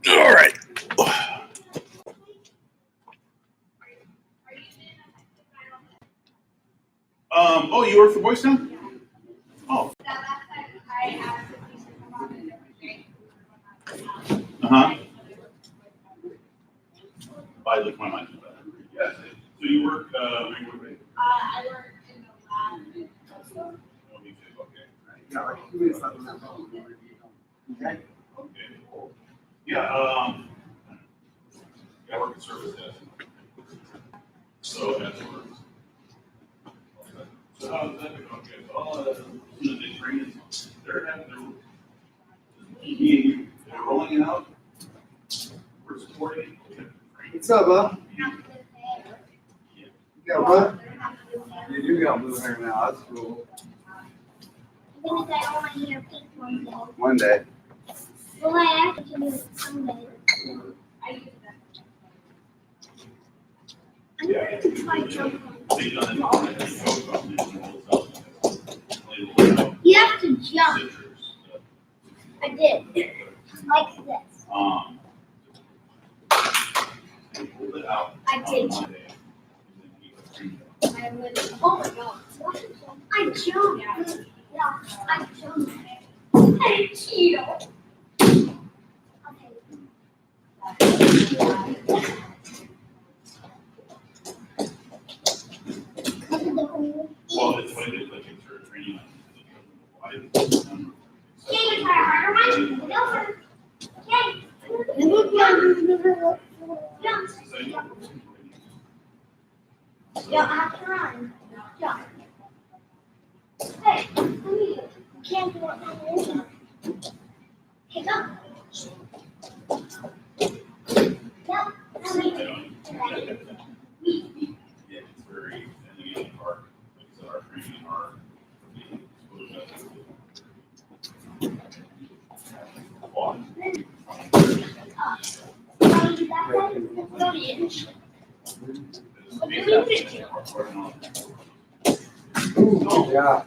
All right. Oh, you work for Boys Town? Oh. I look my mind. Yes. So you work, where you work? I work in the lab. Okay. Yeah, like 2 minutes left. Okay. Okay. Yeah, I work in service desk. So that's where. So how does that go? Okay, the train is, they're rolling it out. We're supporting it. What's up, bud? You got what? You do got blue hair now. That's cool. I'm gonna say I want to hear pink One day. Well, I actually can do it someday. I use that. I'm going to try jump on. You have to jump. I did. Like this. I did jump. I would. Oh my god. I jumped. Yeah, I jumped. Thank you. Okay. Well, it's funny they put you through training. Can you try harder one? No, sir. Okay. Jump. I have to run. Jump. Hey, come here. You can't do it on your own. Hey, go. No, come here. Yeah, it's very, and again, our training, our. Ooh, good job.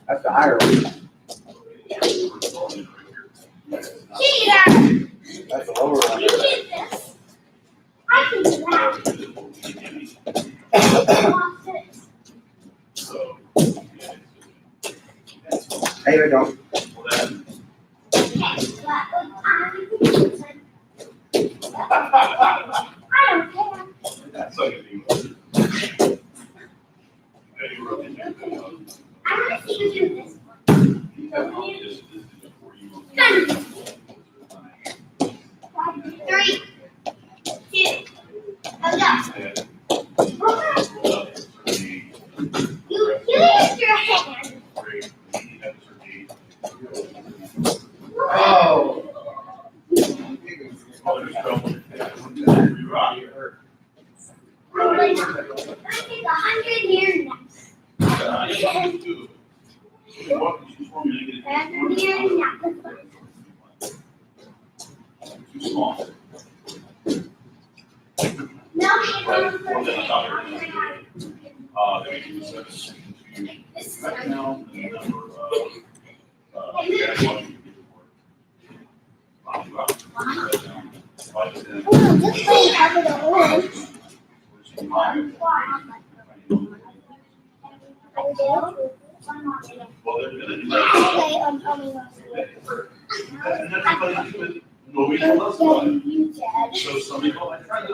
That's the higher one. Cheater! That's the lower one. You did this. I can do that. Watch this. Hey, there you go. Okay, but I don't care. That's like a thing. I want to see you do this one. Three, two, go. You use your hand. Oh. I'm going to take 100 years next. 100 years next. No, just playing over the orange. Okay, I'm coming up. So somebody go, I tried to.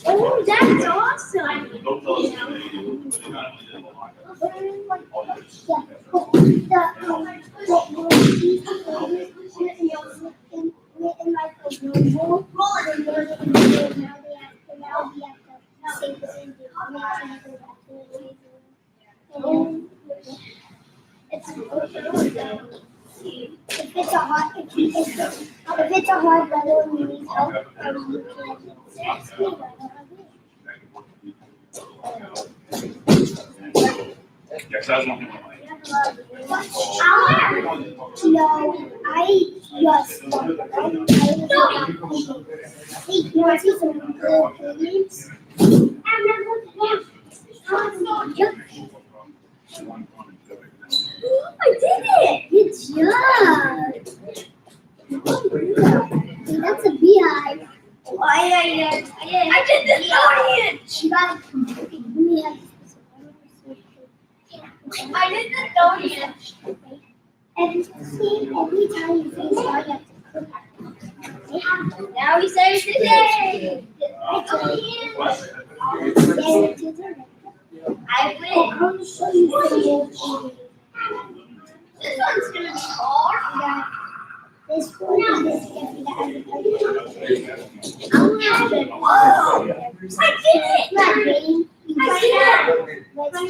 Oh, that's awesome. Don't tell us today. If it's a hard weather and you need help, or you can't speed, I don't know. so I was wondering what my. No, I just. Hey, you want to see some good things? I did it! Good job! That's a beehive. Oh, yeah. I did the audience! You got it. I did the audience. Every time you say sorry, you have to cook. Now we say it today. I will. I'm show you something. This one's gonna be hard. Yeah. This one is gonna be I'm gonna whoa! I did it! I did it!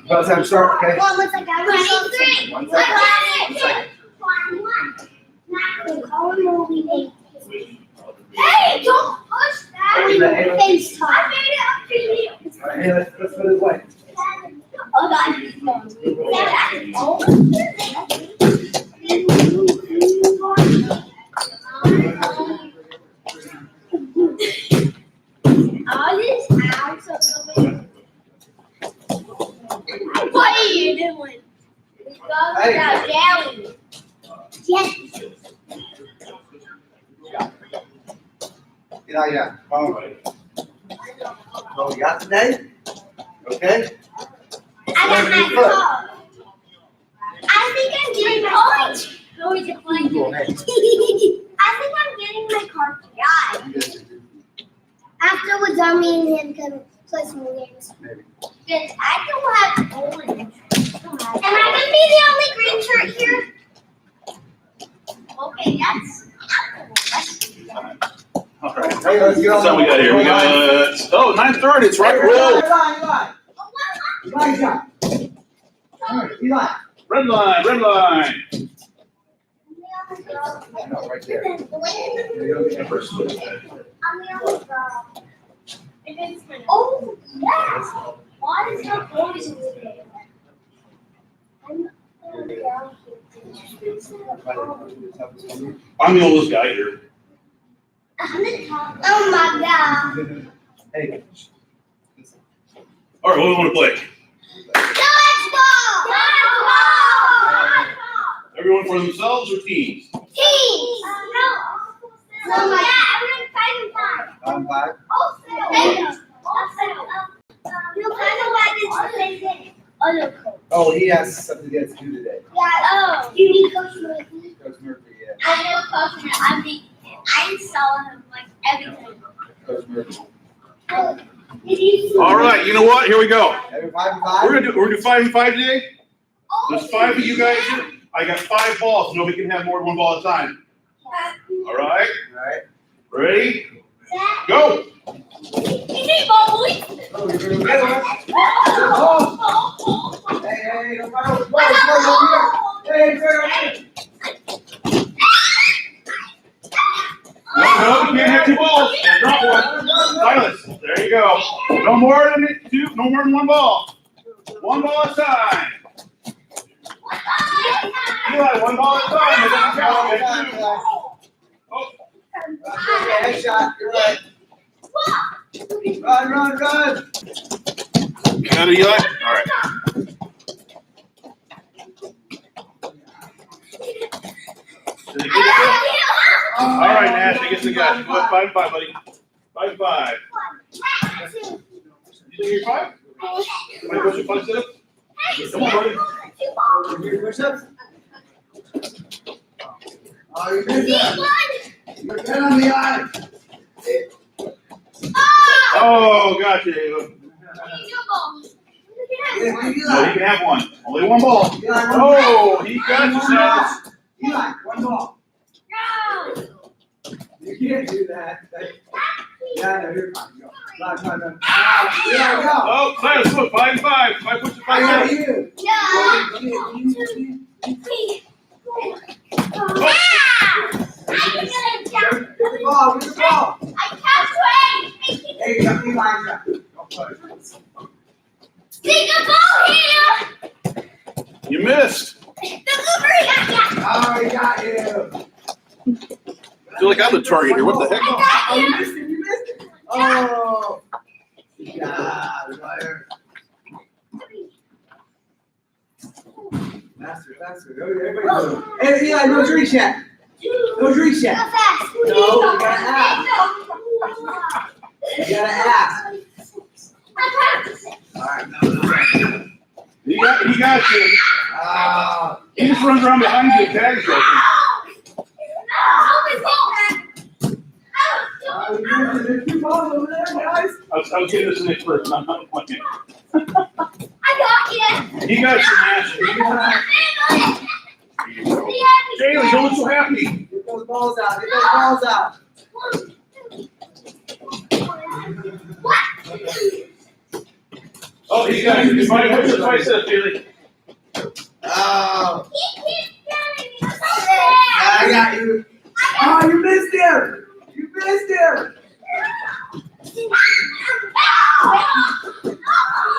About time to start, okay? 23. Hey, don't push that! FaceTime. I made it up to you. All right, hey, let's put it away. Oh, God. What are you doing? Hey. Yes. Yeah. All right. So we got today? Okay. I got my call. I think I'm getting my card. No, he's playing. I think I'm getting my card. After we're done, me and him can play some games. Maybe. Because I don't have orange. Am I going to be the only green shirt here? Okay, that's All right. Hey, let's get on. So we got here. We got 9:30. It's right roll. Eli. Red line. No, right there. I'm the only girl. Oh, yeah. Why is there boys in today? I'm the only girl here. I'm the oldest guy here. Oh my God. Hey. All right, what do we want to play? Dodgeball! Everyone for themselves or teams? Teams! No. So, yeah, everyone 5 and 5. 5. Also, Oh, he has something he has to do today. Yeah, you need Coach Murphy. Coach Murphy, yeah. I know Coach Murphy. I install him like everything. Coach Murphy. All right, you know what? Here we go. Every 5 and 5? We're gonna do 5 and 5 today. There's 5 of you guys here. I got 5 balls. Nobody can have more than 1 ball at a time. All right. All right. Ready? Go. Oh, you're going to get one. Hey, no problem. Hey, right here. No, you can't have 2 balls. Drop one. Silence. There you go. No more than 2. No more than 1 ball. 1 ball at a time. Eli, 1 ball at a time. It doesn't count. Make 2. Oh. Headshot. You're right. Run. Got it, Eli? All right. All right, Nash, I guess we got you. Go 5 and 5, buddy. 5 and 5. Did you do your 5? Somebody push your 5 sit-ups? Come on, buddy. Your push-ups? Oh, you're good. You're good on the eye. Oh, gotcha. No, Eli. you can have 1. Only 1 ball. Oh, he got you, Silas. Eli, 1 ball. You can't do that. Yeah, no, you're fine. Go. Run. Yeah, go. Oh, Silas, look, 5 and 5. If I push the 5 I got down. you. Get the ball. I can't wait. Hey, Hey, you got me lined up. Don't push. Stick a ball here. You missed. The Wolverine got ya. Oh, he got you. I feel like I'm the target here. What the heck? Oh, you missed it. You missed it. Oh. Yeah, fire. Faster. Go, everybody go. Hey, Eli, no reach yet. No reach yet. Go fast. No, you gotta ask. You gotta ask. I'm practicing. All right, no. He got you. He just runs around behind you and tags you. There's two balls over there, guys. I was getting this next first. I'm not playing. I got you. He got you, Nash. Jaylee, don't look so happy. Get those balls out. Get those balls out. What? Oh, he got you. You might push it twice, Jaylee. Oh, He keeps telling me. I got you. Oh, you missed him. You missed him.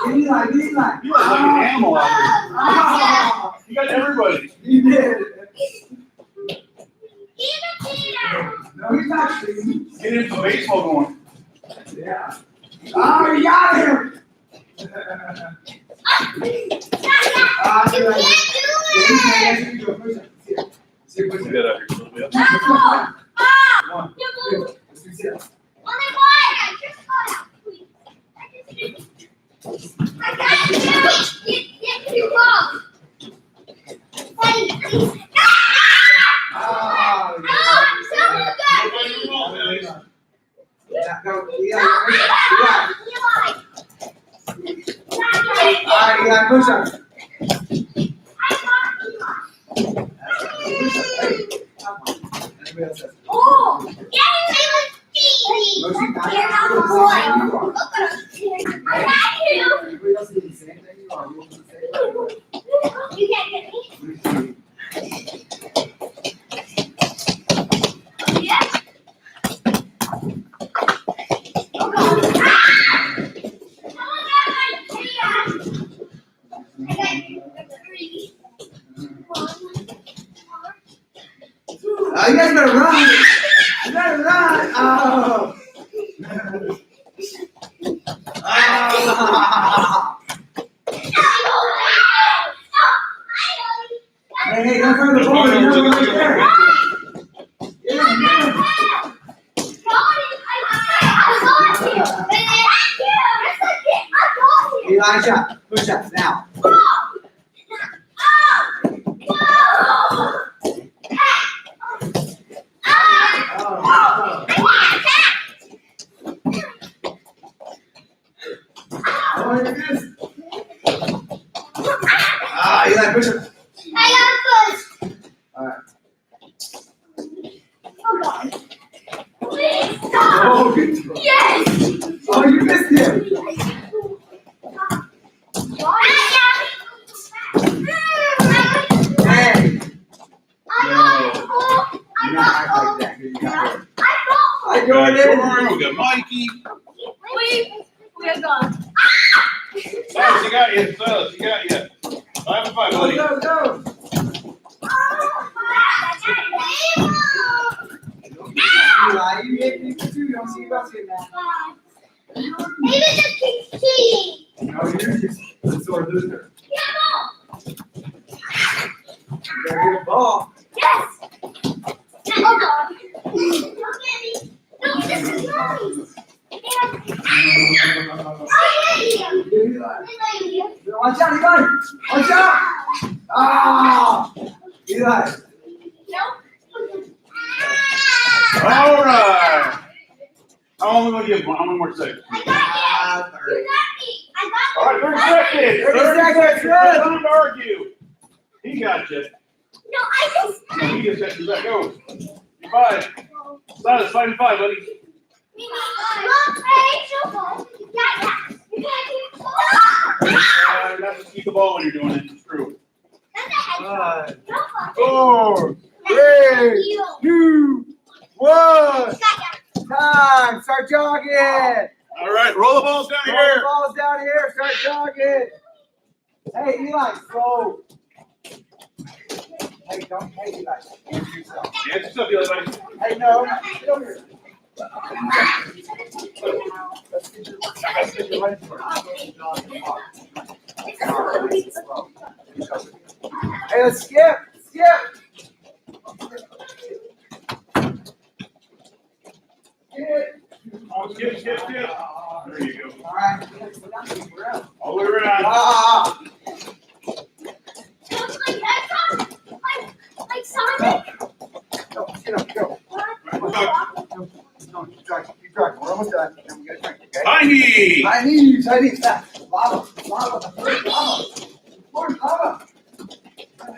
Eli. You look like an animal out here. Oh, You got everybody. you did. He's a cheater. No, he's not cheating. Get him some baseball going. Yeah. Oh, you got him. You can't do it. See, Get that out here a little bit. One, two, sit. Only one. I got you. Get two balls. Please. Oh, Someone got me. yeah. No, Eli. Eli. All right, Eli, push up. Everybody else has. Oh, yeah, No, she got you're it. not a Look boy. at you. Look at us. I got you. Everybody else did the same thing you are. You did the same thing. You can't get me. Yeah. Oh God. Someone got my tree. I got you. Three. One. Two. You guys better run. You better run. Oh. Hey, don't throw the ball. You're not right there. Elijah, push up now. Eli, push up. All right. Oh, good. Yes! Oh, you missed him. Hey. You're not act like that. You got it. Hi, Jordan. We got Mikey. We are gone. Silas, you got you. Silas, you got you. 5 and 5, Go, buddy. go, go. Eli, you hit me too. You don't see about it now. Maybe just keep cheating. No, you're just a sore loser. You better get a ball. Yes. Oh God. Don't get me. No, this is mine. Watch out, Eli! Watch out! Ah! Eli! All right. How long are we going to give? How many more seconds? All right, 30 seconds. 30 seconds, good. Time to argue. He got you. No, No, he just got you. Let go. You're 5. Silas, 5 and 5, buddy. You're not supposed to keep the ball when you're doing it. It's true. 5, 4, 3, 2, 1. Time. Start jogging. All All right, roll the balls down Roll here. the balls down here. Start jogging. Hey, Eli, slow. Hey, don't. Hey, Eli. Dance yourself. Dance yourself, Eli, buddy. Hey, no. Get over here. Let's get your legs first. Hey, let's skip. Skip. Oh, skip, skip, skip. There you go. All right. All the way around. Ah. Like Sonic. Go, get up, go. No, keep dragging. We're almost done. Then we gotta drink, okay? High knee. High knees. Fast. Lava. Lava.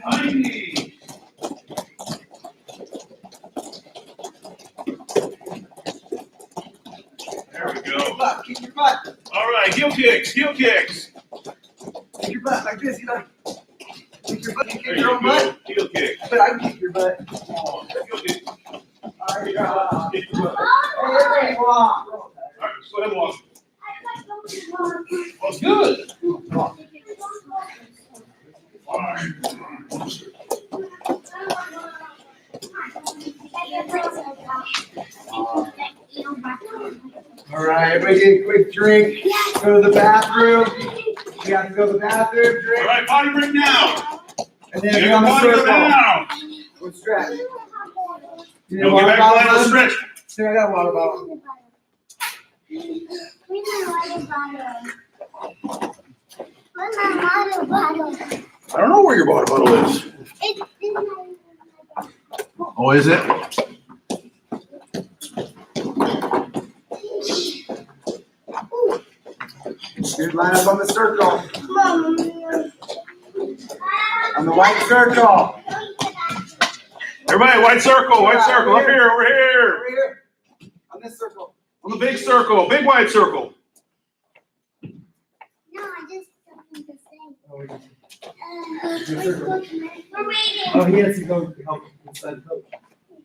High knee. There we go. Kick your butt. All right, heel kicks, heel kicks. Kick your butt like this, Eli. Kick your butt. You There kick you your own go. butt. Heel kick. But I can kick your butt. Come on, heel kick. All right, go. Kick your butt. Hey, everybody, walk. All right, let's go ahead and walk. Well, it's good. Walk. All right. All right, everybody get a quick drink. Go to the bathroom. You have to go to the bathroom, All drink. right, potty break now. And You then be got on the potty go circle. now. Go stretch. You Don't get back to line of the stretch. See, I got a water bottle. I don't know where your water bottle is. Oh, is it? Good, line up on the circle. On the white circle. Everybody, white circle, up here, over here. Over here. On this circle. On the big circle, big white circle. Oh, he has to go help inside the coach.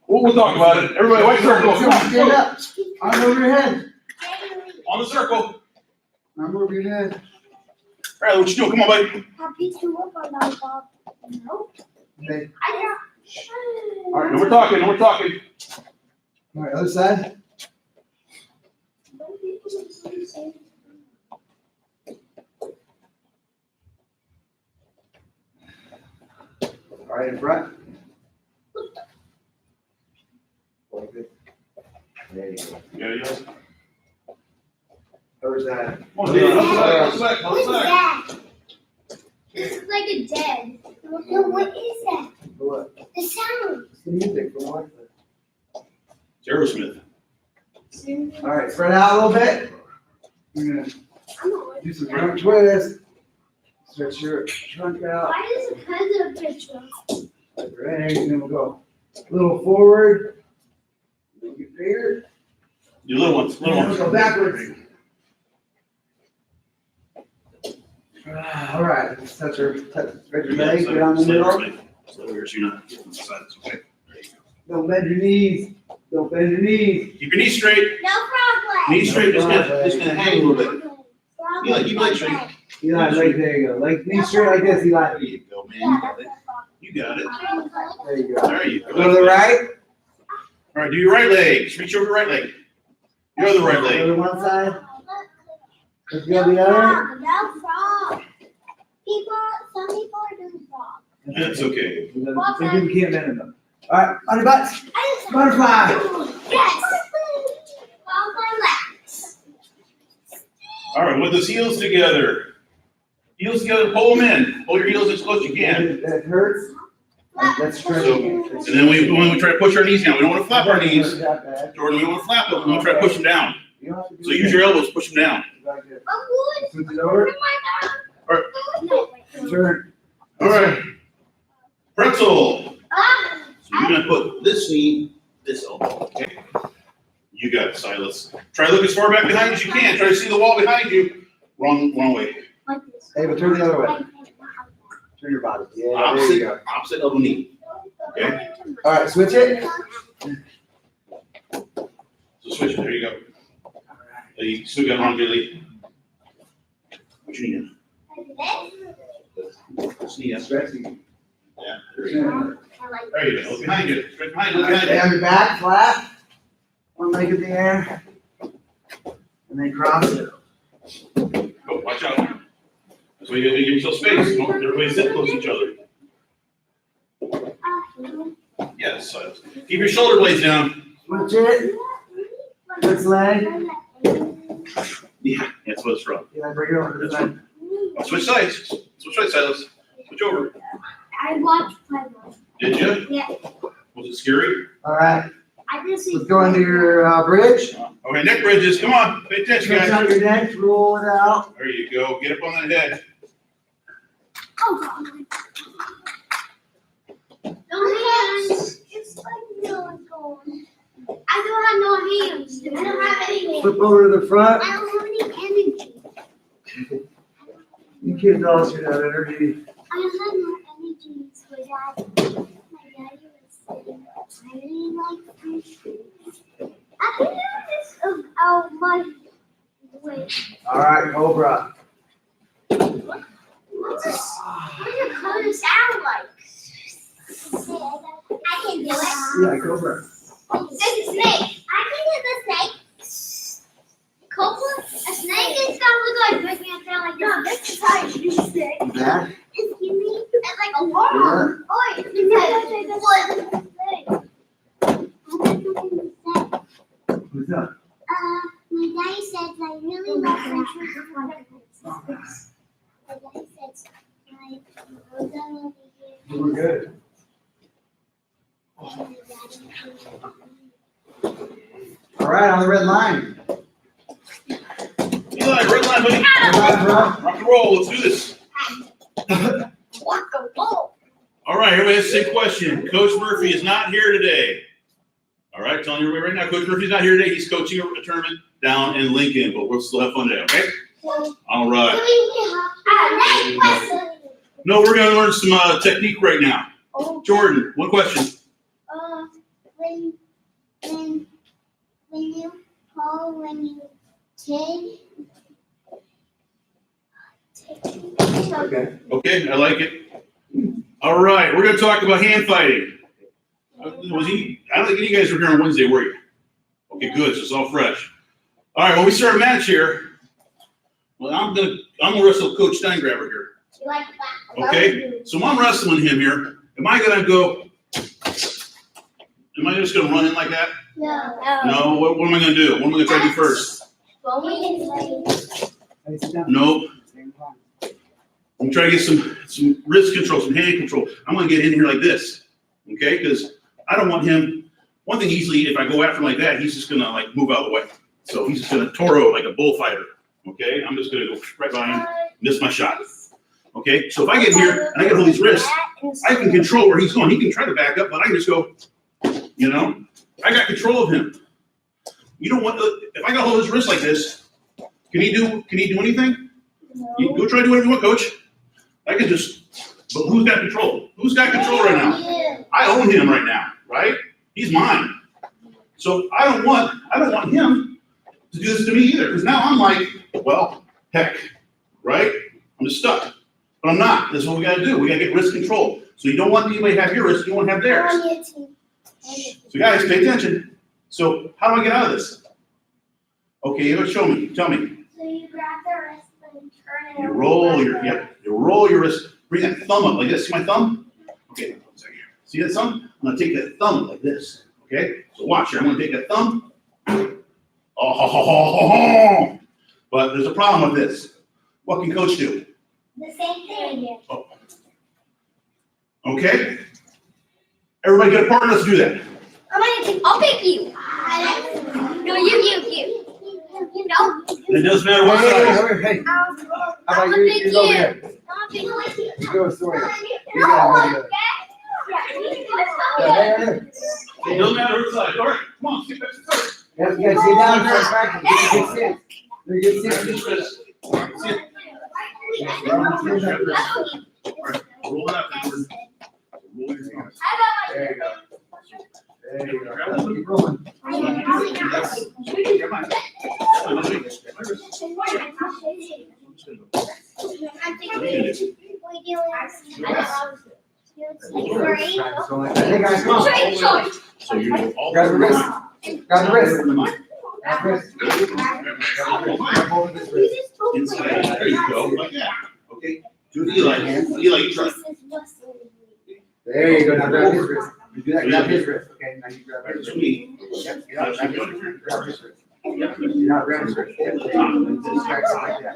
We'll talk about it. Everybody, white circle. Come on, Stand go. up. Arm over your head. On the circle. Arm over your head. All right, what you doing? Come on, buddy. Okay. All right, no more talking, no more talking. All right, other side. All right, in front. Like this. There you go. Yeah. Other side. Come on, Dave. How's the back? How's the back? that? This is like a dead. No, what is that? For what? The sound. It's the music for what? It's Aerosmith. All right, spread out a little bit. We're gonna do some trunk twists. Stretch your trunk out. Why is it kind of a picture? Right, and then we'll go a little forward. Make it bigger. You little ones, And little then ones. we'll go backwards. All right, let's spread your legs, get on the middle. So here's you not on the sides, okay? There you go. Don't bend your knees. Don't bend your knees. Keep your knees straight. No frog Knees straight, just gonna hang a little bit. Eli, keep your legs straight. Eli, leg, there you go. Like knees straight like this, Eli. There you go, man. You got it. You got it. There you go. There you go. Go to the right. All right, do your right leg. Just reach over your right leg. Your other right Go leg. to one side. Let's go to the other. No frog. Some people are doing frog. That's okay. Some people can't bend them. All right, on your butts. Butterfly. Yes. On my legs. All right, with those heels together. Heels together, pull them in. Pull your heels as close as you can. That hurts. That's stretching. And then when we try to push our knees down, we don't want to flap our knees. That bad. Jordan, we don't want to flap them. We want to try to push them down. You don't have to do So use your elbows, push them down. Like this. I'm good. Switch it over. All right. Turn. All right. Pretzel. Ah. So you're gonna put this knee, this elbow. Okay. You got it, Silas. Try to look as far back behind as you can. Try to see the wall behind you. Wrong way. Like this. Hey, but turn the other way. Turn your body. Yeah, there you go. Opposite elbow knee. Okay. All right, switch it. So switch it. There you go. You still got on, Billy. What you need? Sneeze. Stretching. Yeah, there you go. There you go. Look behind you. Straight behind you. Look behind Stay you. on your back, flat. One leg in the air. And then cross it. Oh, watch out. That's why you gotta give yourself space. Don't everybody sit close to each other. Yes. Keep your shoulder blades down. Switch it. This leg. Yeah, that's what it's from. Yeah, bring it over to the side. Switch sides. Switch right side. Let's switch over. I watched Playboy. Did you? Yeah. Was it scary? All right. I just see. Let's go into your bridge. Okay, neck bridges. Come on. Pay attention, Stretch guys. out your neck, roll it out. There you go. Get up on that head. Oh God. No hands. It's like no one's going. I don't have no hands. I don't have any hands. Flip over to the front. I don't have any energy. You kids all should have energy. I don't have no energy. So my daddy was saying, I really like fruit. I can do this out my way. All right, Cobra. What's the color sound like? I can do it. Yeah, Cobra. There's a snake. I can do the snake. Cobra? A snake is gonna look like breaking a sound like this. No, this is how you do snake. That? It's unique. It's like a worm. Oh, it's like Who's that? my daddy says I really love French fries. My daddy says I Rosa will be We're good. here. All right, on the red line. Eli, red line, buddy. Red line, bro. Rock and roll. Let's do this. Walk a roll. All right, everybody has the same question. Coach Murphy is not here today. All right, telling everybody right now, Coach Murphy's not here today. He's coaching a tournament down in Lincoln, but we'll still have fun today, okay? All right. Next question. No, we're going to learn some technique right now. Jordan, one question. When you pull, when you take. Okay. Okay, I like it. All right, we're going to talk about hand fighting. I don't think any of you guys were here on Wednesday, were you? Okay, good. So it's all fresh. All right, when we start a match here, well, I'm gonna wrestle Coach Steingraber here. You like that? Okay, so when I'm wrestling him here, am I gonna go? Am I just gonna run in like that? No. No. What am I gonna do? What am I gonna try to do first? Hey, sit down. Nope. Same time. I'm trying to get some wrist control, some hand control. I'm gonna get in here like this, okay? Because I don't want him. One thing easily, if I go after him like that, he's just gonna like move out of the way. So he's just gonna Toro like a bullfighter. Okay, I'm just gonna go right by him, miss my shot. Okay, so if I get here and I get hold these wrists, I can control where he's going. He can try to back up, but I can just go. You know, I got control of him. You don't want if I got hold of his wrist like this, can he do anything? You go try to do whatever you want, Coach. I can just. But who's got control? Who's got control right now? I own him right now, right? He's mine. So I don't want him to do this to me either. Because now I'm like, well, heck, right? I'm just stuck. But I'm not. That's what we gotta do. We gotta get wrist control. So you don't want anybody to have your wrist, you want to have theirs. So guys, pay attention. So how do I get out of this? Okay, you show me. Tell me. So you grab the wrist and turn it You over. roll your wrist. Bring that thumb up like this. See my thumb? Okay, see that thumb? I'm gonna take that thumb like this. Okay? So watch here. I'm gonna take that thumb. Oh, but there's a problem with this. What can Coach do? The same thing. Oh. Okay? Everybody get a partner, let's do that. I'll pick you. No, you. You know. It doesn't matter what size. Hey, how about I'll you? pick You go over you. here. I'll pick you. You go Sawyer. You No, got it. yeah. It doesn't matter what size. All right, come on, get back to the start. Yes, sit down and start practicing. Get a good sit. Get a good sit. Just wrist. Sit. All right, roll it up. Roll your hands. There you go. There you go. Keep rolling. Come on. Hey guys, come on. So you're all. Grab the wrist. Grab the wrist. Grab the wrist. Grab hold of this wrist. Inside. There you go. Like that. Okay. Do the Eli. Eli, you try. There you go. Now grab his wrist. You do that. Grab his wrist. Okay. Now you grab his That's wrist. me. Yep. Get out. Grab his wrist. You're not grabbing his wrist. Yep. Distract him like that.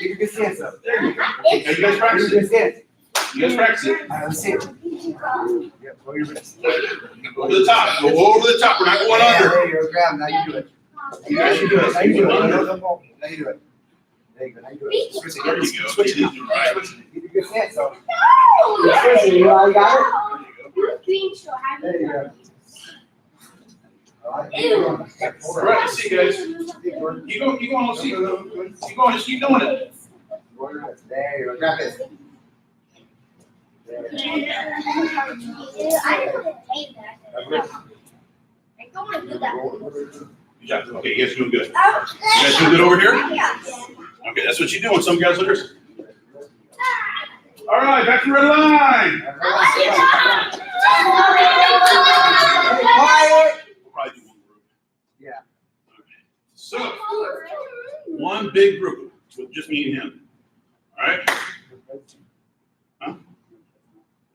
Keep your good stance up. There you go. Now you guys Keep your practice good it. stance. You guys practice it. Let's see it. Yep. Hold your wrist. Go to the top. Go over the top. We're not going under. There you go. Grab. Now you do it. You guys should do it. Now you do it. Now you do it. There you go. Now you do it. Switch it. There you go. Switch it. Right. Keep your good stance up. Switch it. You got it? There There you go. All right. Ew. All right, let's see, guys. You go on, let's see. Keep going, just keep doing it. There you go. Grab this. There. I didn't hate that. I don't want to do that. Good job. Okay, you guys doing good. You Oh, guys doing good over here? yeah. Okay, that's what you do when some guys are. All right, back to red line. Quiet. We'll probably do one group. Yeah. So, one big group with just me and him. All right? Huh?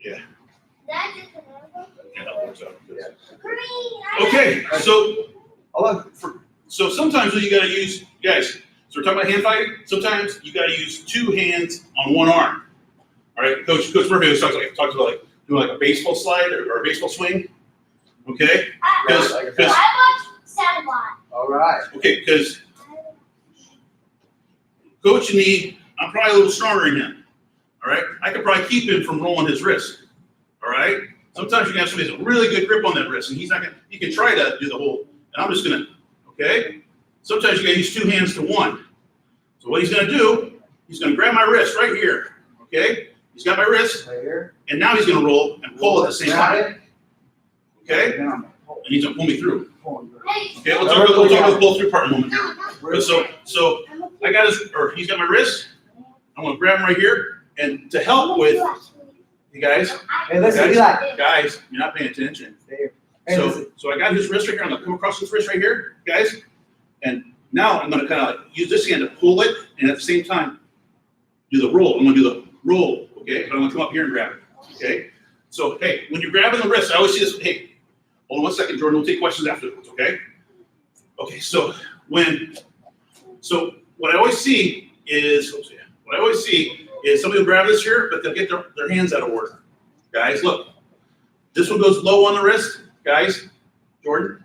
Yeah. Yeah, that works out. Okay, so sometimes what you gotta use, guys, so we're talking about hand fighting. Sometimes you gotta use two hands on one arm. All right, Coach Murphy always talks about like doing like a baseball slide or a baseball swing. Okay? Because I watch Satellite. All right. okay, because Coach and me, I'm probably a little stronger than him. All right? I could probably keep him from rolling his wrist. All right? Sometimes you can have somebody with a really good grip on that wrist, and he's not gonna, he can try to do the whole, and I'm just gonna, okay? Sometimes you gotta use two hands to one. So what he's gonna do, he's gonna grab my wrist right here, okay? He's got my wrist, Right here. and now he's gonna roll and pull at the same time, okay? Down. And he's gonna pull me through. Hey, Okay, we'll talk about the pull through part in a moment. So I got his, or he's got my wrist. I'm gonna grab him right here, and to help with, you guys, Hey, listen, Eli. guys, you're not paying attention. Hey, listen. So I got his wrist right here. I'm gonna come across his wrist right here, guys. And now I'm gonna kind of like use this hand to pull it, and at the same time do the roll. I'm gonna do the roll, okay? But I'm gonna come up here and grab it, okay? So hey, when you're grabbing the wrist, I always see this. Hey, hold on 1 second, Jordan. We'll take questions afterwards, okay? Okay. So what I always see is somebody will grab this here, but they'll get their hands out of order. Guys, look. This one goes low on the wrist, guys. Jordan.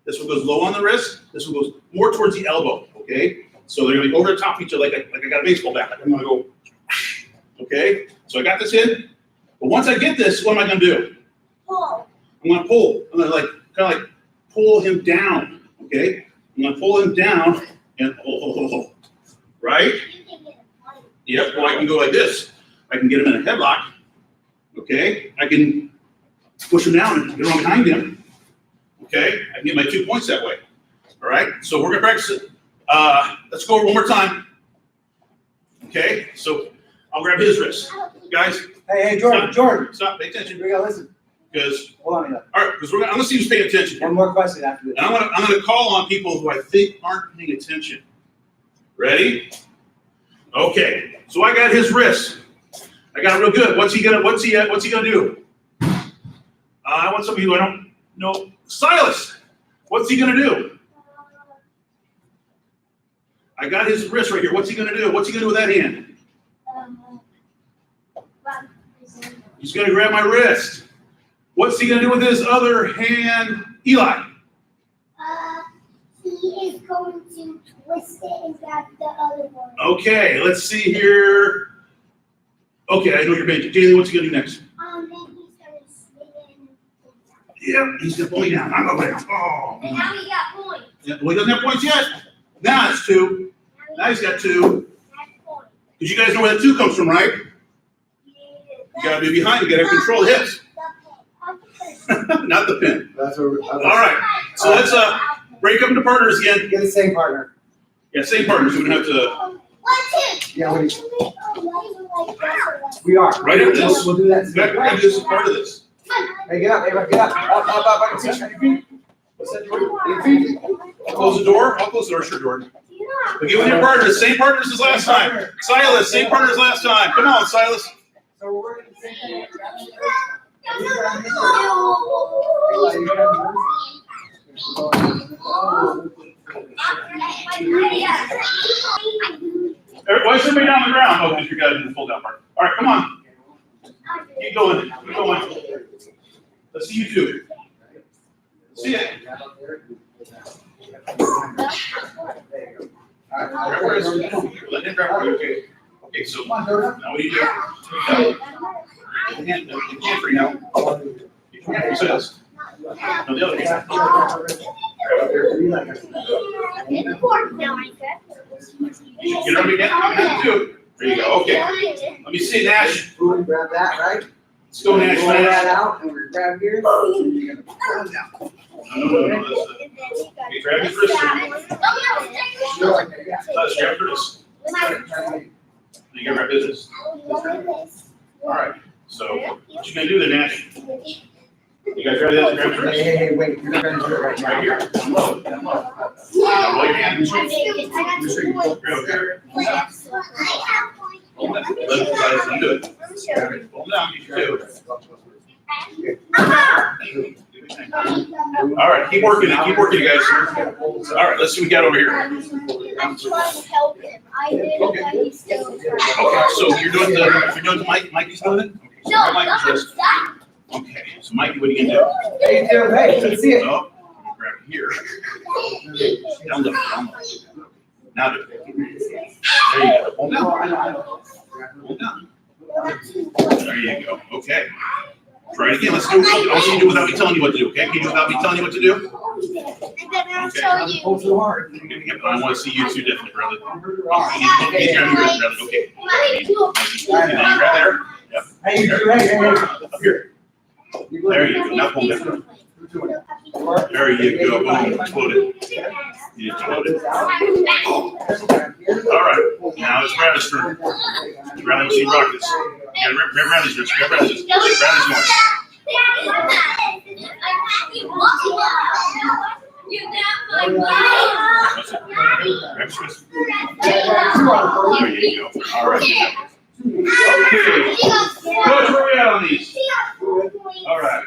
This one goes low on the wrist. This one goes more towards the elbow, okay? So they're gonna be over the top of each other like I got a baseball bat. Like I'm gonna go, okay? So I got this in, but once I get this, what am I gonna do? pull. I'm gonna pull. I'm gonna kind of pull him down, okay? I'm gonna pull him down and right? Yep, or I can go like this. I can get him in a headlock, okay? I can push him down and get on behind him, okay? I can get my 2 points that way, all right? So we're gonna practice it. Let's go over one more time, okay? So I'll grab his wrist. Guys, Hey, Jordan. stop, pay attention, We gotta listen. because, Hold on, Eli. all right, because I'm gonna see who's paying attention. One more question after this. And I'm gonna call on people who I think aren't paying attention. Ready? Okay. So I got his wrist. I got it real good. What's he gonna do? I want some of you I don't know. Silas. What's he gonna do? I got his wrist right here. What's he gonna do? What's he gonna do with that hand? He's gonna grab my wrist. What's he gonna do with his other hand? Eli. He is going to twist it and grab the other one. Okay, let's see here. Okay, I know you're paying. Jaylee, what's he gonna do next? Then he's going to swing it and pull it down. Yep, he's gonna pull me down. I'm going down. Oh. And now he got points. Yeah, well, he doesn't have points yet. Now it's 2. Now he's got 2. Has points. Because you guys know where that 2 comes from, right? You gotta be behind. You gotta control the hips, not the pin. That's what All right. So let's break up into partners again. Get the same partner. Yeah, same partners. We're gonna have to Yeah, we are. Right after this. We'll do that. We're gonna do this as part of this. Hey, get up, everybody, get up. Up. I can see your feet. What's that door? Your feet. Close the door. I'll close the door. Sure, door. But get with your partners. Same partners as last time. Silas, same partners last time. Come on, Silas. So we're working the same thing. Why is everybody down on the ground? Oh, because you got to do the full down part. All right, come on. Keep going. Keep going. Let's see you two. See it. Grab her wrist. Let him grab her. Okay. Okay, so now what do you do? You can't free now. You can't free this. No, the other hand. You get up again. Two. There you go. Okay. Let me see Nash. Grab that, right? Let's go Nash. Pull that out, and we're grab here. You're gonna pull it down. No. Okay, grab his wrist. You're like that, yeah. Let's grab her wrist. You gotta grab his wrist. All right. So what you gonna do there, Nash? You gotta grab this. Grab his wrist. Hey, wait. You're not gonna do it right now. Right here. Down low. Down low. Now roll your hand. Grab here. Hold that. Let it do it. Hold down. You can do it. All right, keep working it. Keep working it, guys. All right, let's see what we got over here. Okay, so you're doing the Mike. Mikey's doing it. Okay, so Mikey's wrist. Okay, so Mikey, what are you gonna do? Hey, let's see it. Oh, grab it here. Down low. Now do it. There you go. Hold down. Hold down. There you go. Okay. Try it again. Let's do it. I want you to do it without me telling you what to do. Okay? Can you do it without me telling you what to do? Pull too hard. Okay, I want to see you two definitely, brother. Okay. Okay. Right there. Yep. Hey, you ready? Hey. Up here. There you go. Now pull down. There you go. Boom. Explode it. You explode it. All right. Now it's Bradley's turn. Bradley, we'll see you rock this. Yeah, grab Bradley's wrist. Grab Bradley's wrist. Bradley's going. Grab his wrist. There you go. All right. Okay. Coach, where are we at on these? All right.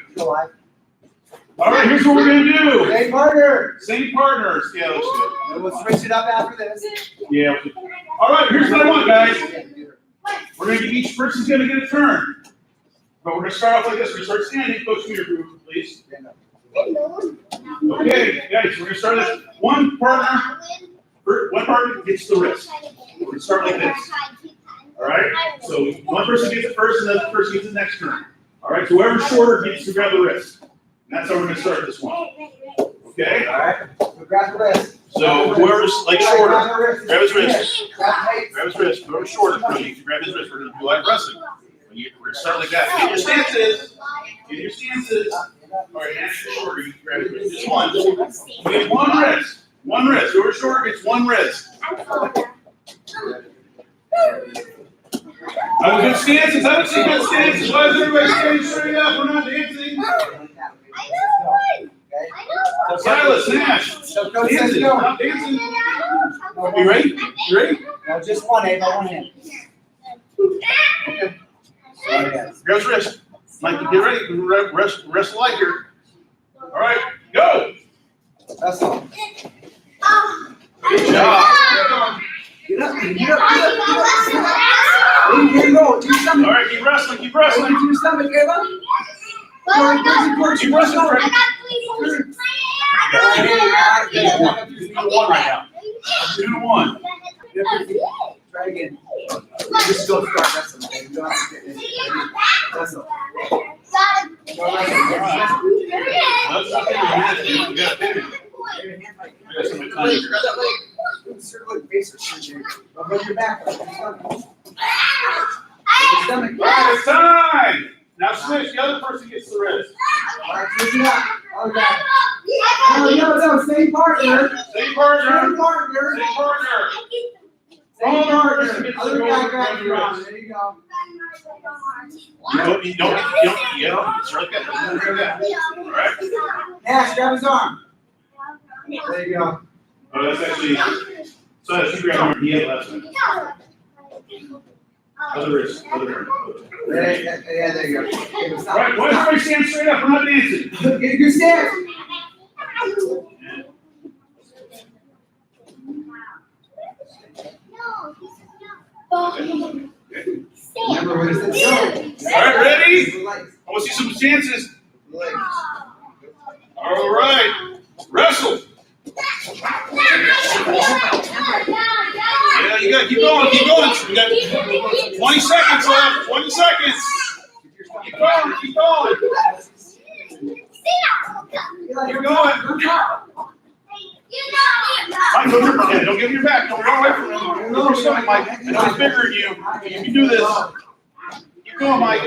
All right, here's what we're going to do. Hey, partner. Same partners. Yeah, let's do it. And we'll switch it up after this. Yeah. All right, here's what I want, guys. We're going to each person's going to get a turn. But we're going to start off like this. We're going to start standing. Coach, me your group, please. Okay, guys, we're going to start this. One partner gets the wrist. We're going to start like this. All right? So one person gets it first, and then the person gets the next turn. All right, so whoever's shorter gets to grab the wrist. And that's how we're going to start this one. Okay? All right. So grab the wrist. So whoever's like shorter, grab his wrist. Grab Grab his wrist. Whoever's shorter, you can grab his wrist. We're going to do like wrestling. We're going to start like that. Get your stances. Get your stances. All right, Nash is shorter. You can grab his wrist. Just one. We get one wrist. One wrist. Whoever's shorter gets one wrist. I have good stances. I haven't seen good stances. Why is everybody standing straight up? We're not dancing. Silas, Nash. So coach says Dancing. go. Not dancing. You ready? You ready? No, just one, Abe. One hand. Grab his wrist. Mike, get ready. Rest light here. All right, go. That's all. Good job. Get up, get up, get up, get up. Here you go. Do your stomach. All right, keep wrestling. Keep wrestling. Do your stomach, Ava. Keep wrestling. Fred. 2 to 1 right now. 2 to 1. Try again. Just go start wrestling. Okay? You don't have to get in. Wrestle. Let's not get your hands. You got to finish. Circle it, face it, rub your back. Stomach. All right, it's time. Now switch. The other person gets the wrist. All right, switch it up. Okay. No, same partner. Same partner. Same partner. Same partner. Same partner. Other guy grabs your arm. There you go. You don't, yeah, it's right there. All right. Nash, grab his arm. There you go. Oh, that's actually, so that's you grab him, he had last time. Other wrist, other arm. Yeah, there you go. Okay, but stop. All right, why don't you stand straight up, we're not dancing. Get a good stance. Remember what he said, go. All right, ready? The legs. I want to see some stances. The legs. All right, wrestle. Yeah, you got to keep going, keep going. You got 20 seconds left, 20 seconds. Keep going, keep going. Keep going. Mike, don't give him your back. Don't run away from him. Don't your stomach, Mike. I know he's bigger than you. You can do this. Keep going, Mike.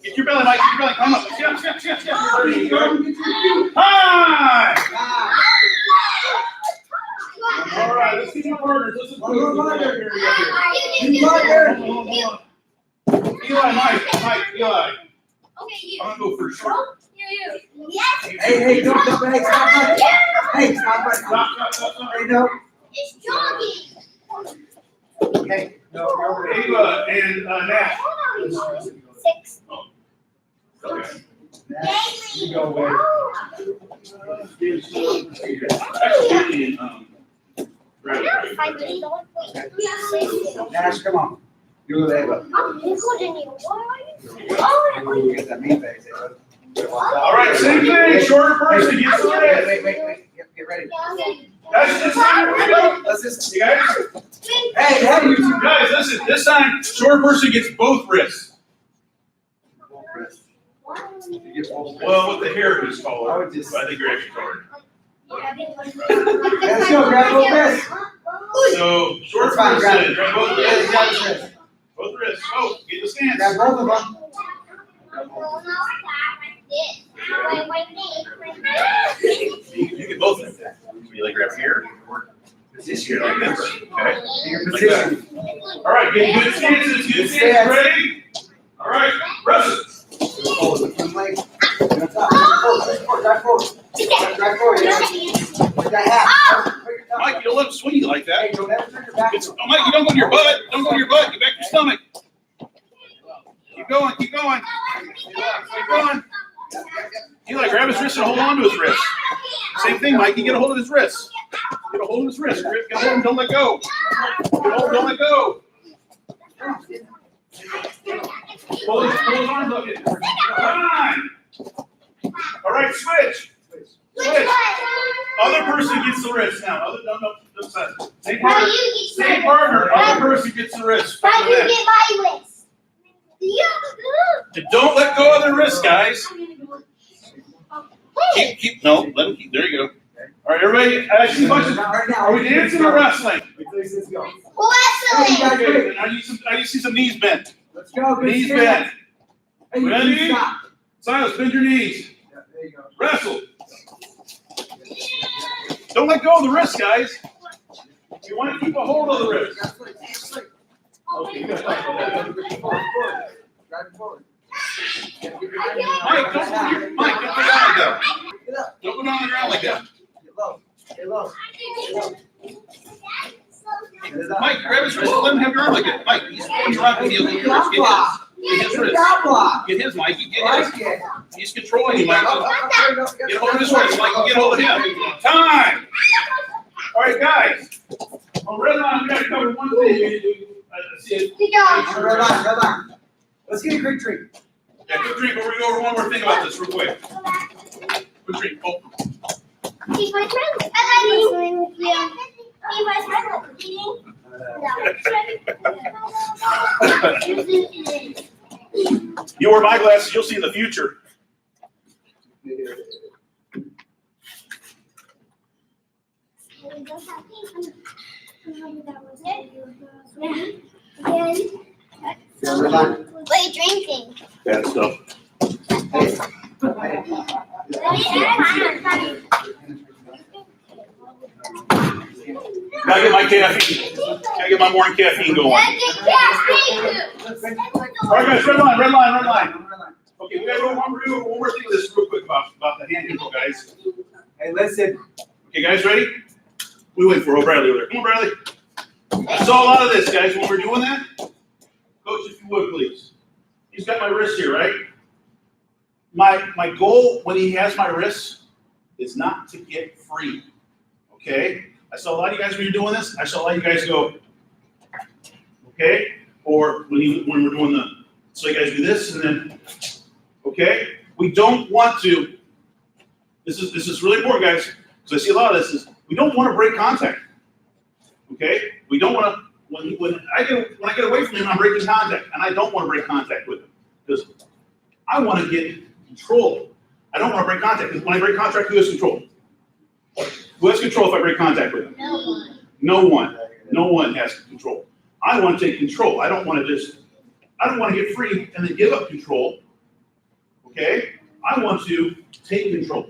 Get your belly, Mike. Get your belly. Climb up. Step. There you go. Hi! All right, let's keep our partners. Let's One more partner. Eli, Mike, Eli. Okay, you. I'm gonna go for short. Yes. Hey, don't, hey, stop fighting. Hey, stop fighting. Stop. Hey, no. It's jogging. Hey, no, you're over there. Ava and Nash. 6. Okay. You go away. Actually, right. Nash, come on. You with Ava. I'm bigger than you. Why are you? You get that meat face, Ava. All right, same thing. Shorter person gets the red. Wait. Get ready. Guys, this time, here we go. Let's just. You guys, Hey, how do you two guys, listen. This time, shorter person gets both wrists. Well, with the hair he's taller. I would just- I think you're actually taller. Let's go, grab both wrists. So, short That's fine, grab person, it. grab both Yeah, wrists. grab his wrist. Both wrists. Oh, get the stance. Grab both of them. You can both do that. You like grab here, or position like this. Okay. Your Like that. position. All right, get good stances. Good stance. Ready? All right, wrestle. Forward with one leg. That's up. Drive forward. Drive forward. Like that half. Put your tongue. Mike, you don't let him swing you like Hey, that. don't ever turn your back. Oh, Mike, you don't go to your butt. Don't go to your butt. Get back to your stomach. Keep going. Keep going. Keep going. Eli, grab his wrist and hold on to his wrist. Same thing, Mike. You get a hold of his wrist. Get a hold of his wrist. Get a hold of him. Don't let go. Get a hold. Don't let go. Pull his arms up. Come on. All right, switch. Switch. Other person gets the wrist now. No, side. Same partner. Same partner. Other person gets the wrist. How do you get my wrist? And don't let go of the wrist, guys. Keep. No, let him keep. There you go. All right, everybody. Ask me questions. Not right now. Are we dancing or wrestling? Wait till he says go. Wrestling. Okay. I need to see some knees bent. Let's go. Good Knees stance. bent. Hey, you Ready? can stop. Silas, bend your knees. Yeah, there you go. Wrestle. Don't let go of the wrist, guys. You want to keep a hold of the wrist. Okay, you got Drive forward. Mike, don't go down like that. Get up. Don't go down on the ground like that. Get low. Get low. Get it up. Mike, grab his wrist. Let him have your arm like that. Mike, he's rocking the other wrist. Get his wrist. Down block. Get his, Mike. Get Right his. kick. He's controlling you, Mike. There you go. Get a hold of his wrist, Mike. Get a hold of him. Time. All right, guys. On red line, we got to cover one thing. Let's see it. Red line. Let's get a quick drink. Yeah, quick drink. We're going to go over one more thing about this real quick. Quick drink. Oh. He's my friend. I like wrestling with you. He's my friend. You wear my glasses, you'll see in the future. Red line. What are you drinking? Bad stuff. Gotta get my caffeine. Gotta get my morning caffeine going. All right, guys, red line, red line, red line. Okay, we gotta go one more thing with this real quick about the hand control, guys. Hey, listen. Okay, guys, ready? We wait for Bradley over there. Come on, Bradley. I saw a lot of this, guys, when we're doing that. Coach, if you would, please. He's got my wrist here, right? My goal when he has my wrist is not to get free, okay? I saw a lot of you guys when you're doing this, I saw a lot of you guys go, okay? Or when we're doing so you guys do this and then, okay? We don't want to, this is really important, guys, because I see a lot of this, is we don't want to break contact, okay? We don't want to, when I get away from him, I'm breaking contact, and I don't want to break contact with him, because I want to get control. I don't want to break contact, because when I break contact, who has control? Who has control if I break contact with him? No one. No one. No one has control. I want to take control. I don't want to get free and then give up control. Okay? I want to take control.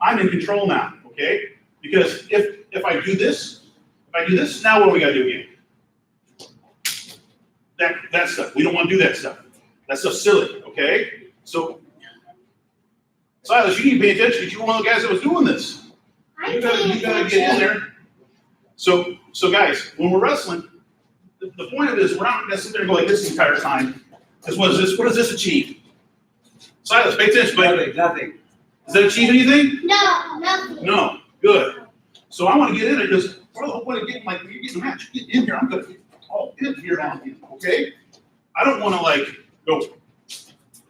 I'm in control now, okay? Because if I do this, now what do we gotta do again? That stuff. We don't want to do that stuff. That stuff's silly, okay? So Silas, you need to pay attention because you're one of the guys that was doing this. You gotta get in there. So guys, when we're wrestling, the point of it is we're not gonna sit there and go like this the entire time. Because what does this achieve? Silas, pay attention, buddy. Nothing. Does that achieve anything? No, nothing. No. Good. So I want to get in there because part of the whole point of getting when you're getting a match, get in here. I'm gonna get all in here on you, okay? I don't want to like go.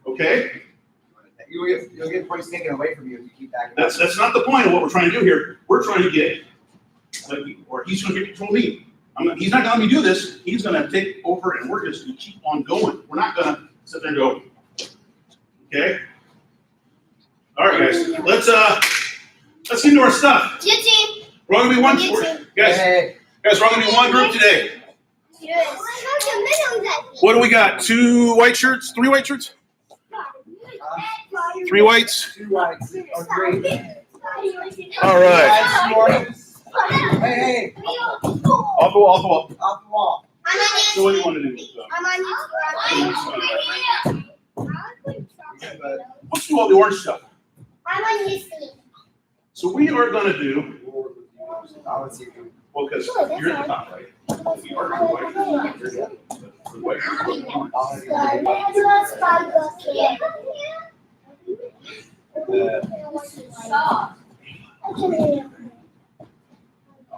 Okay? You'll get points taken away from you if you keep backing. That's not the point of what we're trying to do here. We're trying to get, or he's going to control me. He's not going to let me do this. He's going to take over, and we're just going to keep on going. We're not going to sit there and go. Okay. All right, guys. Let's get into our stuff. Your team. We're all going to be one. Guys, Hey. we're all going to be one group today. Yes. What do we got? 2 white shirts? 3 white shirts? 3 whites? 2 whites. Or 3. All right. Hey. Off the wall, off the wall. Off the wall. So what do you want to do? Let's do all the orange stuff. I'm on his team. So we are going to do, Oh, let's see. well, because you're at the top, right? We are white.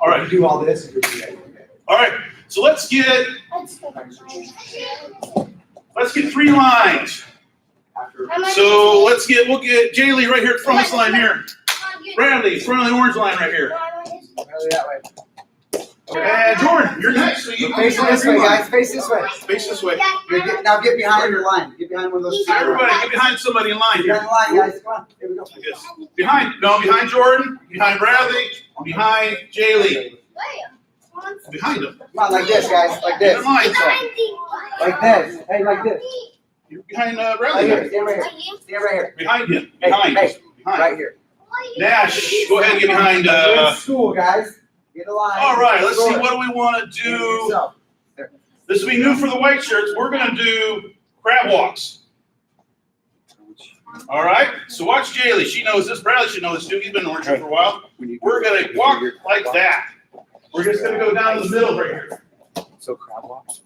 All right. Do all this. And you're okay. All right. So let's get 3 lines. So we'll get Jaylee right here from this line here. Bradley, front of the orange line right here. Really that way. And Jordan, you're next. So you Face this way, guys. Face this way. Face this way. Now get behind your line. Get behind one of those. Everybody, get behind somebody in line Get here. behind the line, guys. Come on. Here we go. Like this. Behind Jordan, behind Bradley, behind Jaylee. Behind them. Come on, like this, guys. Like Get this. in line. Like this. Hey, like this. You're behind Right Bradley. here. Stand right here. Stand right here. Behind him. Hey, Behind. hey. Behind. Right here. Nash, go ahead and get behind. We're in school, guys. Get a line. All right, let's see. What do we want to do? Yourself. There. This will be new for the white shirts. We're going to do crab walks. All right, so watch Jaylee. She knows this. Bradley should know this too. He's been in orange for a while. We're going to walk like that. We're just going to go down to the middle right here. So crab walks.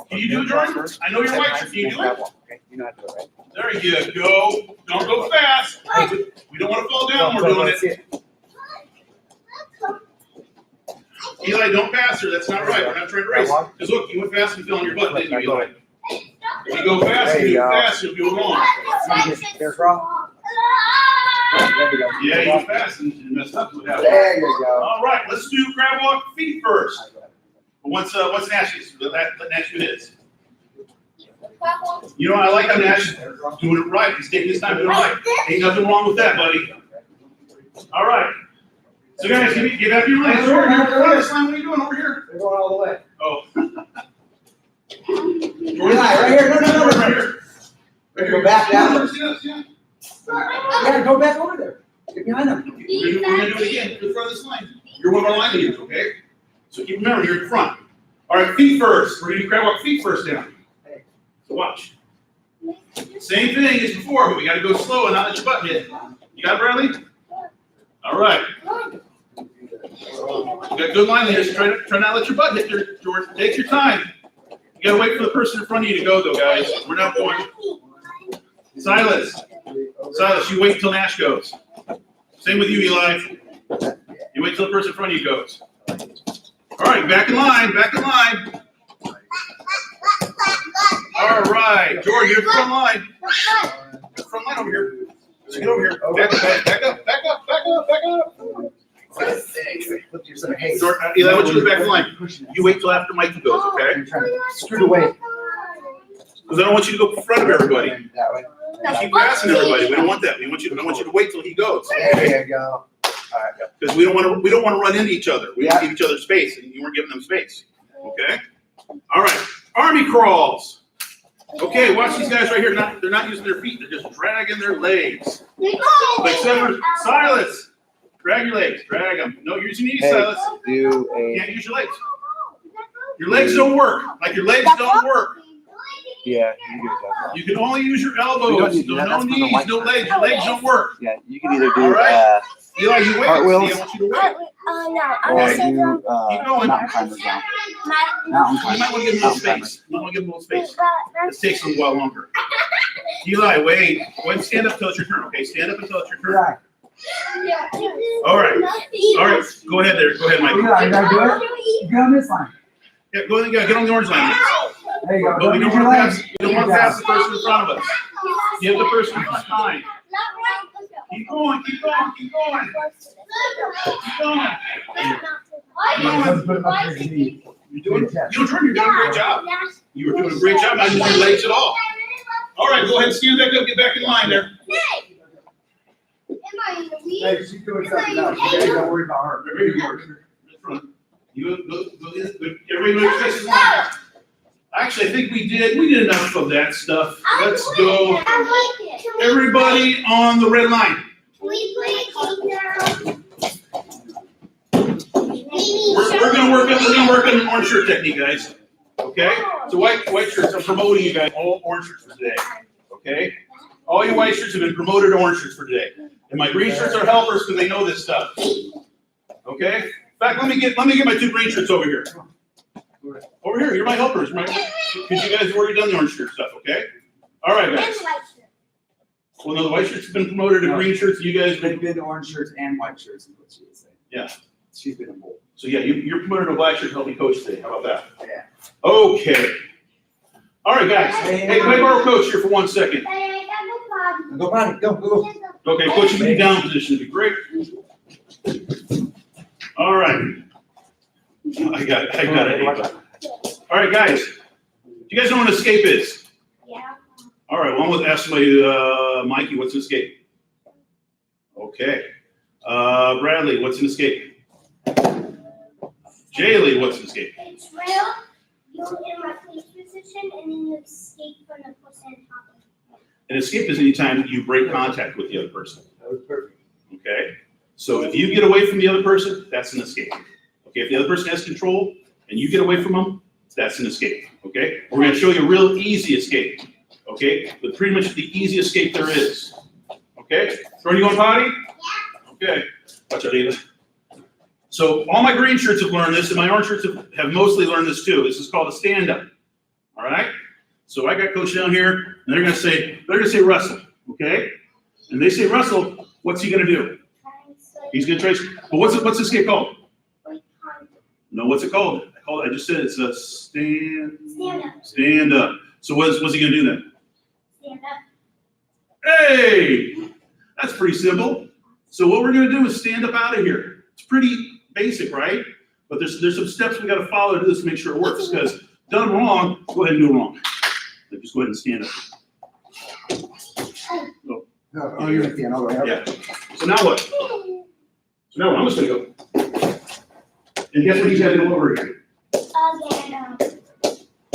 Can you do it, Jordan? I know you're white shirt. Can you do it? Okay, you know how to do it, right? There you go. Don't go fast. We don't want to fall down when we're doing it. Eli, don't pass her. That's not right. We're not trying to race. Because look, you went fast and fell on your butt, didn't you, Eli? If you go fast and you go fast, you'll go wrong. There's wrong. There we go. Yeah, you went fast and messed up with that. There you go. All right, let's do crab walk feet first. What's Nash's? Let Nash do his. You know, I like how Nash is doing it right. He's taking his time doing it right. Ain't nothing wrong with that, buddy. All right. So guys, get back your line. Jordan, you're in front of this line. What are you doing over here? They're going all the way. Oh. Jordan, right here. No. Right here. Go back down. Yeah. Yeah, go back over there. Get behind them. We're gonna do it again in front of this line. You're one of our line leaders, okay? So keep remembering, you're in front. All right, feet first. We're gonna do crab walk feet first down. So watch. Same thing as before, but we gotta go slow and not let your butt hit. You got it, Bradley? All right. You got good line leaders. Try not to let your butt hit there, George. Take your time. You gotta wait for the person in front of you to go, though, guys. We're not going. Silas, you wait until Nash goes. Same with you, Eli. You wait till the person in front of you goes. All right, back in line, back in line. All right, George, you're front line. Front line over here. So get over here. Back up, back up, back up, back up, back up. Hey, George, Eli, I want you to go back in line. You wait till after Mikey goes, okay? Screw the weight. Because I don't want you to go in front of everybody. That way. Keep passing everybody. We don't want that. I want you to wait till he goes. There you go. All right. Because we don't want to run into each other. We want to give each other space, and you weren't giving them space. Okay. All right. Army crawls. Okay. Watch these guys right here. They're not using their feet. They're just dragging their legs. Except for Silas. Drag your legs. Drag them. No, you're using your knees, Silas. You can't use your legs. Your legs don't work. Like your legs don't work. Yeah, You can only use your elbows. No knees, no legs. Your legs don't work. yeah, you can either do All right. Eli, you wait. Cartwheels. See, I want you to wait. or do Keep going. mountain climbers down. Mountain You might climbers. want to give them a little space. You might want to give them a little space. This takes a little while longer. Eli, wait. Wait, stand up until it's your turn. Okay, stand up until it's your turn. Right. All right. All right. Go ahead there. Go ahead, Mike. You gotta do it. Get on this line. Yeah, go ahead. Get on the orange line. There you go. But we don't use your want to legs. pass. We don't want to pass the person in front of us. Give the person time. Keep going. Keep going. Keep going. Keep going. You're doing a great job. You were doing a great job. Not using your legs at all. All right. Go ahead. Stand back up. Get back in line there. Hey, she's doing something else. You guys don't worry about her. Very good. You go. Everybody know your faces line. Actually, I think we did enough of that stuff. Let's go. Everybody on the red line. We're gonna work on an orange shirt technique, guys. Okay? So white shirts, I'm promoting you guys all orange shirts for today. Okay? All your white shirts have been promoted to orange shirts for today. And my green shirts are helpers because they know this stuff. Okay? In fact, let me get my two green shirts over here. Over here, you're my helpers, right? Because you guys have already done the orange shirt stuff, okay? All right, guys. Well, no, the white shirts have been promoted to green shirts. You guys They've been orange shirts and white shirts, is what she was saying. Yeah. She's been in both. So yeah, you're promoted to a black shirt to help me coach today. How about that? Yeah. Okay. All right, guys. Hey, can I borrow coach here for 1 second? Go, Patty. Go. Okay, coach, you in down position would be great. All right. I got it. All right, guys. Do you guys know what an escape is? Yeah. All right, well, I'm going to ask somebody, Mikey, what's an escape? Okay. Bradley, what's an escape? Jaylee, what's an escape? It's real. You're in my place position and then you escape from the person on top of you. An escape is any time that you break contact with the other person. That was perfect. Okay? So if you get away from the other person, that's an escape. Okay, if the other person has control and you get away from them, that's an escape. Okay? We're going to show you a real easy escape. Okay? But pretty much the easy escape there is. Okay? Jordan, you going potty? Yeah. Okay. Watch out, Ava. So all my green shirts have learned this, and my orange shirts have mostly learned this too. This is called a stand-up. All right? So I got coach down here, and they're gonna say wrestle. Okay? And they say wrestle, what's he gonna do? He's gonna trace. But what's this escape called? No, what's it called? I just said it's a stand up. So what's he gonna do then? Stand up. Hey! That's pretty simple. So what we're gonna do is stand up out of here. It's pretty basic, right? But there's some steps we gotta follow to do this to make sure it works. Because done wrong, go ahead and do it wrong. Like just go ahead and stand up. Oh, you're at the end. All right. Yeah. So now what? I'm just gonna go. And guess what he's got to go over here?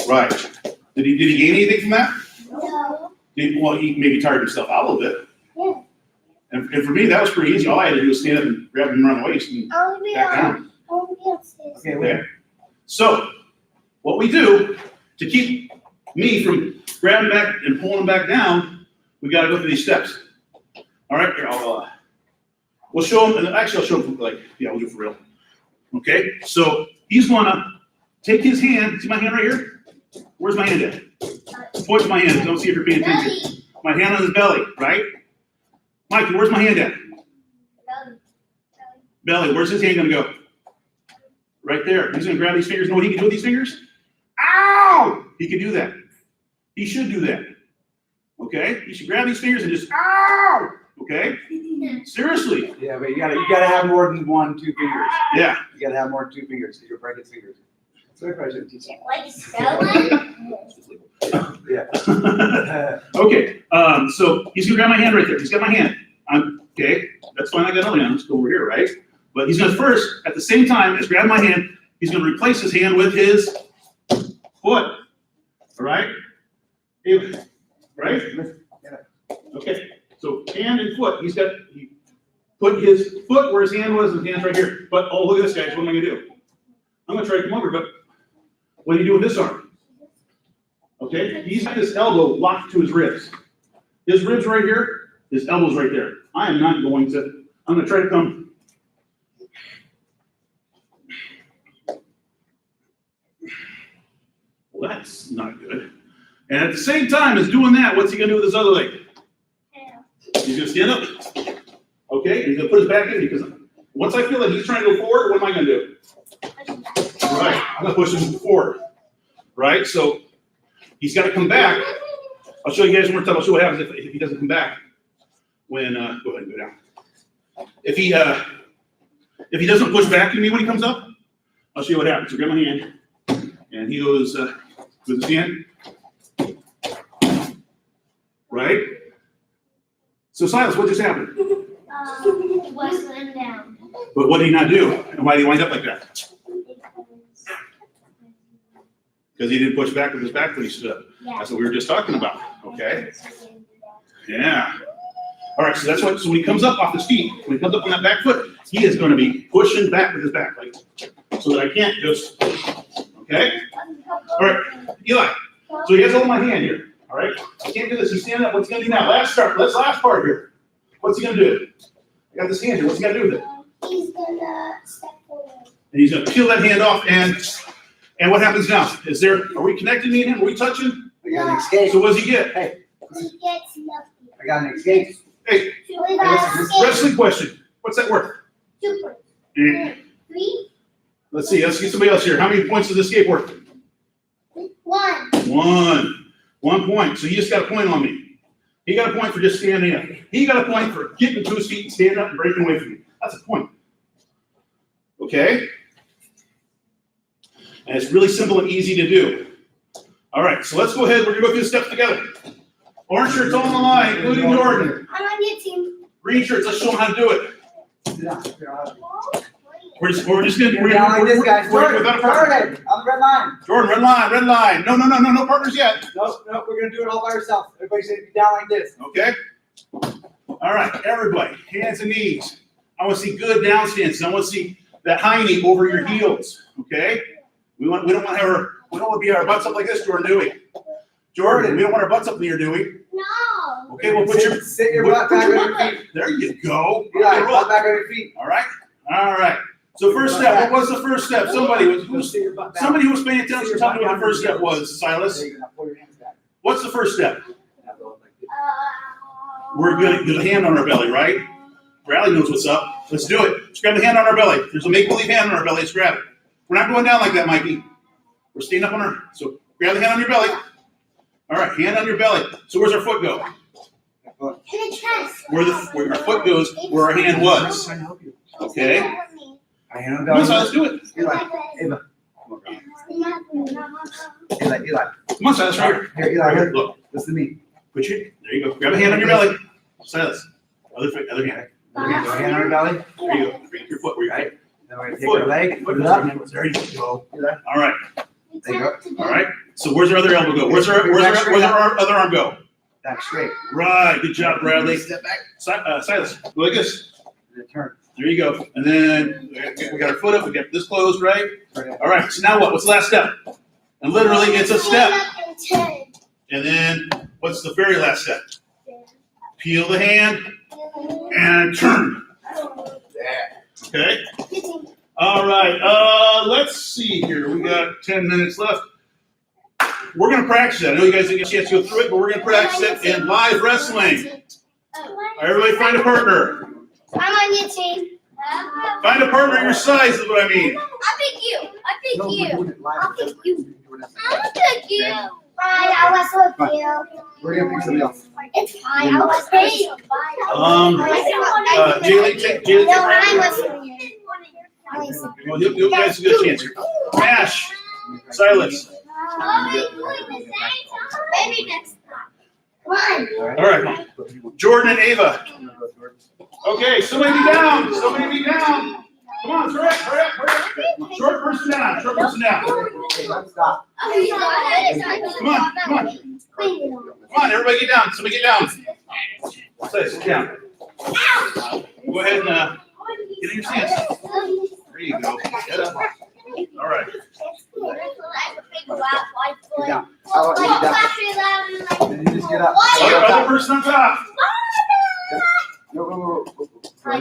Right. Did he gain anything from that? No. Well, he maybe tired himself out a little bit. Yeah. And for me, that was pretty easy. All I had to do was stand up and grab him around the waist and I want to be back on. down. I want to be upstairs. Okay, wait. Okay. So what we do to keep me from grabbing back and pulling him back down, we got to go through these steps. All right, here, we'll show him, and actually I'll show him, we'll do it for real. Okay, so he's gonna take his hand, see my hand right here? Where's my hand at? Point to my hand, don't see if you're paying attention. Belly. My hand on his belly, right? Mikey, where's my hand at? Belly. Belly, where's his hand gonna go? Right there. He's gonna grab these fingers. Know what he can do with these fingers? Ow! He can do that. He should do that. Okay? He should grab these fingers and just ow! Okay? Seriously. Yeah, but you gotta have more than 1, 2 fingers. Yeah. You gotta have more than 2 fingers, because you'll break his fingers. So I probably shouldn't teach you. Like spelling? Yeah. Okay. So he's gonna grab my hand right there. He's got my hand. Okay. That's fine. I got another hand. Let's go over here, right? But he's gonna first, at the same time as grabbing my hand, he's gonna replace his hand with his foot. All right? Right? Okay. So hand and foot. He put his foot where his hand was, and his hand's right here. But oh, look at this, guys. What am I gonna do? I'm gonna try to come over, but what do you do with this arm? Okay, he's got his elbow locked to his ribs. His ribs right here, his elbow's right there. I am not going to, I'm gonna try to come. Well, that's not good. And at the same time as doing that, what's he gonna do with his other leg? He's gonna stand up. Okay, and he's gonna put his back in, because once I feel that he's trying to go forward, what am I gonna do? Right, I'm gonna push him forward. Right, so he's got to come back. I'll show you guys one more time. I'll show what happens if he doesn't come back. When go ahead and go down. If he doesn't push back to me when he comes up, I'll show you what happens. So grab my hand, and he goes with his hand. Right. So Silas, what just happened? Was laying down. But what did he not do? And why did he wind up like that? Because he didn't push back with his back when he stood up. Yeah. That's what we were just talking about. Okay. Yeah. All right. So that's what. So when he comes up off his feet, when he comes up on that back foot, he is going to be pushing back with his back, like so that I can't just. Okay. All right, Eli. So he has hold my hand here. All right. I can't do this. He's standing up. What's he going to do now? Last part here. What's he going to do? I got this hand here. What's he going to do with it? He's gonna step forward. And he's going to peel that hand off. And what happens now? Are we connected, me and him? Are we touching? I got an escape. So what does he get? Hey, He gets nothing. I got an escape. Hey, We got a skate. wrestling question. What's that worth? 2 points. Eh, 3, Let's see. Let's get somebody else here. How many points does this escape worth? 1. 1 point. So you just got a point on me. He got a point for just standing up. He got a point for getting to his feet and standing up and breaking away from me. That's a point. Okay? And it's really simple and easy to do. All right, so let's go ahead. We're going to go through the steps together. Orange shirts all on the line, including Jordan. I'm on your team. Green shirts, let's show them how to do it. Sit down. Sit down. We're just going to, You're down like this, guys. we're Jordan, without a partner. Jordan, on the red line. Jordan, red line. No partners yet. Nope, we're gonna do it all by yourself. Everybody should be down like this. Okay? All right, everybody, hands and knees. I want to see good down stances. I want to see that high knee over your heels. Okay? We don't want to be our butts up like this, Jordan, do we? Jordan, we don't want our butts up in here, do we? No. Okay, well Sit your butt back on your feet. There you go. Eli, butt back on your feet. All right. So first step, what was the first step? Somebody who was paying attention, tell me what the first step was, Silas. Pull your hands back. What's the first step? We're gonna get a hand on our belly, right? Riley knows what's up. Let's do it. Let's grab the hand on our belly. There's a make-believe hand on our belly. Let's grab it. We're not going down like that, Mikey. We're staying up on our, so grab the hand on your belly. All right, hand on your belly. So where's our foot go? In the chest. Where our foot goes, where our hand was. Trying to help you. Okay? My hand on Come on, belly. Silas, do it. Eli, Ava. Eli. Come on, Silas, right here. Here, Eli, Right here. here. Look, Listen to me. there you go. Grab a hand on your belly. Silas, other hand. Other hand on your belly. There you go. Bring your foot where you're Right. Then we're gonna take your leg, put it up. There you go. Eli. All right. There you go. All right. So where's our other elbow go? Where's our other arm go? Back straight. Right. Good job, Bradley. Step back. Silas, go like this. And then turn. There you go. And then we got our foot up. We got this closed, right? Right. All right. So now what? What's the last step? And literally, it's a step. And turn. And then what's the very last step? Peel the hand and turn. Okay. All right. Let's see here. We got 10 minutes left. We're going to practice that. I know you guys didn't get a chance to go through it, but we're going to practice it in live wrestling. All right, everybody find a partner. I'm on your team. Find a partner your size is what I mean. I'll pick you. I'll pick No, we're you. doing it live. I'll pick you. We're doing it. I'll pick you. Fine, I'll wrestle with you. We're gonna pick somebody else. It's fine, I'll wrestle with you. Jaylee, No, I'm wrestling you. well, you guys have a good chance here. Ash, Silas. Maybe next time. Come on. All right. Jordan and Ava. Okay, somebody be down. Somebody be down. Come on, hurry up. Short person down. Short person down. Okay, let's stop. Come on. Come on, everybody get down. Somebody get down. Sit down. Go ahead and get in your stance. There you go. Get up. All right. Get down. I want you to get down. And you just get up. Other person on top. No. I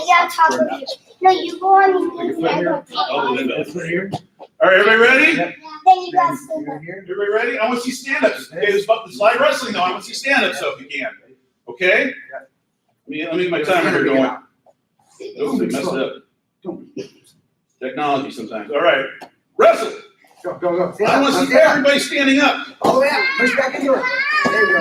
got top of you. No, you go on Your foot here. Oh, Linda. Foot here. All right, everybody ready? Yep. Then you got You're here. Everybody ready? I want to see stand-ups. Okay, this is live wrestling though. I want to see stand-ups so if you can. Okay? Let me get my timer here going. Oops, I messed it up. Technology sometimes. All right. Wrestle. Go. I want to see everybody standing up. All the way up. Push back into it. There you go.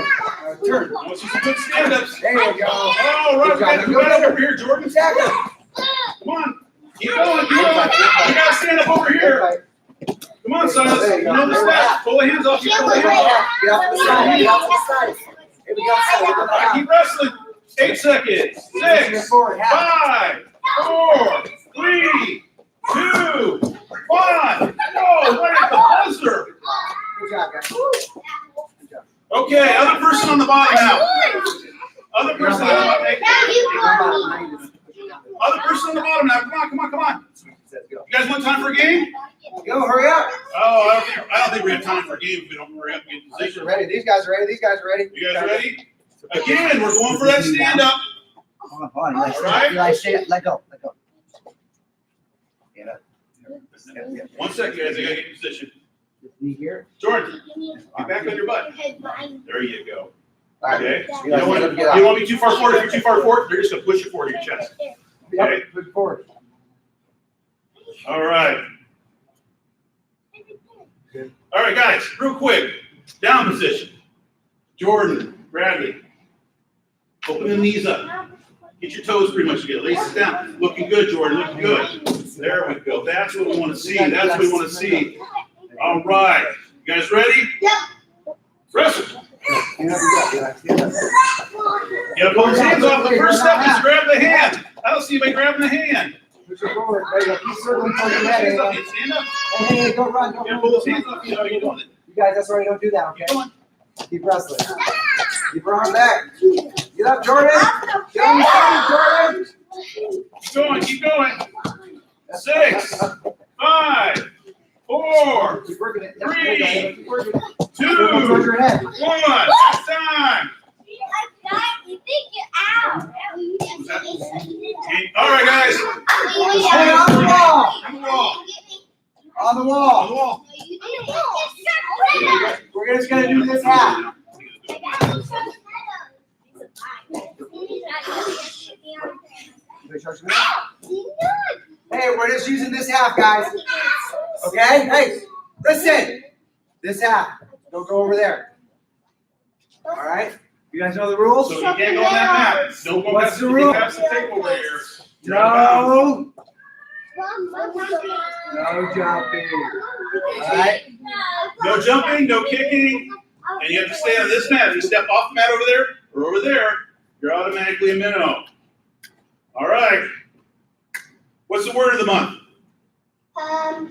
Turn. I want to see some good stand-ups. There you go. All right, we got to go back over here, Jordan. Exactly. Come on. Keep going. You got to stand up over here. Come on, Silas. There you You go. know the steps. Pull the hands off. You pull the hands off. Get off the side. Get off the side. Here we go. All right, keep wrestling. 8 seconds. 6, 5, 4, 3, 2, 1. No, right at the buzzer. Good job, guys. Okay, other person on the bottom now. Other person on the bottom. Hey, other person on the bottom now. Come on. You guys want time for a game? Go, hurry up. Oh, I don't think we have time for a game if we don't hurry up and get in position. Ready. These guys are ready. You guys ready? Again, we're going for that stand up. Hold on. All right. Let go. Get up. 1 second, guys. I gotta get in position. Knee here. Jordan, get back on your butt. There you go. All right. Okay. You You don't want to be too far forward. If you're too far forward, they're just gonna push you forward to your chest. Yep. Push forward. All right. All right, guys. Real quick. Down position. Jordan, Bradley. Open the knees up. Get your toes pretty much together. Laces down. Looking good, Jordan. Looking good. There we go. That's what we want to see. That's what we want to see. All right. You guys ready? Yep. Wrestle. Stand up. You gotta pull his hands off. The first step is grab the hand. I don't see anybody grabbing the hand. Push it forward. There you go. Keep circling towards your head. Stand up. Stand up. Hey, go run. You gotta pull his hands off. You know you're doing it. You guys, that's right. Don't do that, okay? Come on. Keep wrestling. Keep your arm back. Get up, Jordan. Get on your feet, Jordan. Keep going. 6, 5, 4, Keep working it. 3, Keep working it. 2, Circle towards your head. 1. It's time. You think you're out. All right, guys. Hey, on the wall. On the wall. On the On wall. the wall. We're just gonna do this half. Hey, we're just using this half, guys. Okay? Hey, listen. This half. Don't go over there. All right? You guys know the rules? So you can't go on that map. Don't go What's past the the rule? tape over here. You're out of bounds. No jumping. All right? No jumping, no kicking, and you have to stay on this mat. If you step off the mat over there or over there, you're automatically a minnow. All right. What's the word of the month? No.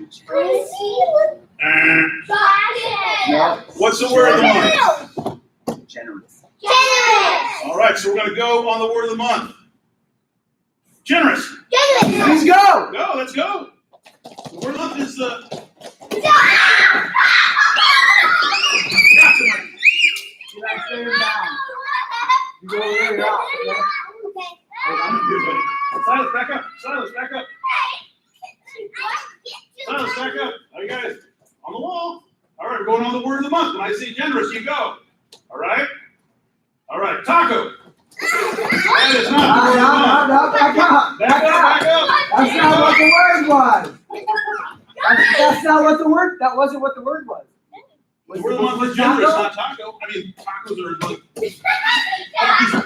What's the word of the month? Generous. Generous. All right, so we're going to go on the word of the month. Generous. Generous. Let's go. Go, let's go. The word of the month is You guys stay down. You go over there, you're out. Okay? Silas, back up. Silas, back up. Silas, back up. Are you guys on the wall? All right, we're going on the word of the month. When I say generous, you go. All right? All right, taco. That is not the word of the month. No, back up. Back up, back up. That's not what the word was. That's not what the word, that wasn't what the word was. The word of the month is generous, not taco. I mean, tacos are like,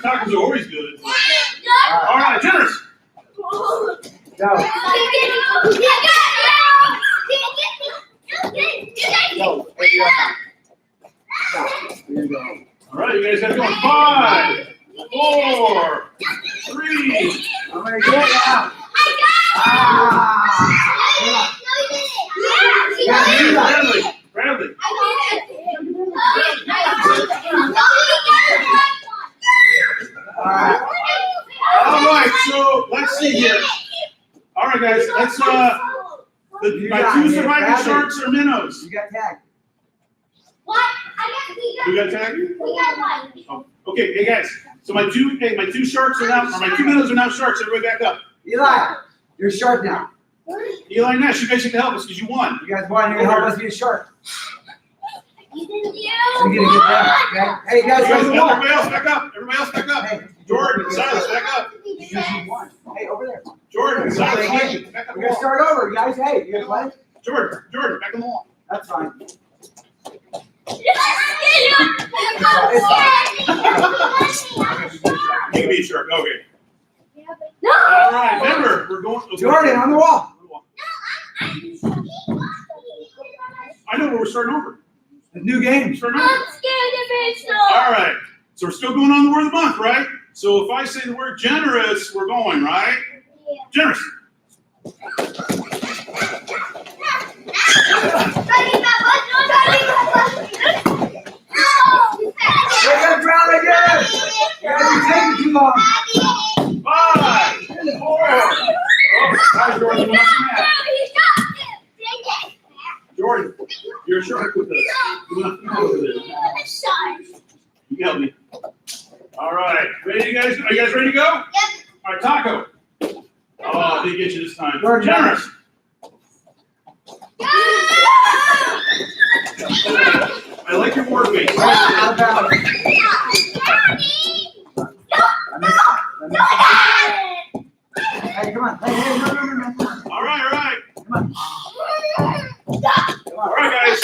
tacos are always good. All right, generous. Go. All right, you guys got to go. 5, 4, 3. I'm gonna get it out. Bradley. Alright. All right, so let's see here. All right, guys, let's my 2 surviving sharks are minnows. You got tagged. You got tagged? We got one. Oh, okay, hey guys. So my 2 sharks are now, or my 2 minnows are now sharks. Everybody back up. Eli, you're a shark now. Eli Nash, you guys need to help us because you won. You guys want to help us be a shark. You didn't do. We're gonna get that, okay? Hey guys, You guys, go to the wall. everybody else back up. Everybody else back up. Hey, Jordan, Silas, back up. because you won. Hey, over there. Jordan, Silas, Mike, back on We're the gonna wall. start over, you guys. Hey, you guys play? Jordan, back on the wall. That's fine. You can be a shark. Okay. No. All right, remember, we're going. Okay. Jordan, on the wall. I know, but we're starting over. The new game. Starting over. I'm scared of it. All right. So we're still going on the word of the month, right? So if I say the word generous, we're going, right? Generous. We're gonna drown again. You guys are taking too long. 5, 4. Oh, hi, Jordan. You want some of that? Jordan, you're a shark with us. You want to over there? You can help me. All right. Ready, you guys? Are you guys ready to go? Yep. All right, taco. Oh, I didn't get you this time. Jordan. Generous. I like your word base. How about it? Hey, come on. Hey, no. Come on. All right. Come on. All right, guys.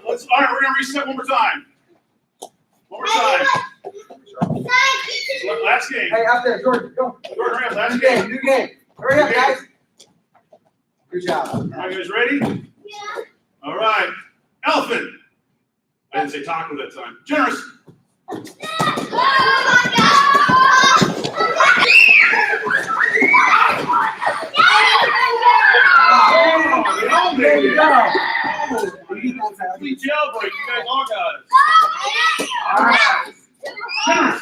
Let's. All right, we're gonna reset one more time. One more time. Last game. Hey, out there, Jordan, go. Jordan, hurry up, last New game. game, new game. Hurry up, guys. Good job. All right, guys, ready? All right. Elephant. I didn't say taco that time. Generous. Oh, they all There made you it. go. Complete jailbreak. You guys all got it. All right. Generous.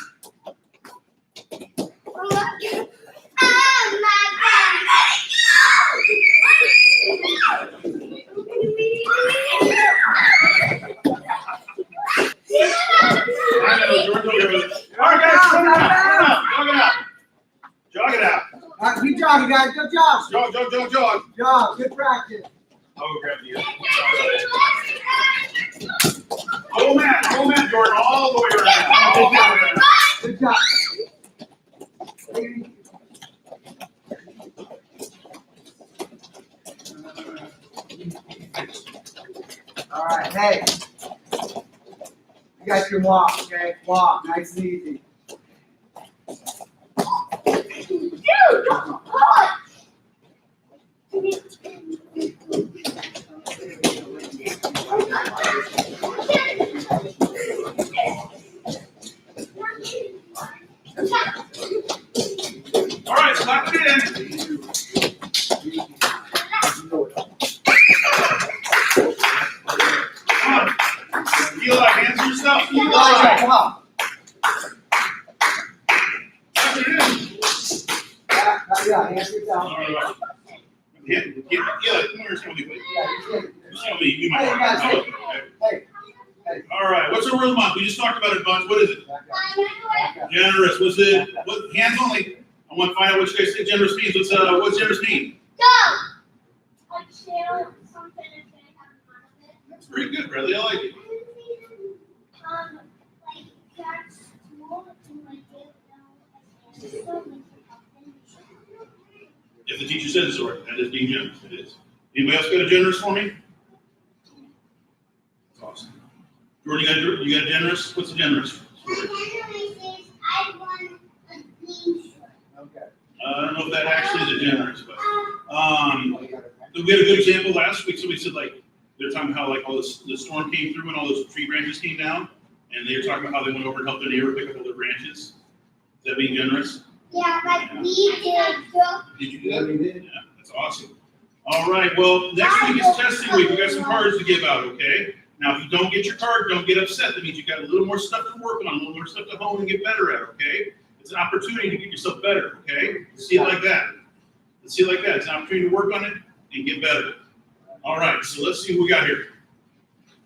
I know, Jordan's over here. All right, guys, turn it out. Jog it out. All right, keep jogging, guys. Good job. Jog. Job. Good practice. I'll go grab you. Full mat, Jordan, all the way around. Good job. All right, hey. You guys can walk, okay? Walk, nice and easy. All right, slap it in. Come on. Eli, hands yourself. Elijah, come on. Yeah, come here, show me, please. Show me, you Hey, might. guys, hey. Okay. Hey. All right, what's our word of the month? We just talked about it a bunch. What is it? Generous. What's it? What? Hands only. I want to find out what you guys think generous means. What's generous mean? Go! Like share something and say I have fun of it. That's pretty good, Bradley. I like it. Like that's small and like it now. If the teacher says so, that is being generous. It is. Anybody else got a generous for me? That's awesome. Jordan, you got a generous? What's a generous story? I won a bean shirt. Okay. I don't know if that actually is a generous, but we had a good example last week. Somebody said like they're talking about how like all this the storm came through and all those tree branches came down, and they were talking about how they went over and helped their neighbor pick up all their branches. Is that being generous? Yeah, but we did. Did you do that? Yeah, that's awesome. All right, well, next week is testing week. We got some cards to give out, okay? Now, if you don't get your card, don't get upset. That means you got a little more stuff to work on, a little more stuff to hone and get better at, okay? It's an opportunity to get yourself better, okay? See it like that. Let's see it like that. It's an opportunity to work on it and get better. All right, so let's see what we got here.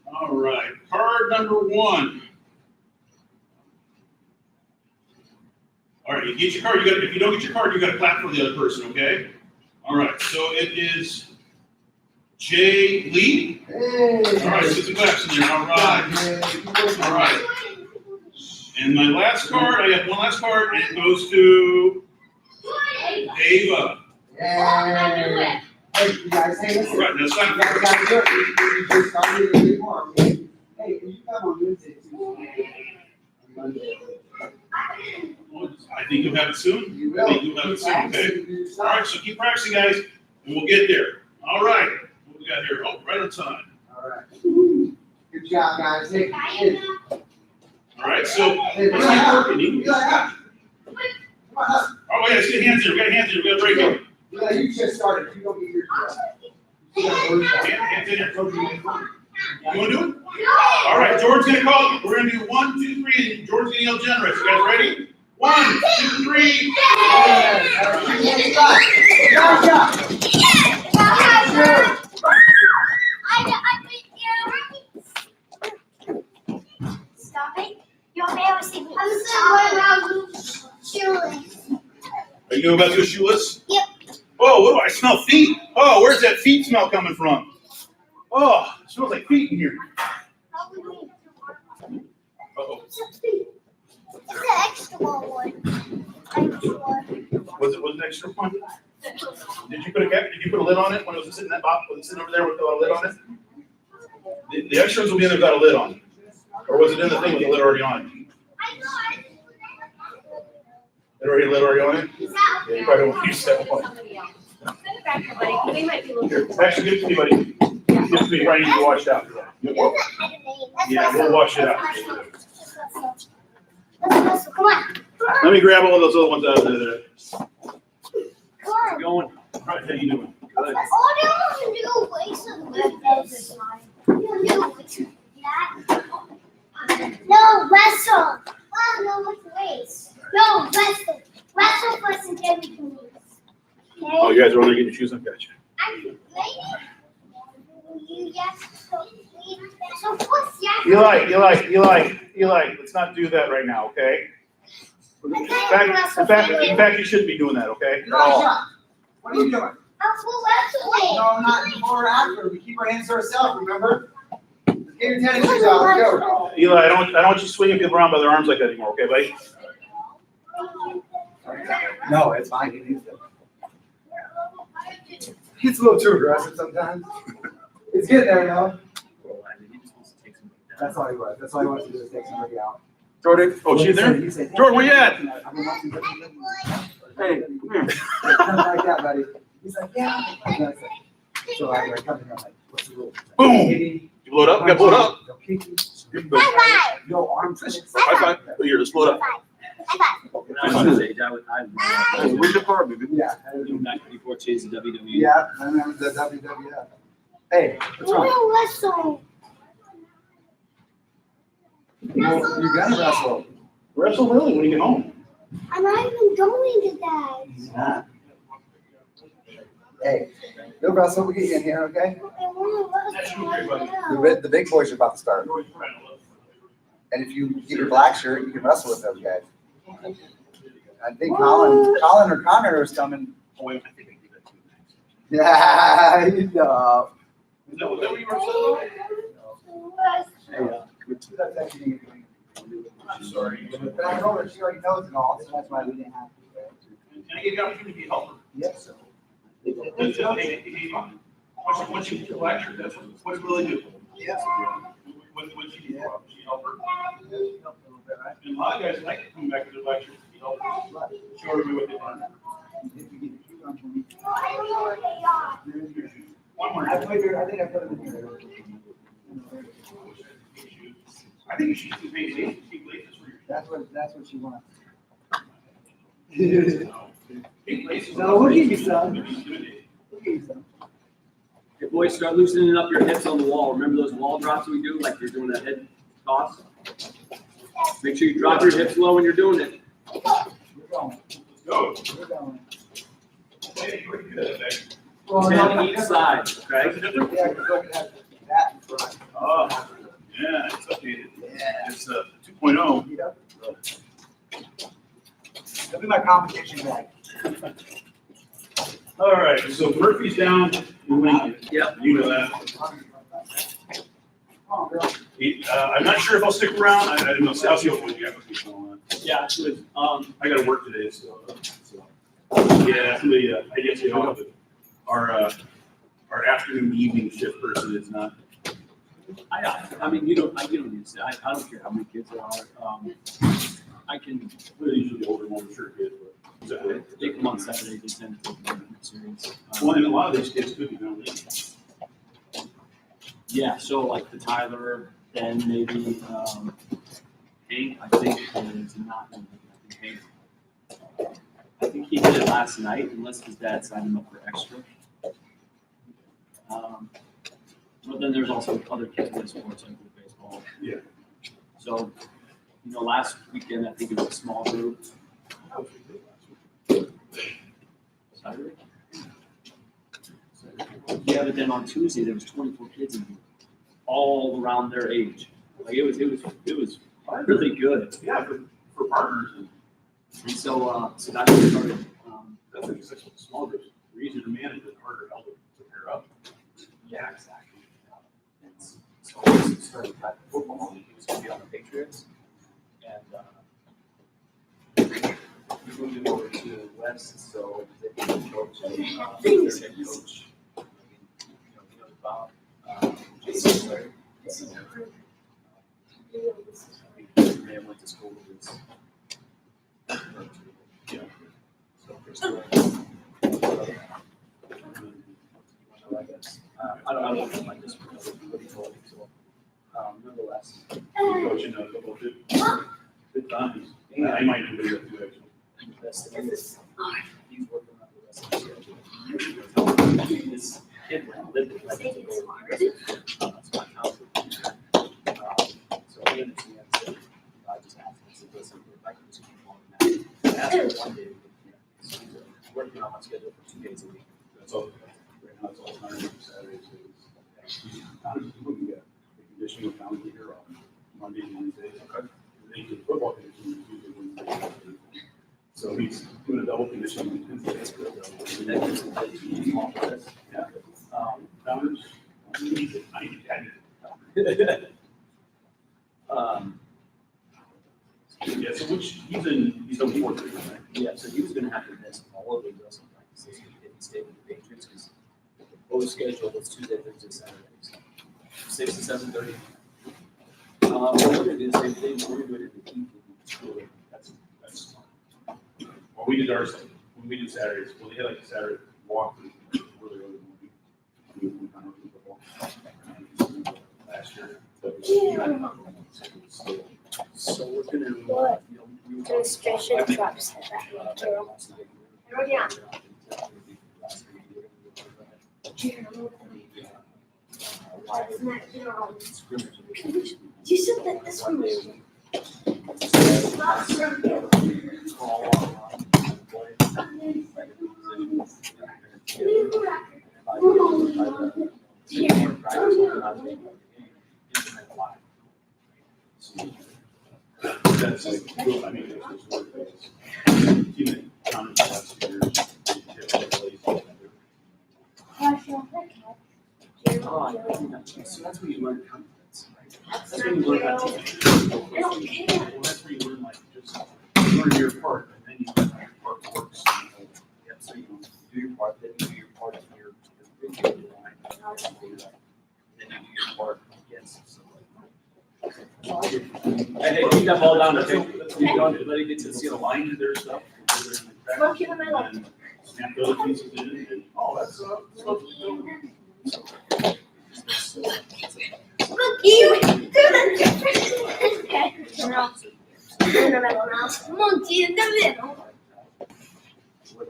All right, card number 1. All right, you get your card. If you don't get your card, you got to clap for the other person, okay? All right, so it is Jay Lee. Hey. All right, put the claps in there. All right. All right. And my last card, I have one last card, and it goes to Ava. Yay. Hey, you guys, hey, listen. All right, now it's time You guys gotta do it. You just started a bit more, okay? Hey, can you come on Wednesday too? Monday. I think you'll have it soon. You I will. think you'll have it soon, okay? All right, so keep practicing, guys, and we'll get there. All right, what we got here? Oh, right on time. All right. Good job, guys. Hey, hey. All right, so Hey, let's keep working. You- come on. Oh, yeah, let's get hands here. We got hands here. We got a break here. Yeah, you just started. You don't get your Hands in here. You want to do it? All right, George's going to call it. We're going to do 1, 2, 3, and George's going to yell generous. You guys ready? 1, 2, 3. Stop it. Your hair is thinking. I'm going to shoeless. Are you about to go shoeless? Yep. Oh, what do I smell? Feet. Oh, where's that feet smell coming from? Oh, it smells like feet in here. Uh-oh. It's an extra one. Was it an extra one? Did you put a lid on it when it was sitting in that box? Was it sitting over there without a lid on it? The extras will be in there without a lid on it. Or was it in the thing with the lid already on it? Lid already on it? Yeah, you probably don't want to use that one. Here, actually, give it to me, buddy. Give it to me right now. You wash it out. Yeah, we'll wash it out. Come on. Let me grab all of those other ones out of there. Come on. Going. All right, how you doing? Good. Oh, they want to do some this. No, wrestle. Oh, no, what's race? No, wrestle. Wrestle first and then we can race. Okay? Oh, you guys are only getting your shoes on? Gotcha. I'm ready. You yes. So what's yes? Eli, let's not do that right now, okay? In fact, you shouldn't be doing that, okay? Elijah, what are you doing? I'm No, not before or after. We keep our hands to ourselves, remember? Get your tennis shoes out. Let's go. Eli, I don't want you swinging people around by their arms like that anymore, okay, buddy? No, it's fine. He needs it. He's a little too aggressive sometimes. He's getting there, though. That's all he was. That's all he wants to do is take somebody out. Jordan, oh, she's there? He said, Jordan, where you at? I've been watching this. Hey, come here. Kind of like that, buddy. He's like, yeah. So I come in, I'm like, what's the rule? Boom. Maybe You blow it up? You gotta blow it up. no kicking, Bye-bye. no arm twists. High five. Here, let's blow it up. Where's your card, baby? Yeah. Back before chasing WWE. Yeah, I remember the WWF. Hey, what's wrong? Wrestle. You're gonna wrestle. Wrestle Willie when you get home. I'm not even going to that. He's not. Hey, no Russell, we'll get you in here, okay? That's great, buddy. The big boys are about to start. You're always trying to look. And if you get your black shirt, you can wrestle with those guys. I think Colin or Connor is coming. Oh, wait, I think I did that too. Yeah, you know. Is that what you were saying? That's actually. I'm sorry. But I told her she already knows it all, so that's why we didn't have to. Can I get the opportunity to help her? Yes. Once you get the lecture, that's what's really good. Yes. When she needs help, she help her. And a lot of guys like to come back to the lecture, you know, show everybody what they learned. One more. I think I put it in here. I think you should keep laces for your. That's what she wants. Pink laces. No, we'll give you some. It'd be intimidating. We'll give you some. Hey, boys, start loosening up your hips on the wall. Remember those wall drops we do, like you're doing that head toss? Make sure you drop your hips low when you're doing it. We're going. Go. We're going. Hey, you're pretty good at that. Well, 10 no, on each side, okay? That's different. yeah, because look at that in front. Oh, yeah, it's updated. Yeah. It's 2.0. Yep. That'll be my competition bag. All right, so Murphy's down in Lincoln. Yep. You know that. Oh, girl. I'm not sure if I'll stick around. I don't know. I'll see what the application on that. Yeah, it's good. I got to work today, so. Yeah, somebody, I guess, you know, our afternoon, evening shift person is not. I mean, you don't need to say, I don't care how many kids there are. I can, They're usually the older ones, sure, kids, but. they come on Saturday, they tend to take them serious. Well, and a lot of these kids could be down there. Yeah, so like the Tyler, then maybe, Hank, I think is not, Hank. I think he did it last night unless his dad signed him up for extra. But then there's also other kids with sports like with baseball. Yeah. So, you know, last weekend I think it was a small group. Saturday? Yeah, but then on Tuesday there was 24 kids in here, all around their age. Like it was really good. Yeah, for partners. And so that's what we started. That's like such small groups. They're easier to manage and harder to help to pair up. Yeah, exactly. So we started at football. He was going to be on the Patriots, and we moved him over to West. So he's a head coach, their head coach. You know about Jason Larry. They went to school with his. Yeah. So first I guess. I don't know if I just what he told me. So, nonetheless, Coaching a couple of good times. Yeah, I might do it too, actually. the best thing is he's working on the rest of the schedule. This kid lived it like that's my house. So he understands that. I just asked him, I said, listen, if I can just keep on that. I asked him one day, he's working on my schedule for 2 days a week. That's all. Right now, it's all time Saturdays. Honestly, we got the conditioning down here on Monday and Wednesday. Okay. They do football conditioning Tuesday, Wednesday. So he's doing a double conditioning on Wednesday. That gives him a small press. Yeah. Founders. Yeah, so he's on 4-3, right? Yeah, so he was gonna have to miss all of the wrestling practices if he stayed with the Patriots, because the proposed schedule was Tuesday, Thursday, Saturdays, 6 to 7:30. We're gonna do the same thing, we're gonna do it in the evening in school. That's smart. Well, we did ours, when we did Saturdays, well, they had like a Saturday walk really early morning. We kind of did football last year. But So we're gonna. What? You know, we were Demonstration drops at You said that this one was. That's like, I mean, it's what it is. Keep it counted the last 2 years. So that's where you learn confidence, right? That's where you learn how to teach. Well, that's where you learn, like, just learn your part, and then you learn how your part works. Yep, so you do your part, then you do your part in your line, then you do your part against. So, hey, keep that ball down, okay? You don't let it get to the See ceiling. the line to their stuff. Monkey in the middle. And snap the other pieces in, and, oh, that's supposed to be Monkey, okay. In the middle now. Monkey in the middle. What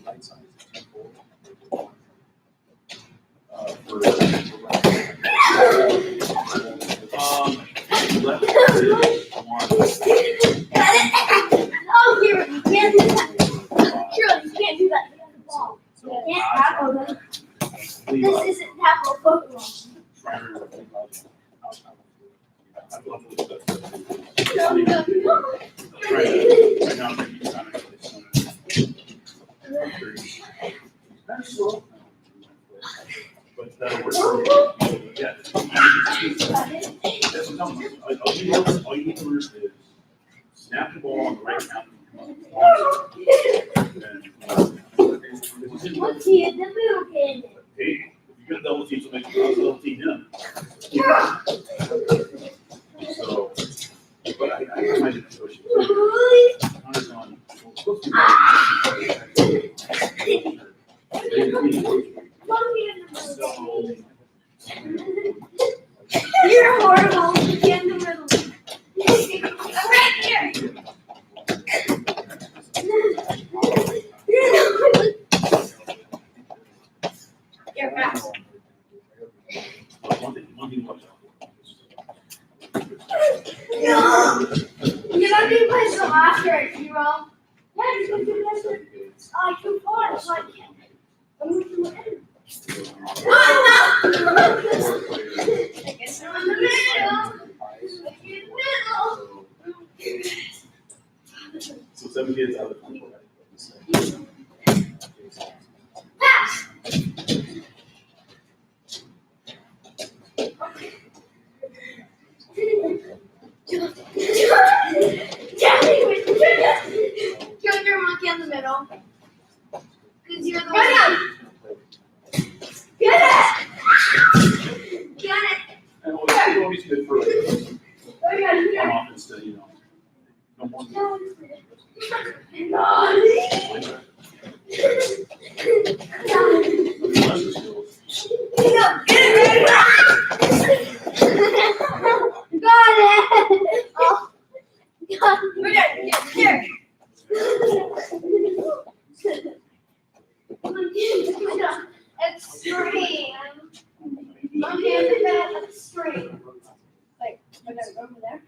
light size is too cold? for, Got it. Oh, here, you can't do that. Sure, you can't do that. You have the ball. You can't tackle them. This isn't tackle football. No, no, no. But that'll work for you. Yeah. That's what I'm talking about. All you need to learn is snap the ball on the right count. Monkey in the middle, kid. Hey, if you're gonna double team somebody, double team him. So, but I might have to push it. Hunter's on. Monkey in the middle. You're horrible. Monkey in the middle. I'm right here. You're fast. One thing to watch out for. No. You're not being played the last year, Hero. Yeah, you're going to do this. Too far. It's like, I'm moving to the end. No, no. I guess I'm in the middle. So 7 kids out of 24. Pass. Turn your monkey in the middle. Because you're the one. Get it! Get it! And always good for one off instead, you know. No more. Got it! Oh. Here. Extreme. Monkey in the bed, extreme. Wait, over there.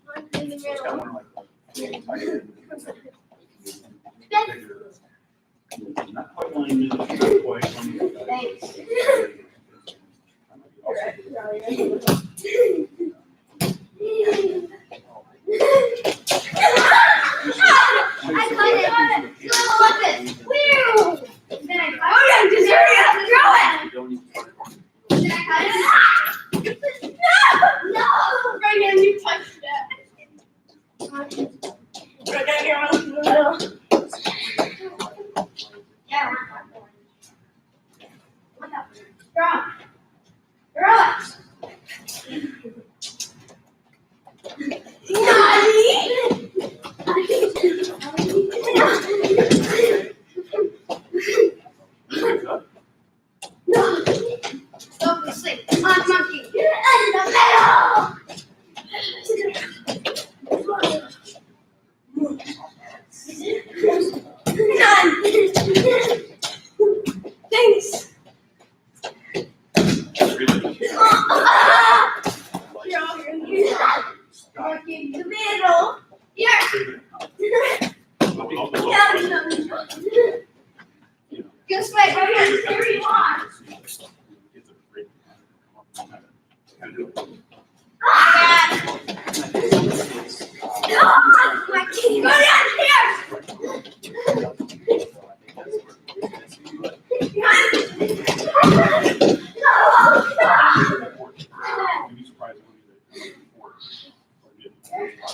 Monkey in the middle. Not quite one, not quite one. Thanks. I cut it. Look at this. Whew. Then I cut it. Oh, yeah, just hurry up and throw it. Then I cut it. No! Reagan, you touched it. Right down here in the middle. Yeah. What up? Throw it. Throw it.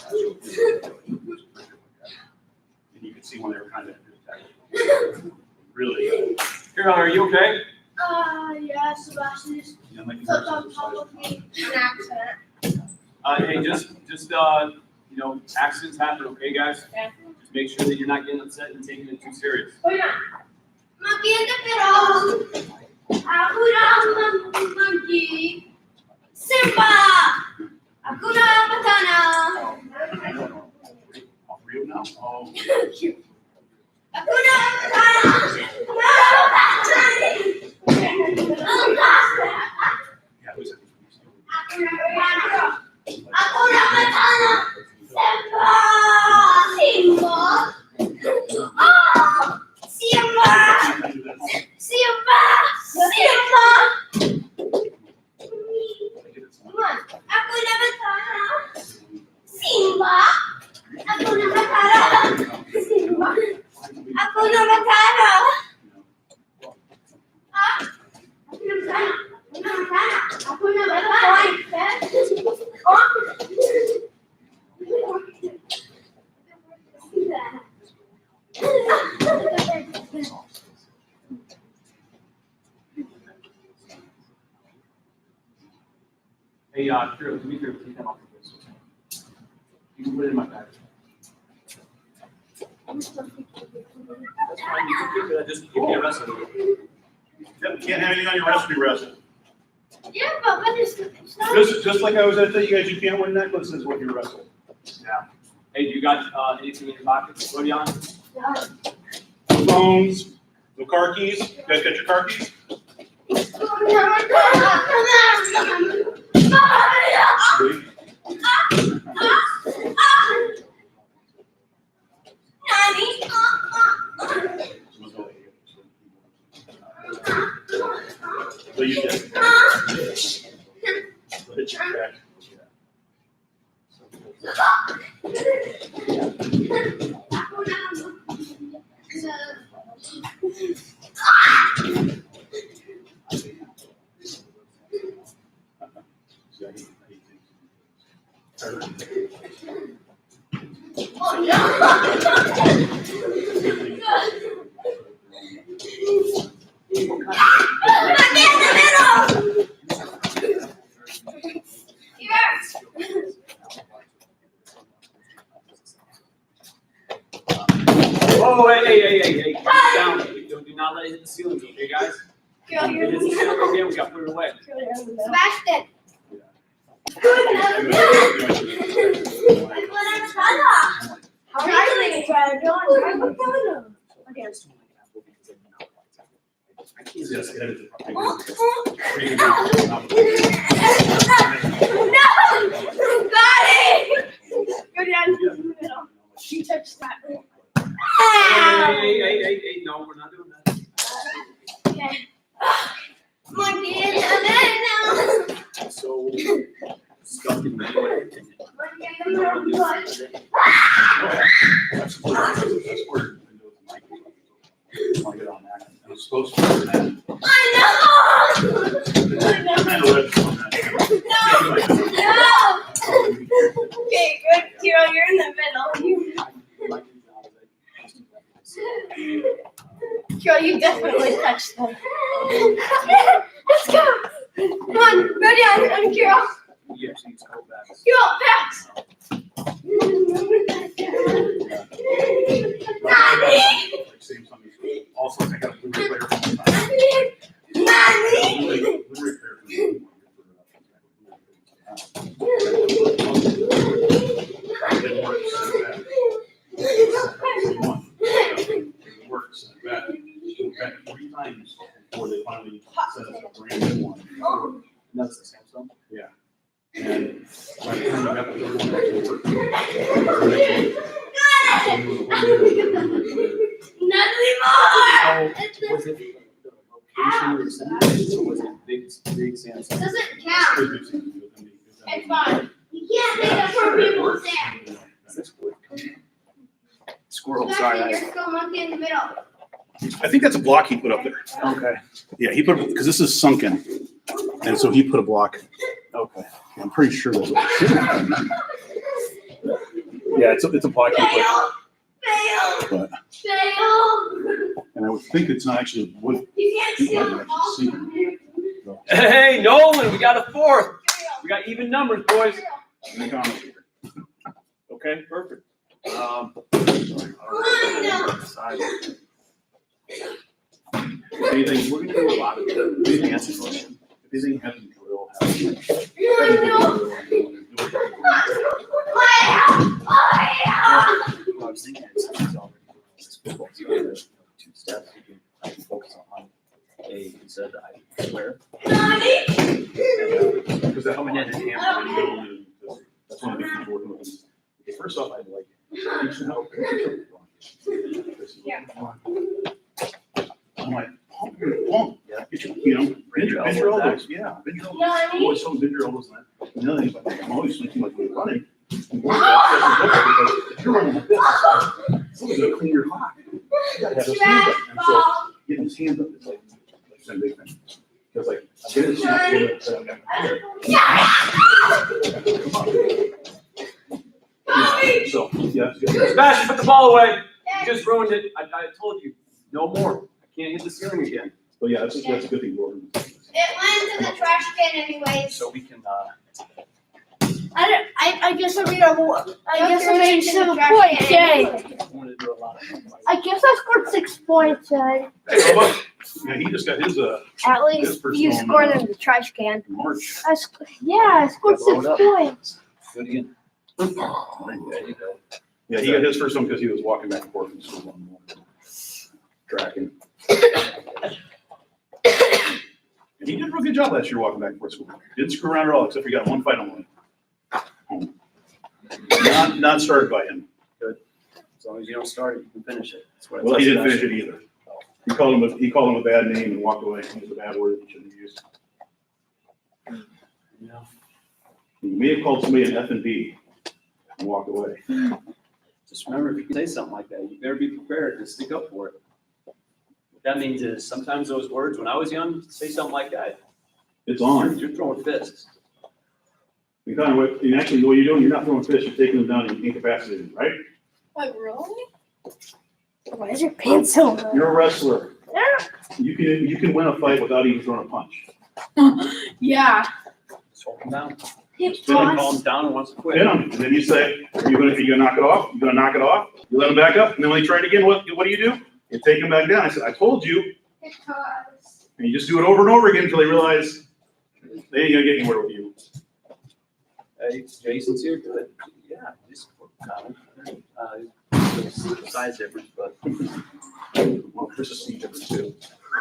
And you could see when they were kind of really. Carol, are you okay? Yeah, Sebastian just You know, like flipped on top of me. An accident. Hey, just you know, accidents happen, okay, guys? Yeah. Just make sure that you're not getting upset and taking it too serious. Makianda pero ako lang monkey. Simba! Ako na matana. All three of them now? Oh. Ako na matana. Yeah, who's it? Ako na matana. Simba! Simba! Ah! Simba! Simba! Simba! Come on. Ako na matana. Simba! Ako na matana. Simba! Ako na matana. Ah? Ako na matana. Ako na matana. Hey, Carol, do me a favor, take that off the list. You can put it in my bag. That's fine, you can keep it, just give me a rest of it. Yep, can't have anything on your recipe rest. Yeah, but what is Just like I was gonna tell you guys, you can't wear necklaces with your wrestle. Yeah. Hey, do you got anything in your pockets? Rodion? Phones, the car keys. You guys got your car keys? Sweet. So you just put your back. Oh, hey. Down. Do not let it hit the ceiling, okay, guys? If it hits the ceiling again, we got to put it away. Smashed it. How are you trying to do? Yes, edit it. No! Got it! Go down to the middle. You touched that. Hey, no, we're not doing that. Okay. Monkey in the middle. So, stuck in the way. Monkey in the middle. That's where I want to get on that. I was supposed to do that. I know! I know that's on that. No! Okay, good. Kiro, you're in the middle. Kiro, you definitely touched them. Let's go! Come on, go down, and Kiro. You actually need to go back. Kiro, pass! Nani! Also, I got a Blu-ray player from the time. Nani! Blu-ray player from the It works so bad. It works so bad. It went back 3 times before they finally set up a brand new one. Oh. That's the Samsung. Yeah. And by the time you got the third one, it worked. Nothing more! So, was it the location you were sending, or was it big Samsung? Doesn't count. It's fine. You can't make up for people's hair. Squirrel, Sebastian, you're still monkey in the middle. I think that's a block he put up there. Okay. Yeah, he put, because this is sunken. And so he put a block. Okay. I'm pretty sure that's what it is. Yeah, it's a block conflict. Fail. But, Fail. and I would think it's not actually wood. You can't see I it. can actually see it. Hey, Nolan, we got a fourth. We got even numbers, boys. Okay, perfect. If anything, we're gonna do a lot of answers. If anything heavy drill, heavy drill. I was thinking it's already two steps. You can focus on A instead of I swear. Because that Coming in and hammering. that's one of the things we're working with. Okay, first off, I'd like you should help. I'm like, pump. Yeah. Get your, bend your elbows. Yeah, bend your elbows. Nani? Always so bend your elbows. And the other thing is, like, I'm always thinking like when you're running. If you're running like this, someone's gonna clean your clock. You gotta have those hands up. And so getting his hands up is like a big thing. Because like I did it, so yeah. Sebastian, put the ball away. You just ruined it. I told you, no more. I can't hit the ceiling again. But yeah, that's a good thing. It lands in the trash can anyways. So we can, I guess I read I guess I made some points, I want to do a lot of I guess I scored 6 points, Hey, how about, yeah, he just got his At least first you one, scored in the trash can. in March. I scored 6 points. Do it again. There you go. Yeah, he got his first one because he was walking back and forth from school on tracking. And he did a real good job last year walking back and forth to school. Didn't screw around at all, except for he got one fight only. Not started by him. As long as you don't start it, you can finish it. That's what I Well, tell he didn't Sebastian. finish it either. He called him a bad name and walked away. It was a bad word that he shouldn't have used. Yeah. He may have called somebody an F and B and walked away. Just remember, if you say something like that, you better be prepared to stick up for it. What that means is sometimes those words, when I was young, say something like that, It's on. you're throwing fists. And kind of and actually, what you're doing, you're not throwing fish, you're taking them down and incapacitating, right? Wait, really? Why is your pants so low? You're a wrestler. You can win a fight without even throwing a punch. Yeah. Just hold them down. Hip Then he toss. calms down and wants to quit. Hit him, and then you say, are you gonna knock it off? You're gonna knock it off? You let him back up, and then when he tried again, what do? You take him back down. I said, I told you. Hip toss. And you just do it over and over again until they realize they ain't gonna get anywhere with you. Hey, Jason's here, good. Yeah, just comment. Size difference, but Well, there's a speed difference too.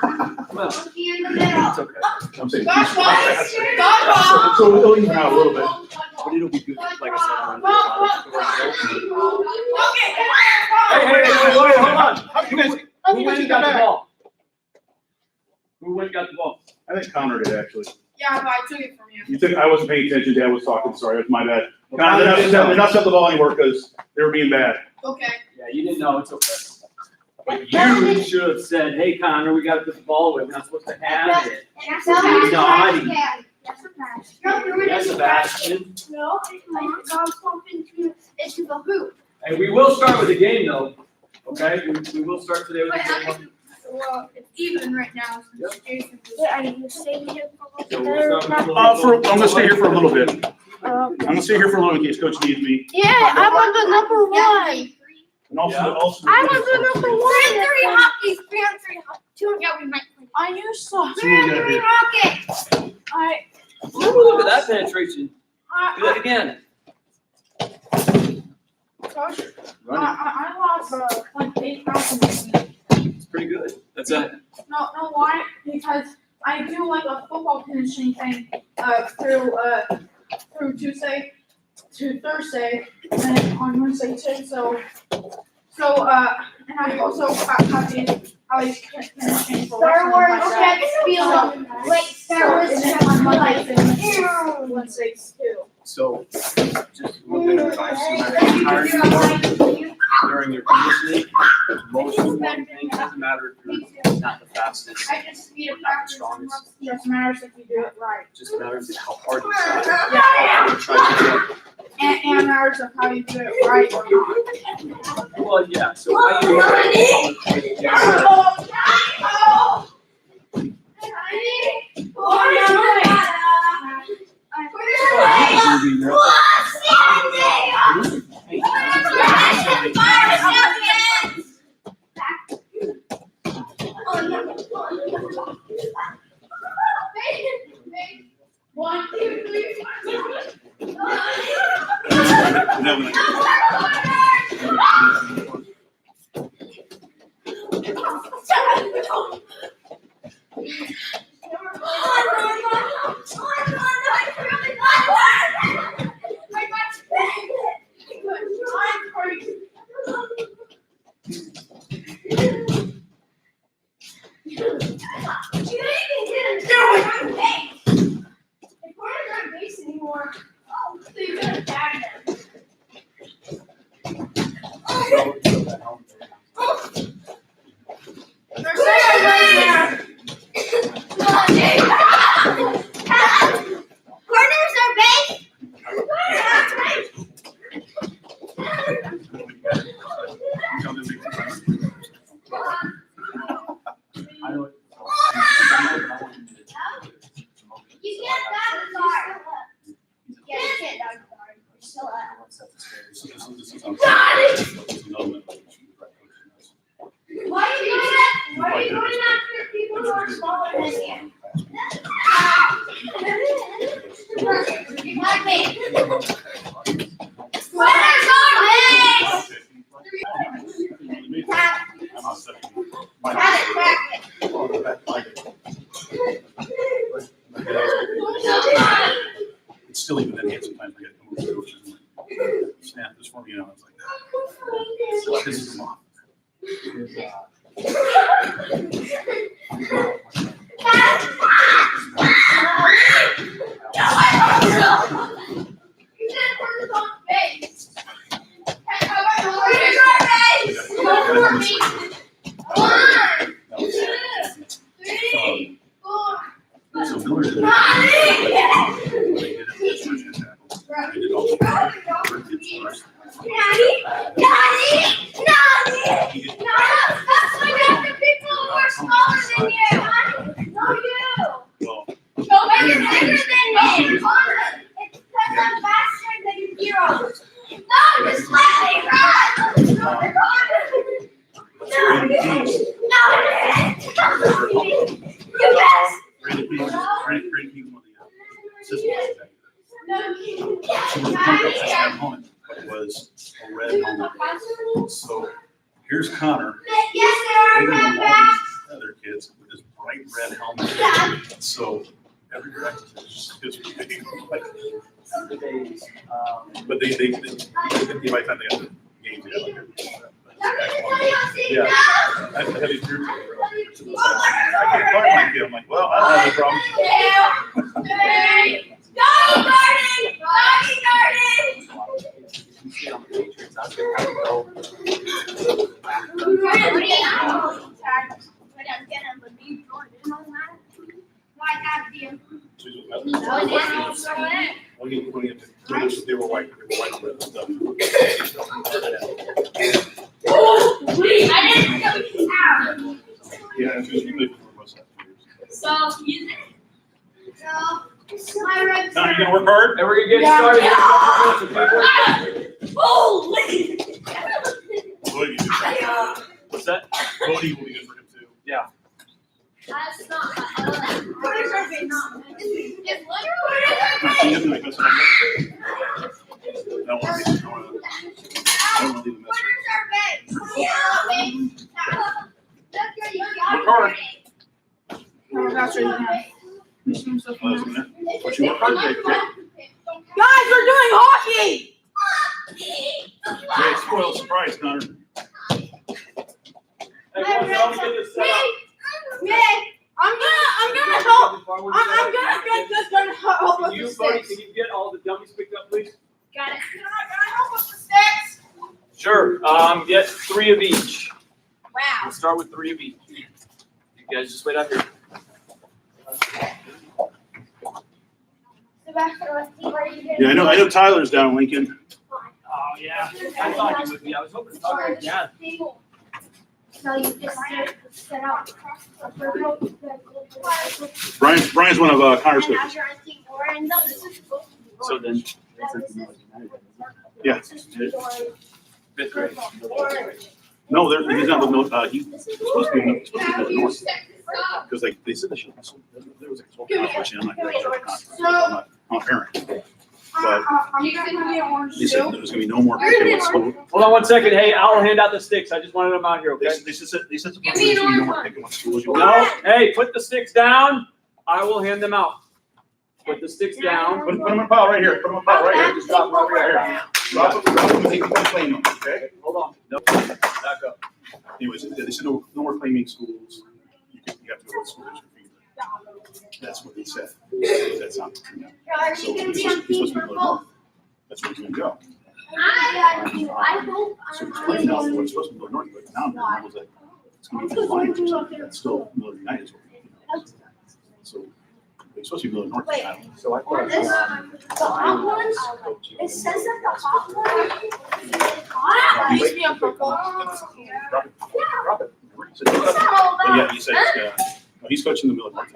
well, Monkey in the middle. it's okay. I'm saying. Dodgeball. So it'll even out a little bit. But it'll be good. Like I said, Okay. hey, wait, hold on. Who Okay, went and got the ball? Who went and got the ball? I think Connor did actually. Yeah, but I took it from you. I wasn't paying attention. Dad was talking. Sorry, it's my bad. Connor, they're not set the ball anymore because they were being bad. Okay. Yeah, you didn't know. It's okay. But you should have said, "Hey, Connor, we got to put the ball away. We're not supposed to have it." And that's Naughty. That's a pass. No, you're Yes, Sebastian. No, I got something into the hoop. Hey, we will start with the game, though. Okay, we will start today with the game. Well, it's even right now. Yep. Jason just- Are you staying here for So a we'll little start bit? with I'm gonna stay here for a little bit. Um, I'm gonna stay here for a little in case Coach needs me. Yeah, I'm on the number one. And also, Yeah. I'm on the number one. 3 on 3 hockeys. 3 on 3 hockeys. 2 on, yeah, we might play. I knew so. 3 on 3 hockey. Ooh, look at that penetration. Do that again. Coach, Run I lost like 8 pounds. it. It's pretty good. That's it. No, why? Because I do like a football conditioning thing through Tuesday to Thursday, and on Wednesday too. So and I also have to conditioning for Star Wars, like okay, that. I can feel them. Wait, Star Wars And then is on like, Mondays and Wednesdays too. So, just one bit of advice. No matter how tired you are during your conditioning, the most important thing doesn't matter if you're not the fastest. I just need a Not the practice. strongest. Just matters if you do it right. It just matters how hard you try. Yeah. How hard you try to do it. and hours of how you do it right or not. Well, yeah, so how you One, two, three, anymore. Oh, so you're gonna tag them. There's someone right there. Corners are baked. You can't dodge the guard. Yeah, you can't dodge the guard. You're still up. Why are you doing that? Why are you going after people who are smaller than you? Like me. Corners are baked. It's still even then, sometimes I get to come over to the coaches and like, snap this for me, you know, it's like that. So this is off. So Miller did was a red helmet. So here's Connor. Other kids with this bright red helmet. So every practice is just big. Like, but they by the time they got the games, they got yeah. I had these groups. I can't find my kid. I'm like, well, I don't have a problem. They were white and stuff. Yeah, it's usually good for us. So, use it. So, my red. Now, you gonna work hard? And we're gonna get started. Holy! Cody, what's that? Cody will be good for him too. Yeah. That's not. Corners are big. It's He literally. doesn't make us. I don't want to leave him. Corners are big. Yeah, big. That's your Work hard. Oh, that's right. Yeah. This one's so Oh, fun. that's in there. But you work hard, Jake. Guys, we're doing hockey. Jake, spoil surprise, Connor. I'm gonna help. I'm gonna get this done. Help with the You, buddy, sticks. can you get all the dummies picked up, please? Got it. Can I help with the sticks? Sure. Get 3 of each. Wow. We'll start with 3 of each. You guys just wait out here. So Yeah, I know Tyler's down in Lincoln. Oh, yeah. I thought you would be. I was hoping to talk to you. Yeah. So you just set up. Brian's one of Connor's coaches. So then, Yeah. fifth grade. No, he's not the he's supposed to be north. Because like they said, there was a controversy. I'm not going to I'm a parent. But they said there's going to be no more picking at school. Hold on 1 second. Hey, I'll hand out the sticks. I just wanted them out here, okay? They said there's going to be no more picking at school. No. Hey, put the sticks down. I will hand them out. Put the sticks down. Put them in a pile right here. Put them in a pile right here. Just drop them over here. Drop them and they can claim them. Okay. Hold on. No. Back up. Anyways, they said no more claiming schools. You have to go to school district. That's what they said. That's not. So he's supposed to be going north. That's where he's going to go. I hope So right now, it's supposed to be going north, but now I was like, it's going to be Lions or something. That's still Military United. So they're supposed to be going north. So I thought The hot ones, it says that the hot ones. Used to be on purple. Drop it. But yeah, he said he's coaching the military.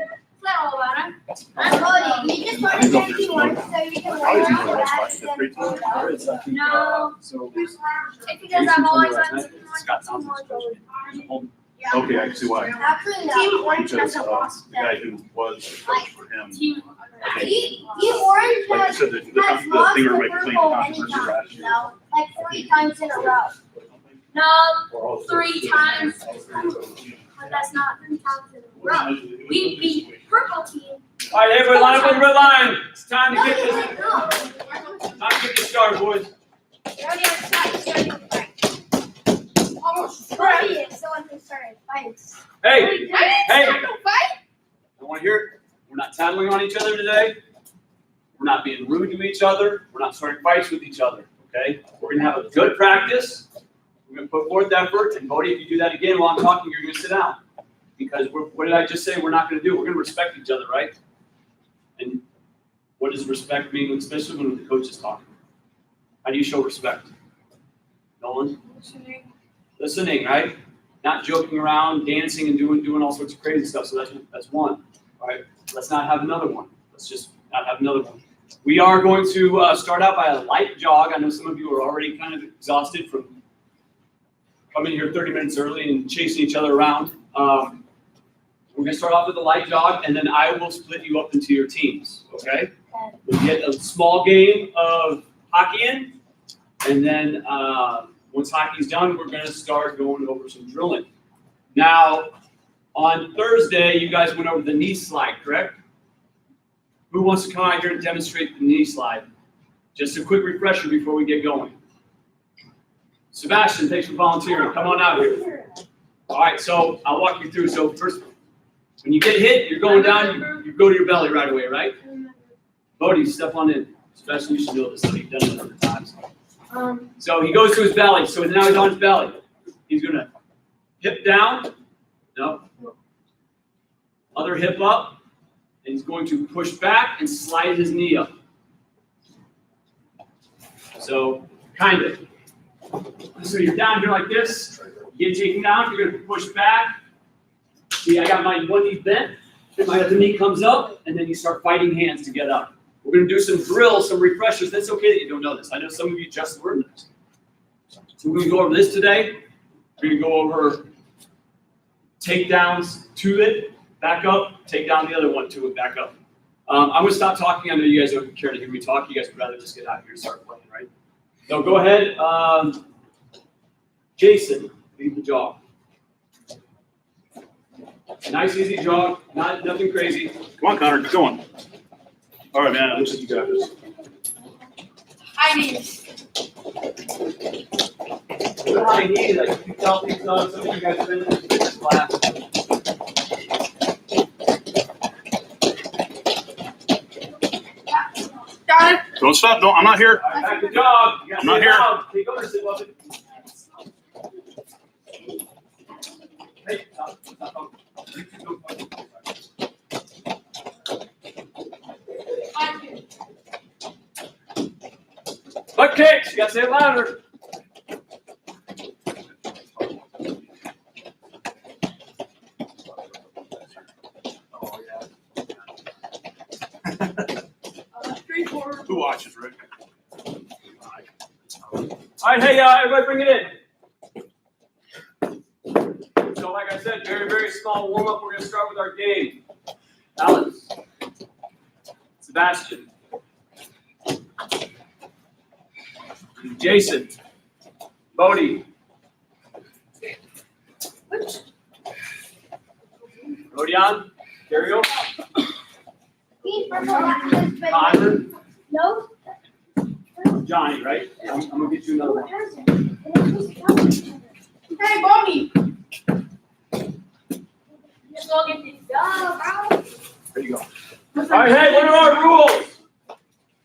I'm voting. You just voted 51, so you can Probably wear he's all going that. to No. So It's because I've always had Scott Thompson's coaching. Okay, I can see why. Actually, no. Orange Because hasn't the lost guy who was coach for him. Team Orange Like you has said, the thing lost we the were making purple controversy many last times, year. though. Like 3 times in a row. No, 3 times. But that's not 3 times in a row. We beat purple team. All right, everybody line up on the red line. It's time to No, get this. no. Time to get this started, boys. You already have sight. You already have sight. Almost ready. Someone who started fights. Hey, hey. Fight? I want to hear it. We're not tattling on each other today. We're not being rude to each other. We're not starting fights with each other. Okay? We're going to have a good practice. We're going to put forth effort. And Bodie, if you do that again while I'm talking, you're going to sit down. Because what did I just say we're not going to do? We're going to respect each other, right? And what does respect mean, especially when the coach is talking? How do you show respect? Nolan? Listening, right? Not joking around, dancing, and doing all sorts of crazy stuff. So that's one. All right? Let's not have another one. Let's just not have another one. We are going to start out by a light jog. I know some of you are already kind of exhausted from coming here 30 minutes early and chasing each other around. We're going to start off with a light jog, and then I will split you up into your teams, okay? We'll get a small game of hockey in, and then once hockey's done, we're going to start going over some drilling. Now, on Thursday, you guys went over the knee slide, correct? Who wants to come out here and demonstrate the knee slide? Just a quick refresher before we get going. Sebastian, thanks for volunteering. Come on out here. All right, so I'll walk you through. So first, when you get hit, you're going down, you go to your belly right away, right? Bodie, step on in. Sebastian, you should know this. You've done it 100 times. So he goes to his belly. So now he's on his belly. He's going to hip down. No. Other hip up. And he's going to push back and slide his knee up. So, kind of. So you're down here like this. You get taken down. You're going to push back. See, I got my one knee bent. My other knee comes up. And then you start fighting hands to get up. We're going to do some drills, some refreshers. That's okay that you don't know this. I know some of you just learned this. So we're going to go over this today. We're going to go over takedowns to it, back up, take down the other one to it, back up. I'm going to stop talking. I know you guys don't care to hear me talk. You guys would rather just get out here and start playing, right? So go ahead. Jason, lead the jog. Nice, easy jog. Nothing crazy. Come on, Connor, keep going. All right, man. It looks like you got this. I need. I need it. You tell me some of you guys have been in this class. Got it. Don't stop. No, I'm not here. All right, back to jog. You I'm not here. Take ownership of it. Hey, stop. You gotta say it louder. Who watches, Rick? All right, hey, everybody bring it in. So like I said, very, very small warm-up. We're gonna start with our game. Alex. Sebastian. Jason. Bodie. Rodion. Dario. Connor. No. Johnny, right? I'm gonna get you another one. Hey, Bobby. Just go get this dog, bro. There you go. All right, hey, what are our rules?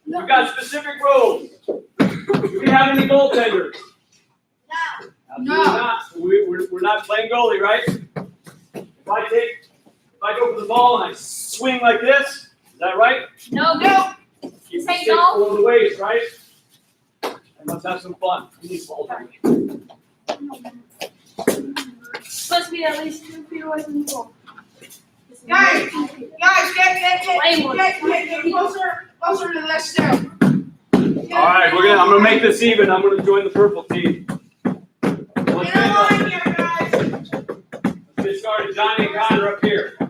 We've got specific rules. Do we have any goaltenders? No. Absolutely not. We're not playing goalie, right? If I go for the ball and I swing like this, is that right? No. You Say stick no. over the waist, right? And let's have some fun. We need ball time. Supposed to be at least 2 feet away from the goal. Guys, get closer to that step. All right, I'm gonna make this even. I'm gonna join the purple team. Let's Get in line here, guys. get started. Johnny and Connor up here. Are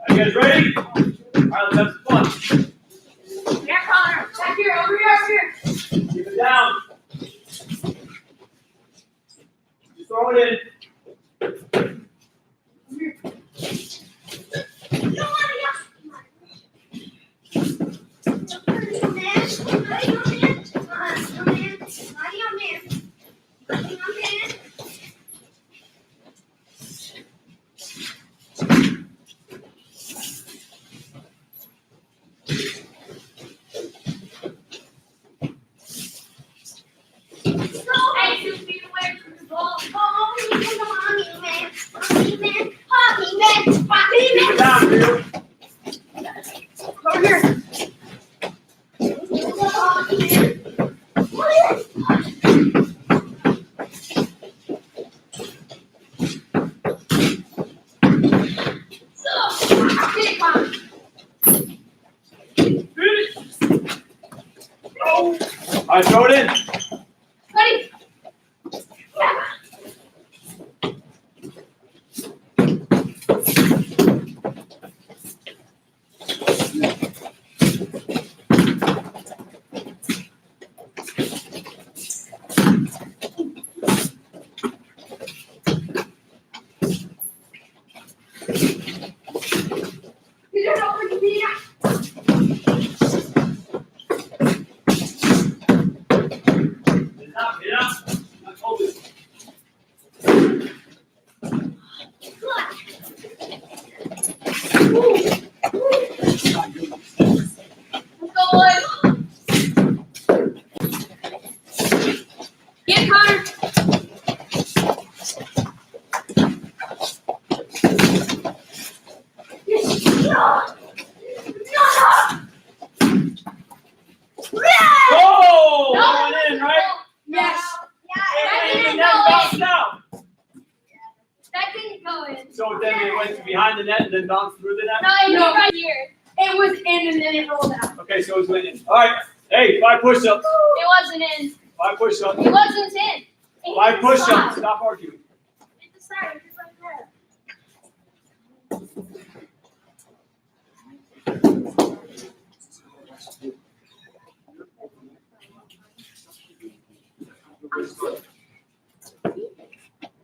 you guys ready? All right, let's have some fun. Yeah, Connor. Back here, over here. Keep it down. Just throw it in. Hey, 2 feet away from the ball. Keep it down, dude. Over here. All right, throw it in. Ready? Get Connor. Oh, that went in, right? Yes. That didn't bounce out. That didn't go in. So then it went behind the net and then bounced through the net? No, it went right here. It was in and then it rolled out. Okay, so it went in. All right. Hey, 5 push-ups. It wasn't in. 5 push-ups. It wasn't in. It 5 hit the push-ups. spot. Stop arguing. Hit the side, just like that.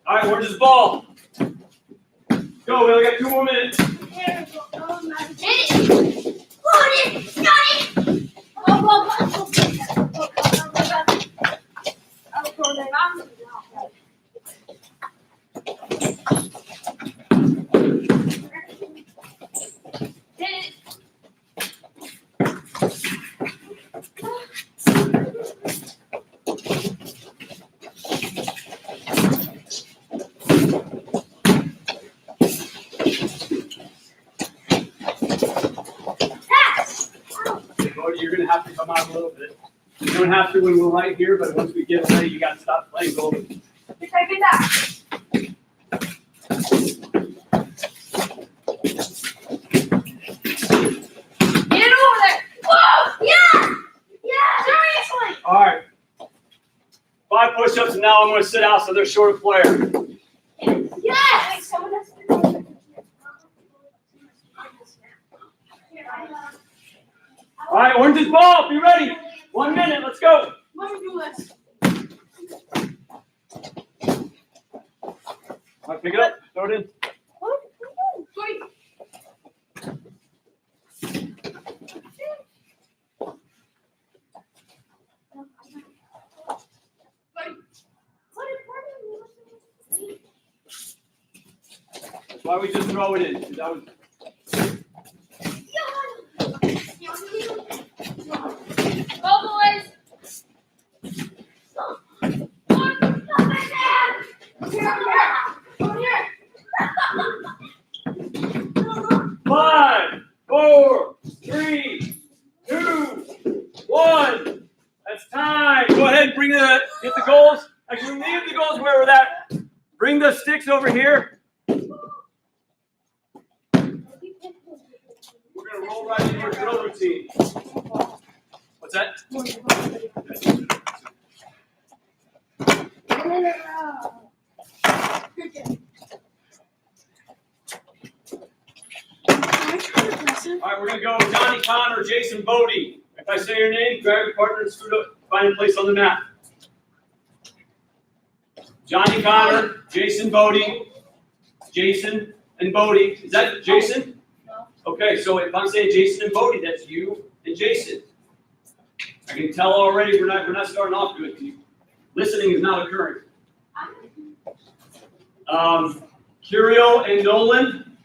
All right, where's his ball? Go, we only got 2 more minutes. Hit it. Got it. little bit. You don't have to when we're right here, but once we get away, you got to stop playing. Go. Get that. Get over there. Whoa! Yeah! Yeah! Seriously! All right. 5 push-ups, and now I'm going to sit out so they're short of flare. Yes! All right, orange's ball. Be ready. 1 minute. Let's go. Let me do this. All right, pick it up. Throw it in. Wait. That's why we just throw it in. That was Go, boys. Over here. 5, 4, 3, 2, 1. That's time. Go ahead and get the goals. Actually, leave the goals where we're at. Bring the sticks over here. We're going to roll right into your drill routine. What's that? All right, we're going to go Johnny Connor, Jason Bodie. If I say your name, grab your partner and scoot up, find a place on the map. Johnny Connor, Jason Bodie, Jason and Bodie. Is that Jason? No. Okay, so if I'm saying Jason and Bodie, that's you and Jason. I can tell already we're not starting off good. Listening is not occurring. Curio and Nolan,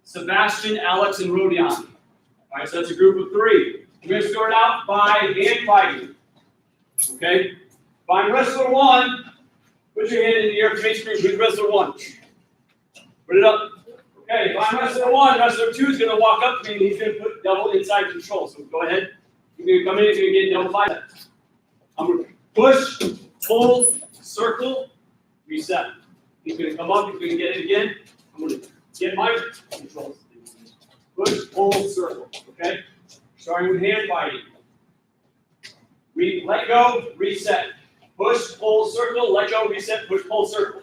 Sebastian, Alex, and Rodion. All right, so that's a group of 3. We're going to start out by hand fighting. Okay? Find wrestler 1. Put your hand in the air for each group. Who's wrestler 1? Put it up. Okay, find wrestler 1. Wrestler 2 is going to walk up to me and he's going to put double inside control. So go ahead. You're going to come in and you're going to get double biceps. I'm going to push, pull, circle, reset. He's going to come up. He's going to get it again. I'm going to get my controls. Push, pull, circle. Okay? Starting with hand fighting. Let go, reset. Push, pull, circle, let go, reset, push, pull, circle.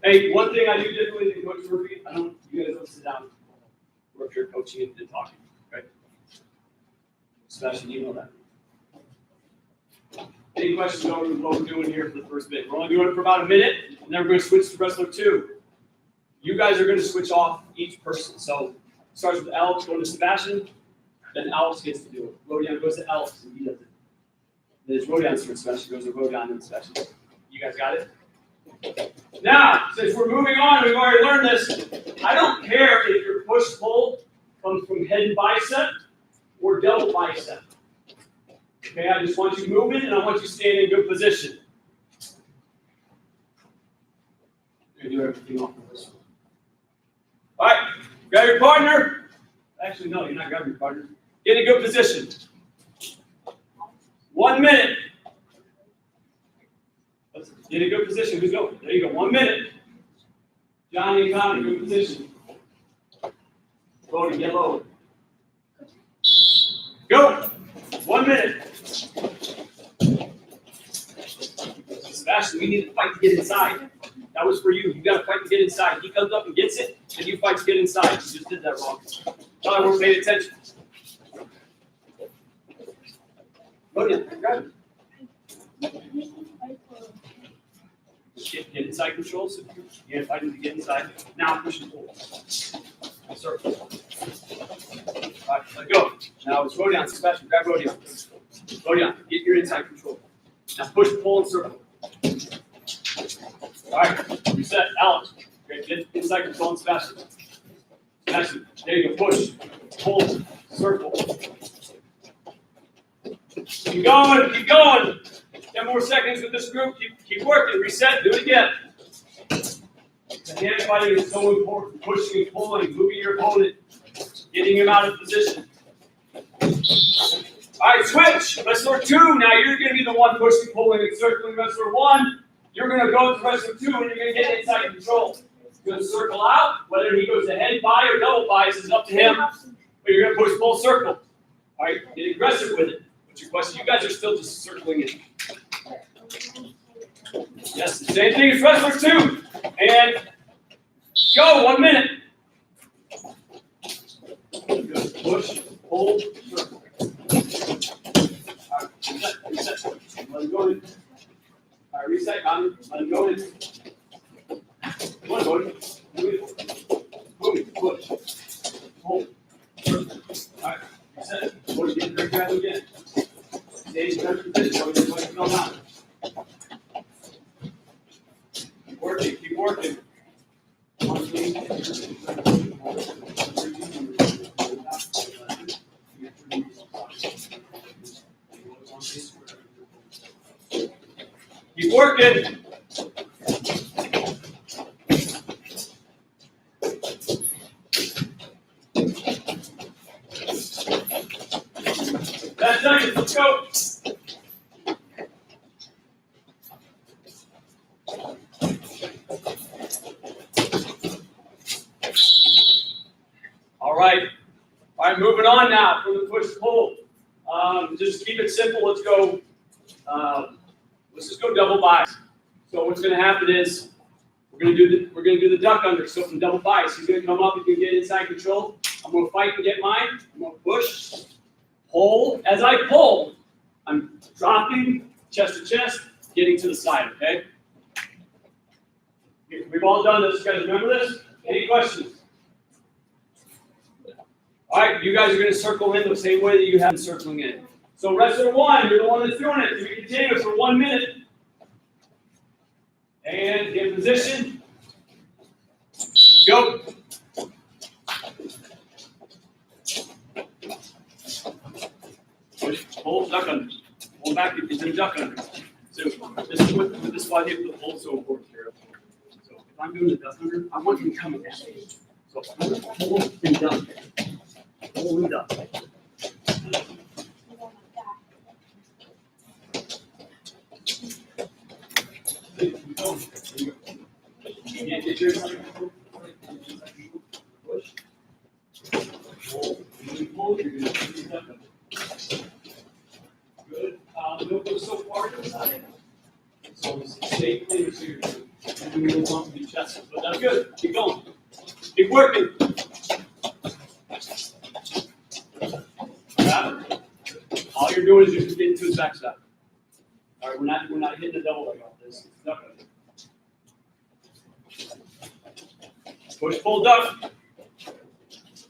Hey, one thing I do differently than Coach Murphy, you guys don't sit down or if you're coaching and talking, right? Especially, you know that. Any questions over what we're doing here for the first bit? We're only doing it for about a minute, and then we're going to switch to wrestler 2. You guys are going to switch off each person. So it starts with Alex going to Sebastian, then Alex gets to do it. Rodion goes to Alex, and he does it. Then it's Rodion's turn, Sebastian goes to Rodion and Sebastian. You guys got it? Now, since we're moving on, we've already learned this. I don't care if your push-pull comes from head and bicep or double bicep. Okay, I just want you moving, and I want you staying in good position. You're going to do everything off of this one. All right, grab your partner. Actually, no, you're not grabbing your partner. Get in a good position. 1 minute. Get in a good position. Who's going? There you go. 1 minute. Johnny and Connor, good position. Bodie, get lower. Go. 1 minute. Sebastian, we need to fight to get inside. That was for you. You got to fight to get inside. He comes up and gets it, and you fight to get inside. You just did that wrong. Thought I weren't paying attention. Rodion, grab it. Get inside control. So you got to fight to get inside. Now push and pull. Circle. All right, let go. Now it's Rodion. Sebastian, grab Rodion. Rodion, get your inside control. Now push, pull, and circle. All right, reset. Alex, okay, get inside control and Sebastian. Sebastian, there you go. Push, pull, circle. Keep going, keep going. 10 more seconds with this group. Keep working. Reset. Do it again. The hand fighting is so important. Pushing and pulling, moving your opponent, getting him out of position. All right, switch. Wrestler 2, now you're going to be the one pushing, pulling, and circling. Wrestler 1, you're going to go to wrestler 2, and you're going to get inside control. You're going to circle out. Whether he goes ahead by or double by, this is up to him. But you're going to push full circle. All right, get aggressive with it. What's your question? You guys are still just circling it. Yes, the same thing as wrestler 2. And go, 1 minute. Good. Push, hold, circle. All right, reset. Let him go in. All right, reset, Connie. Let him go in. Come on, Cody. Move, push, hold, circle. All right, reset. Cody, get the grab again. Stay in the position. Cody, just let him go down. Keep working. Keep working. That's nice. Let's go. All right, moving on now for the push-pull. Just keep it simple. Let's go. Let's just go double buys. So what's going to happen is we're going to do the duck under. So from double buys, he's going to come up. He can get inside control. I'm going to fight and get mine. I'm going to push, hold. As I pull, I'm dropping chest to chest, getting to the side. Okay. We've all done this. You guys remember this? Any questions? All right, you guys are going to circle in the same way that you have been circling in. So wrestler 1, you're the one that's doing it. You continue for 1 minute. And get in position. Go. Push, hold, duck under. Hold back, into the duck under. So this is with this why the hold so important here. So if I'm doing the duck under, I want him coming at me. So I'm going to hold and duck. Hold and duck. Get your push. Hold. Hold. You're going to do that. Good. Don't go so far to the side. So stay clear so you're doing a little bump in your chest. But that's good. Keep going. Keep working. All you're doing is just getting to his backside. All right, we're not hitting a double leg off this. Duck under. Push, pull, duck.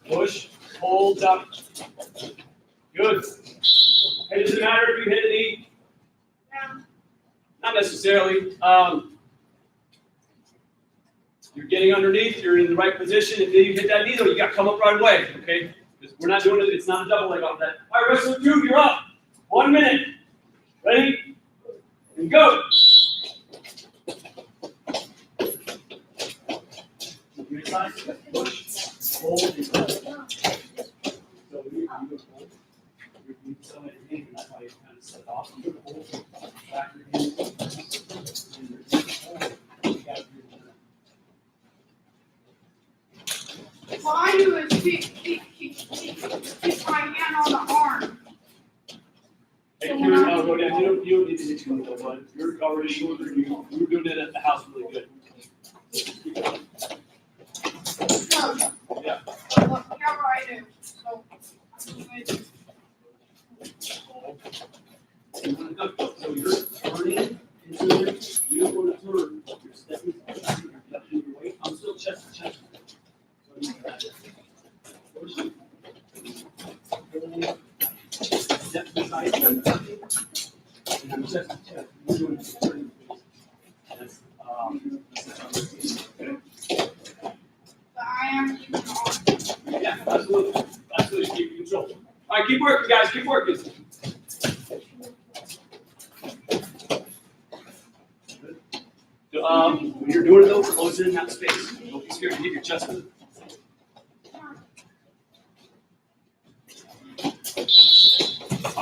Push, pull, duck. Good. Hey, does it matter if you hit a knee? Yeah. Not necessarily. You're getting underneath. You're in the right position. If you hit that knee, though, you got to come up right away. Okay. We're not doing it. It's not a double leg off that. All right, wrestler 2, you're up. 1 minute. Ready? And go. Push, hold, and go. So you go hold. You're selling it in, and that's how you kind of set it off. You go hold, back your hand, and you got to do that. What I do is keep my hand on the arm. Hey, Kieran, I'll go down. You don't need to hit you on the bud. You're already shorter. You were doing it at the house really good. Yeah. Whatever I do. So, So you're turning into it. You don't want to turn. You're stepping. You're ducking your weight. I'm still chest to chest. So you got it. Push it. Step to the side. And I'm chest to chest. You're doing it. Turning. That's I am keeping the arm. yeah, absolutely. Absolutely keep control. All right, keep working, guys. Keep working. When you're doing it though, close in that space. Don't be scared to hit your chest with it.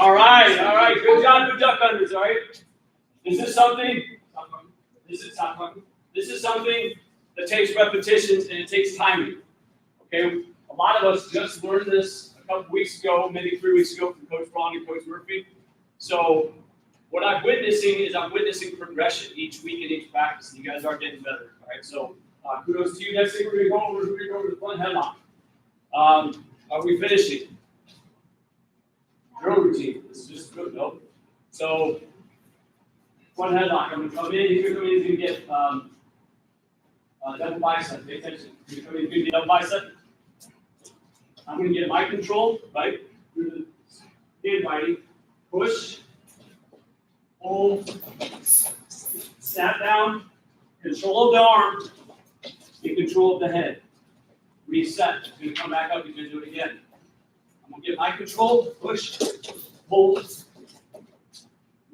All right, good job, good duck unders, all right? This is something that takes repetitions and it takes timing. Okay, a lot of us just learned this a couple weeks ago, maybe 3 weeks ago from Coach Braun and Coach Murphy. So what I'm witnessing progression each week in each practice, and you guys are getting better, all right? So kudos to you. Next thing we're going to go over the front headlock. Are we finishing? Drill routine. This is just good, no? So, front headlock. I'm going to come in. He's going to get double bicep. Pay attention. He's going to get double bicep. I'm going to get my control, right? Through the hand biting. Push. Hold. Snap down. Control of the arm. Get control of the head. Reset. He's going to come back up. He's going to do it again. I'm going to get my control. Push. Hold.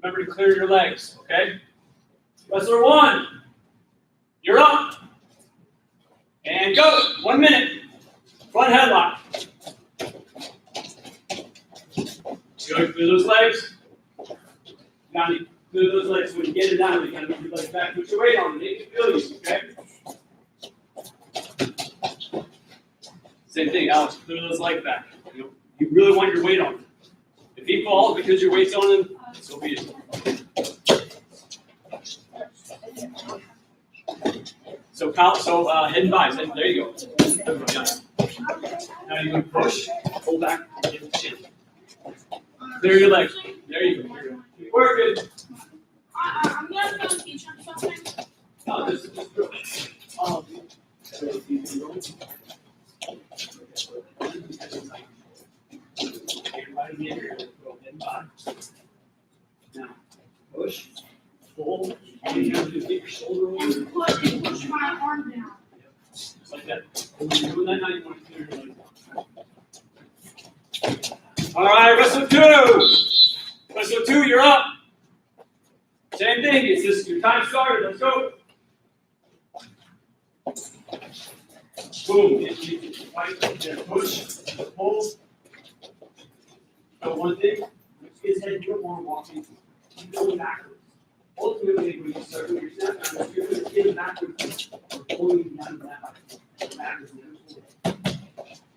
Remember to clear your legs, okay? Wrestler 1, you're up. And go. 1 minute. Front headlock. Good. Clear those legs. Now you clear those legs. When you get it down, you kind of move your legs back. Put your weight on it. Make it feel you, okay? Same thing, Alex. Clear those legs back. You really want your weight on it. If he falls because your weight's on him, so be it. So head and buys. There you go. Now you can push, pull back, get the chin. Clear your legs. There you go. Keep working. I'm gonna go teach him something. No, this is just Now, push, pull, and you have to get your shoulder over. And push my arm down. Just like that. When you're doing that now, you want to clear your legs. All right, wrestle 2. Wrestle 2, you're up. Same thing. It's just your time started. Let's go. Boom. Push, pull. So one thing, his head, you don't want to walk into. Keep going backwards. Ultimately, when you start doing your step down, you're going to get backwards or pulling down backwards. All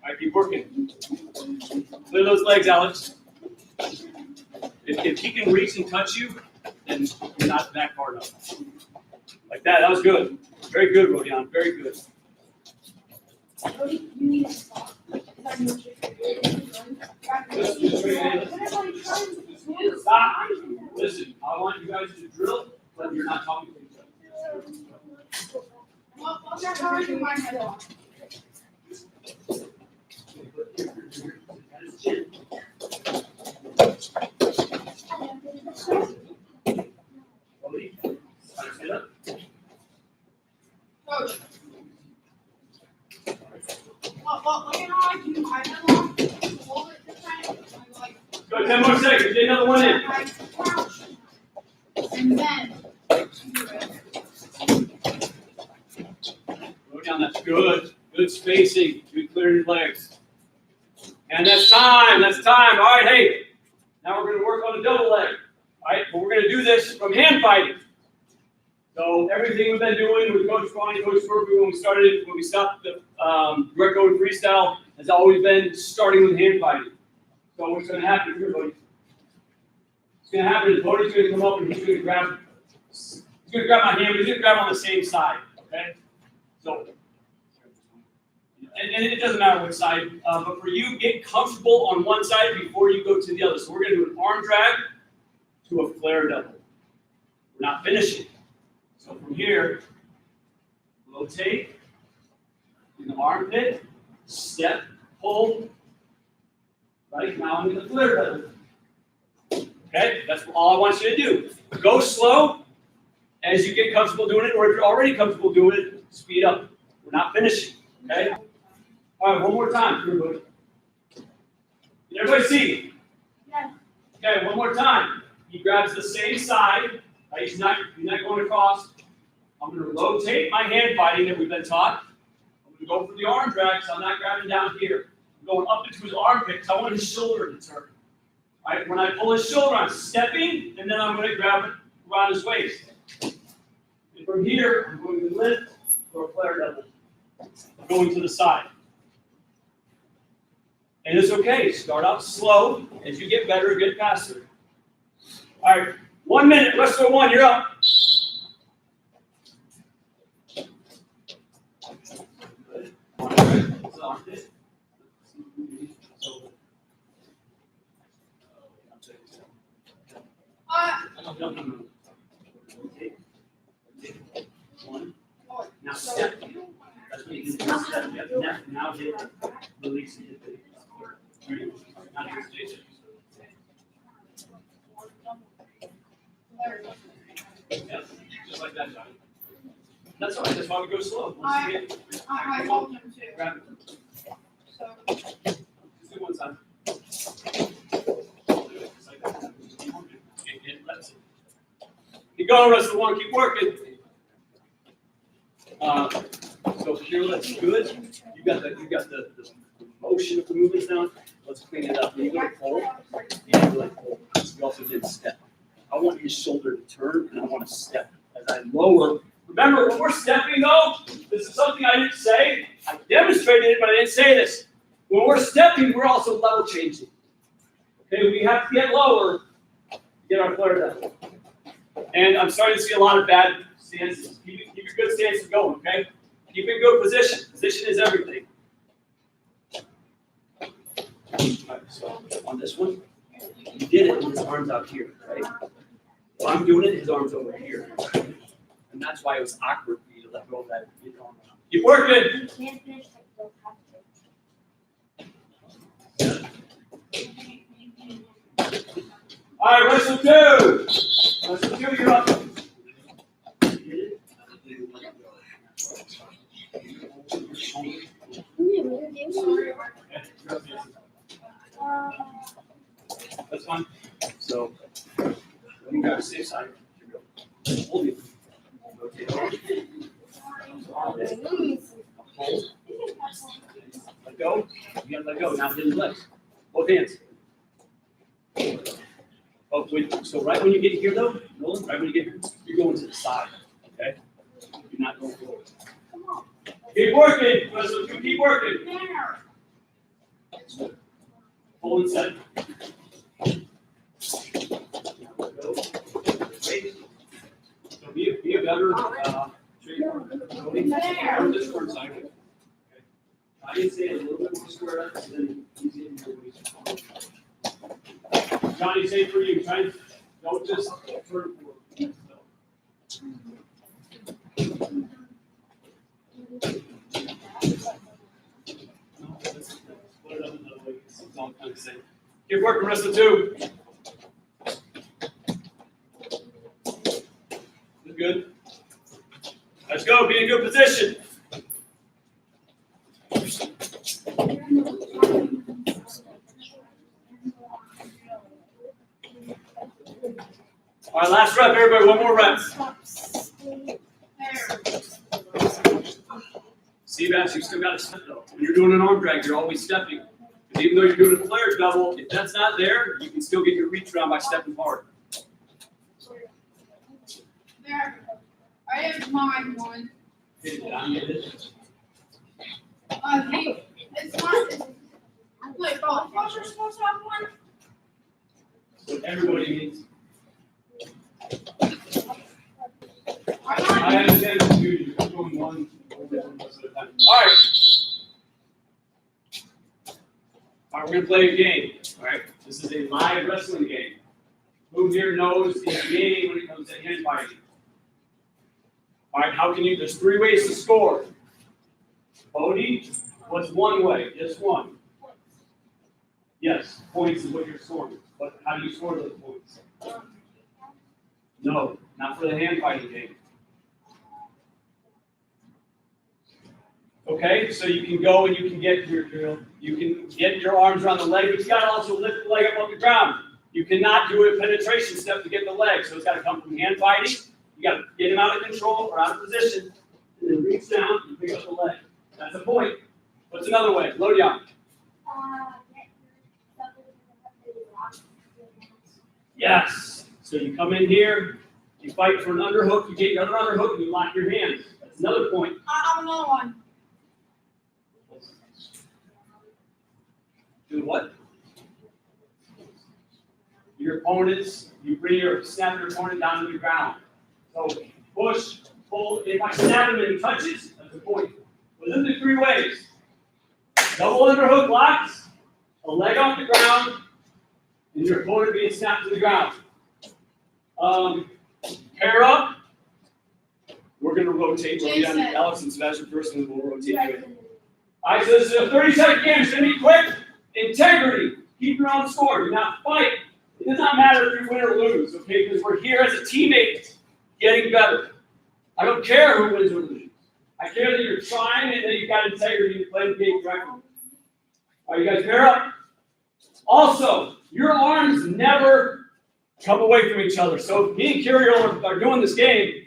right, keep working. Clear those legs, Alex. If he can reach and touch you, then you're not that far up. Like that. That was good. Very good, Rodion. Very good. You need to stop. Stop. Listen, I want you guys to drill, but you're not talking to each other. Well, that's how I do my head off. Coach. Well, look at how I do my head off. Hold it this time. I like. Go 10 more seconds. Get another one in. I crouch. And then. Go down. That's good. Good spacing. Good clear your legs. And that's time. That's time. All right, hey. Now we're going to work on a double leg. All right, but we're going to do this from hand fighting. So everything we've been doing with Coach Braun and Coach Murphy when we stopped the Greco and freestyle has always been starting with hand fighting. So what's going to happen here, buddy? What's going to happen is Bodie's going to come up and he's going to grab my hand, but he's going to grab on the same side. Okay? So, and it doesn't matter which side, but for you, get comfortable on one side before you go to the other. So we're going to do an arm drag to a flare double. We're not finishing. So from here, rotate in the armpit, step, pull. Right, now I'm in the flare double. Okay, that's all I want you to do. Go slow as you get comfortable doing it, or if you're already comfortable doing it, speed up. We're not finishing. Okay? All right, one more time, everybody. Can everybody see? Yes. Okay, one more time. He grabs the same side. Right? He's not going across. I'm going to rotate my hand fighting that we've been taught. I'm going to go for the arm drag, so I'm not grabbing down here. I'm going up into his armpit because I want his shoulder to turn. All All right, when I pull his shoulder, I'm stepping, and then I'm going to grab it around his waist. And from here, I'm going to lift for a flare double, going to the side. And it's okay. Start out slow. As you get better, get faster. All right, 1 minute. Wrestler 1, you're up. Good. No. Okay. One. Now step. That's what you can do. Step. Yep. Now hit. Release and hit. Now here's Jason. Yep. Just like that, Johnny. That's all right. That's why we go slow. Once you hit. I told him to. Grab it. So. Just do one side. Keep going, wrestler 1. Keep working. So here, that's good. You got the motion of the movements now. Let's clean it up. You're going to pull. You also did step. I want your shoulder to turn, and I want to step as I lower. Remember, when we're stepping, though, this is something I didn't say. I demonstrated it, but I didn't say this. When we're stepping, we're also level changing. Okay, we have to get lower to get our flare down. And I'm starting to see a lot of bad stances. Keep your good stances going, okay? Keep in good position. Position is everything. All right, so on this one, you did it with his arms out here, right? Well, I'm doing it, his arms over here. And that's why it was awkward for you to let go of that. Keep working. All right, wrestle 2. Wrestle 2, you're up. That's fine. So, let me grab a safe side. Hold it. Rotate over. Hold. Let go. You gotta let go. Now hit his legs. Both hands. Oh, wait. So right when you get here, though, Nolan, right when you get here, you're going to the side. Okay? You're not going forward. Keep working. Wrestle 2, keep working. Hold and set. So be a better trainer. This one side. Okay. I didn't say it a little bit more square up, and then easy in your waist. Johnny, same for you. Try and don't just turn forward. Keep working, wrestle 2. Good. Let's go. Be in good position. All right, last rep, everybody. One more rep. See, Bass, you still got to step though. When you're doing an arm drag, you're always stepping. Because even though you're doing a flare double, if that's not there, you can still get your reach around by stepping hard. There. I have mine one. Hey, It's not. Wait, oh, you're supposed to have one? So everybody needs. I'm I not. understand it's you. You're doing one most of the time. All right. All right, we're going to play a game. All right. This is a live wrestling game. Who here knows the game when it comes to hand fighting? All right, how can you? There's 3 ways to score. Odie, what's one way? Just one. Yes, points is what you're scoring. But how do you score those points? No, not for the hand fighting game. Okay, so you can go and you can get your arms around the leg, but you got to also lift the leg up off the ground. You cannot do a penetration step to get the leg, so it's got to come from hand fighting. You got to get him out of control or out of position, and then reach down and pick up the leg. That's a point. What's another way? Load down. Yes. So you come in here, you fight for an underhook, you get your other underhook, and you lock your hands. That's another point. I'm another one. Do what? Your opponents, you snap your opponent down to the ground. So push, pull. If I snap him and he touches, that's the point. Within the 3 ways. Double underhook locks, a leg off the ground, and your opponent being snapped to the ground. Pair up. We're going to rotate. We'll be on Alex and Sebastian first, and then we'll rotate you. All right, so this is a 30-second game. It's going to be quick. Integrity. Keep your own score. Do not fight. It does not matter if you win or lose, okay? Because we're here as a teammate, getting better. I don't care who wins or loses. I care that you're trying and that you've got integrity to play the game correctly. All right, you guys pair up. Also, your arms never come away from each other. So if me and Kirill are doing this game,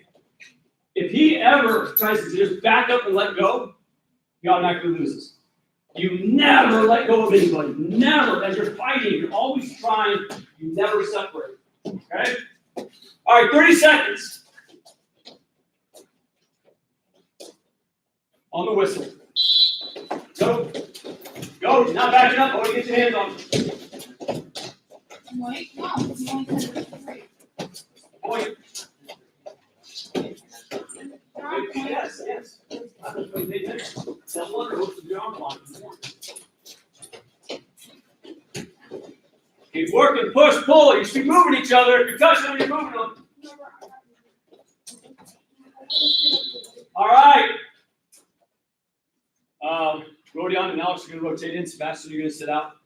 if he ever tries to just back up and let go, he automatically loses. You never let go of anybody. Never. As you're fighting, you're always trying. You never separate. Okay? All right, 30 seconds. On the whistle. Go. Go. Not backing up. I want to get your hands on. Wait, no. Point. Yes, yes. Double underhook with your arm lock. Keep working, push, pull. You should be moving each other. If you're touching them, you're moving them. All right. Rodion and Alex are going to rotate in. Sebastian, you're going to sit out.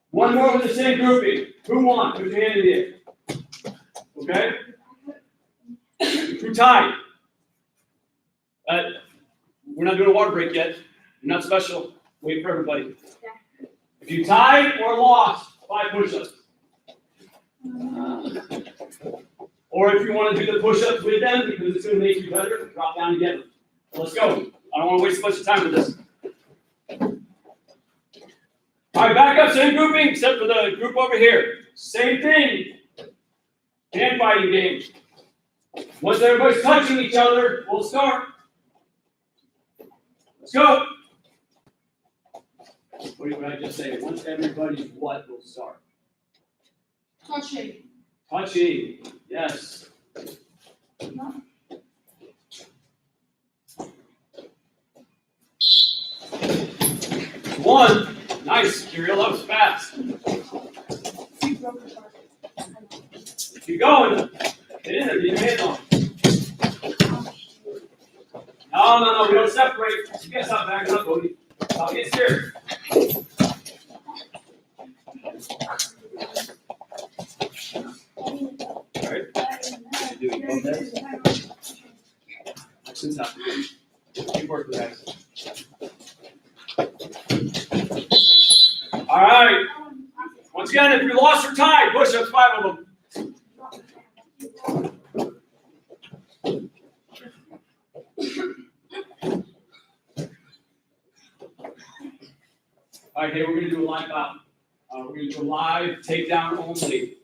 One more with the same grouping. Who won? Put your hand in the air. Okay? Who tied? We're not doing a water break yet. You're not special. Wait for everybody. If you tied or lost, 5 push-ups. Or if you want to do the push-ups with them because it's going to make you better, drop down together. Let's go. I don't want to waste a bunch of time with this. All right, back up, same grouping, except for the group over here. Same thing. Hand fighting game. Once everybody's touching each other, we'll start. Let's go. What did I just say? Once everybody's what, we'll start. Touching. Touching. Yes. One. Nice, Kirill. That was fast. Keep going. Get in there. Get your hands on. No. We don't separate. You guys stop backing up, Bodie. I'll get scared. All right. Action's happening. Keep working, guys. All right. Once again, if you lost or tied, push-ups, 5 of them. All right, hey, we're going to do a live out. We're going to do a live takedown only.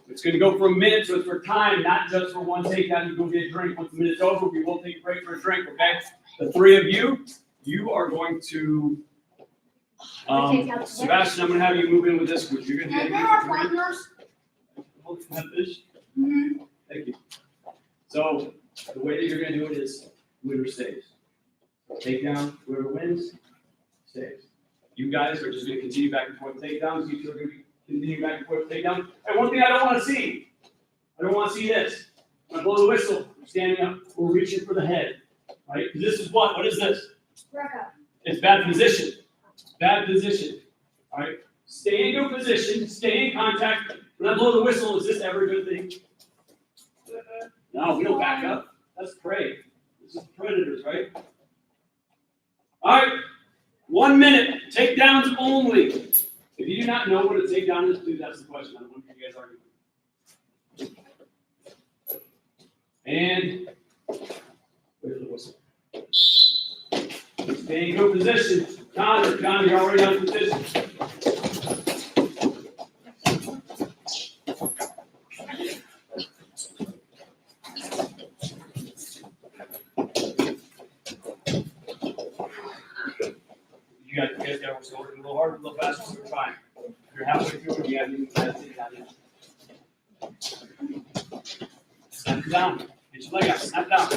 It's going to go for a minute, so it's for time, not just for one takedown. You go get a drink. Once the minute's over, we will take a break for a drink, okay? The 3 of you are going to, Sebastian, I'm going to have you move in with this group. You're going to get fish. Thank you. So the way that you're going to do it is winner stays. Takedown, whoever wins, stays. You guys are just going to continue back and forth takedowns. You two are going to continue back and forth takedown. And one thing I don't want to see, I don't want to see this. When I blow the whistle, we're standing up, we're reaching for the head. Right? This is what? What is this? It's bad position. Bad position. All right? Stay in your position, stay in contact. When I blow the whistle, is this ever a good thing? No, we don't back up. That's prey. This is predators, right? All right. 1 minute. Takedowns only. If you do not know what a takedown is, please ask the question. I don't want you guys arguing. And wait for the whistle. Stay in good position. John, you're already out of position. little harder, a little faster, so we're trying. If you're halfway through it, you have to take down here. Snap down. Get your leg out. Snap down.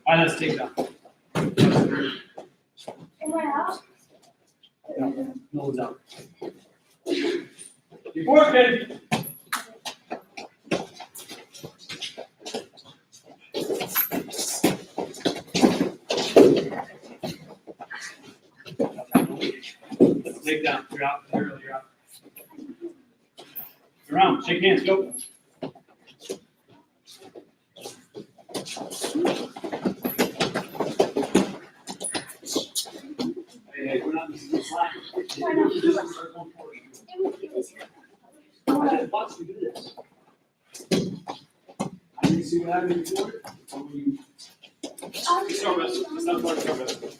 All right, let's take down. Am I out? No one's out. Keep working. Take down. You're out. You're out. You're around. Shake hands. Go. Hey, we're not missing the slack. Why not? I didn't watch you do this. I didn't see what happened before. Or were you? Start wrestling. It's not part of start wrestling.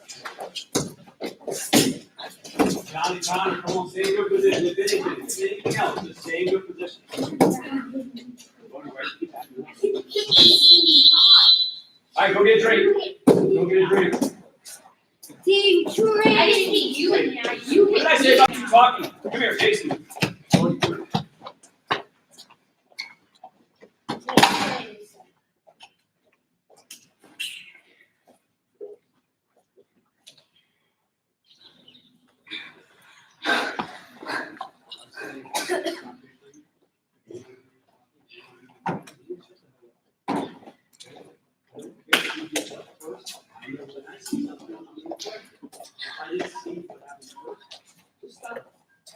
Johnny, come on, stay in good position. If anything else, just stay in good position. All right, go get a drink. Go get a drink. Team Trey. I didn't see you in there. You What did I say about you talking? Come here, Jason.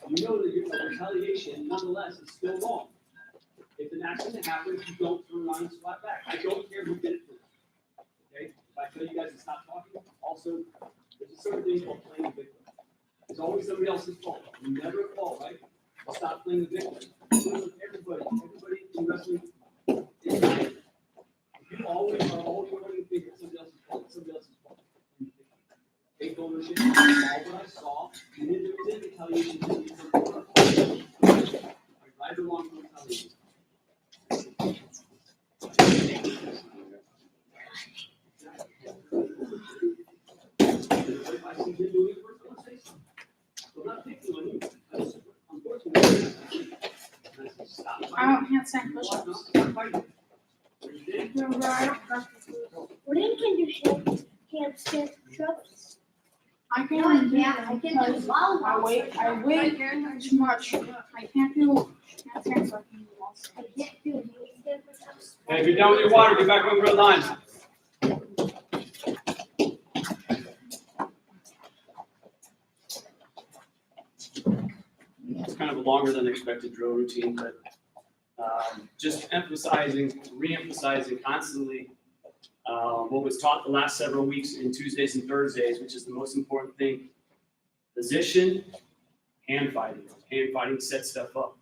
You know that your retaliation, nonetheless, is still wrong. If an accident happens, you don't turn around and slap back. I don't care who did it first. Okay? If I tell you guys to stop talking, also, there's a certain thing called playing the victim. It's always somebody else's fault. You never at fault, right? But stop playing the victim. Everybody in wrestling is right. You always are always pointing the finger at somebody else's fault. Take ownership. I saw what I saw. You didn't do it. Retaliation. Right or wrong for retaliation. If I see you doing it first, I'm going to say something. So I'm not picking on you. Unfortunately, stop I don't handstand push-ups. Stop fighting. What can you handstand push-ups? I No, can I can't. I can do long I weigh too much. I can't do handstands. I can do walls. I can't do handstand push-ups. Hey, if you're done with your water, get back on the red line. It's kind of a longer than expected drill routine, but just re-emphasizing constantly what was taught the last several weeks in Tuesdays and Thursdays, which is the most important thing. Position, hand fighting. Hand fighting sets stuff up,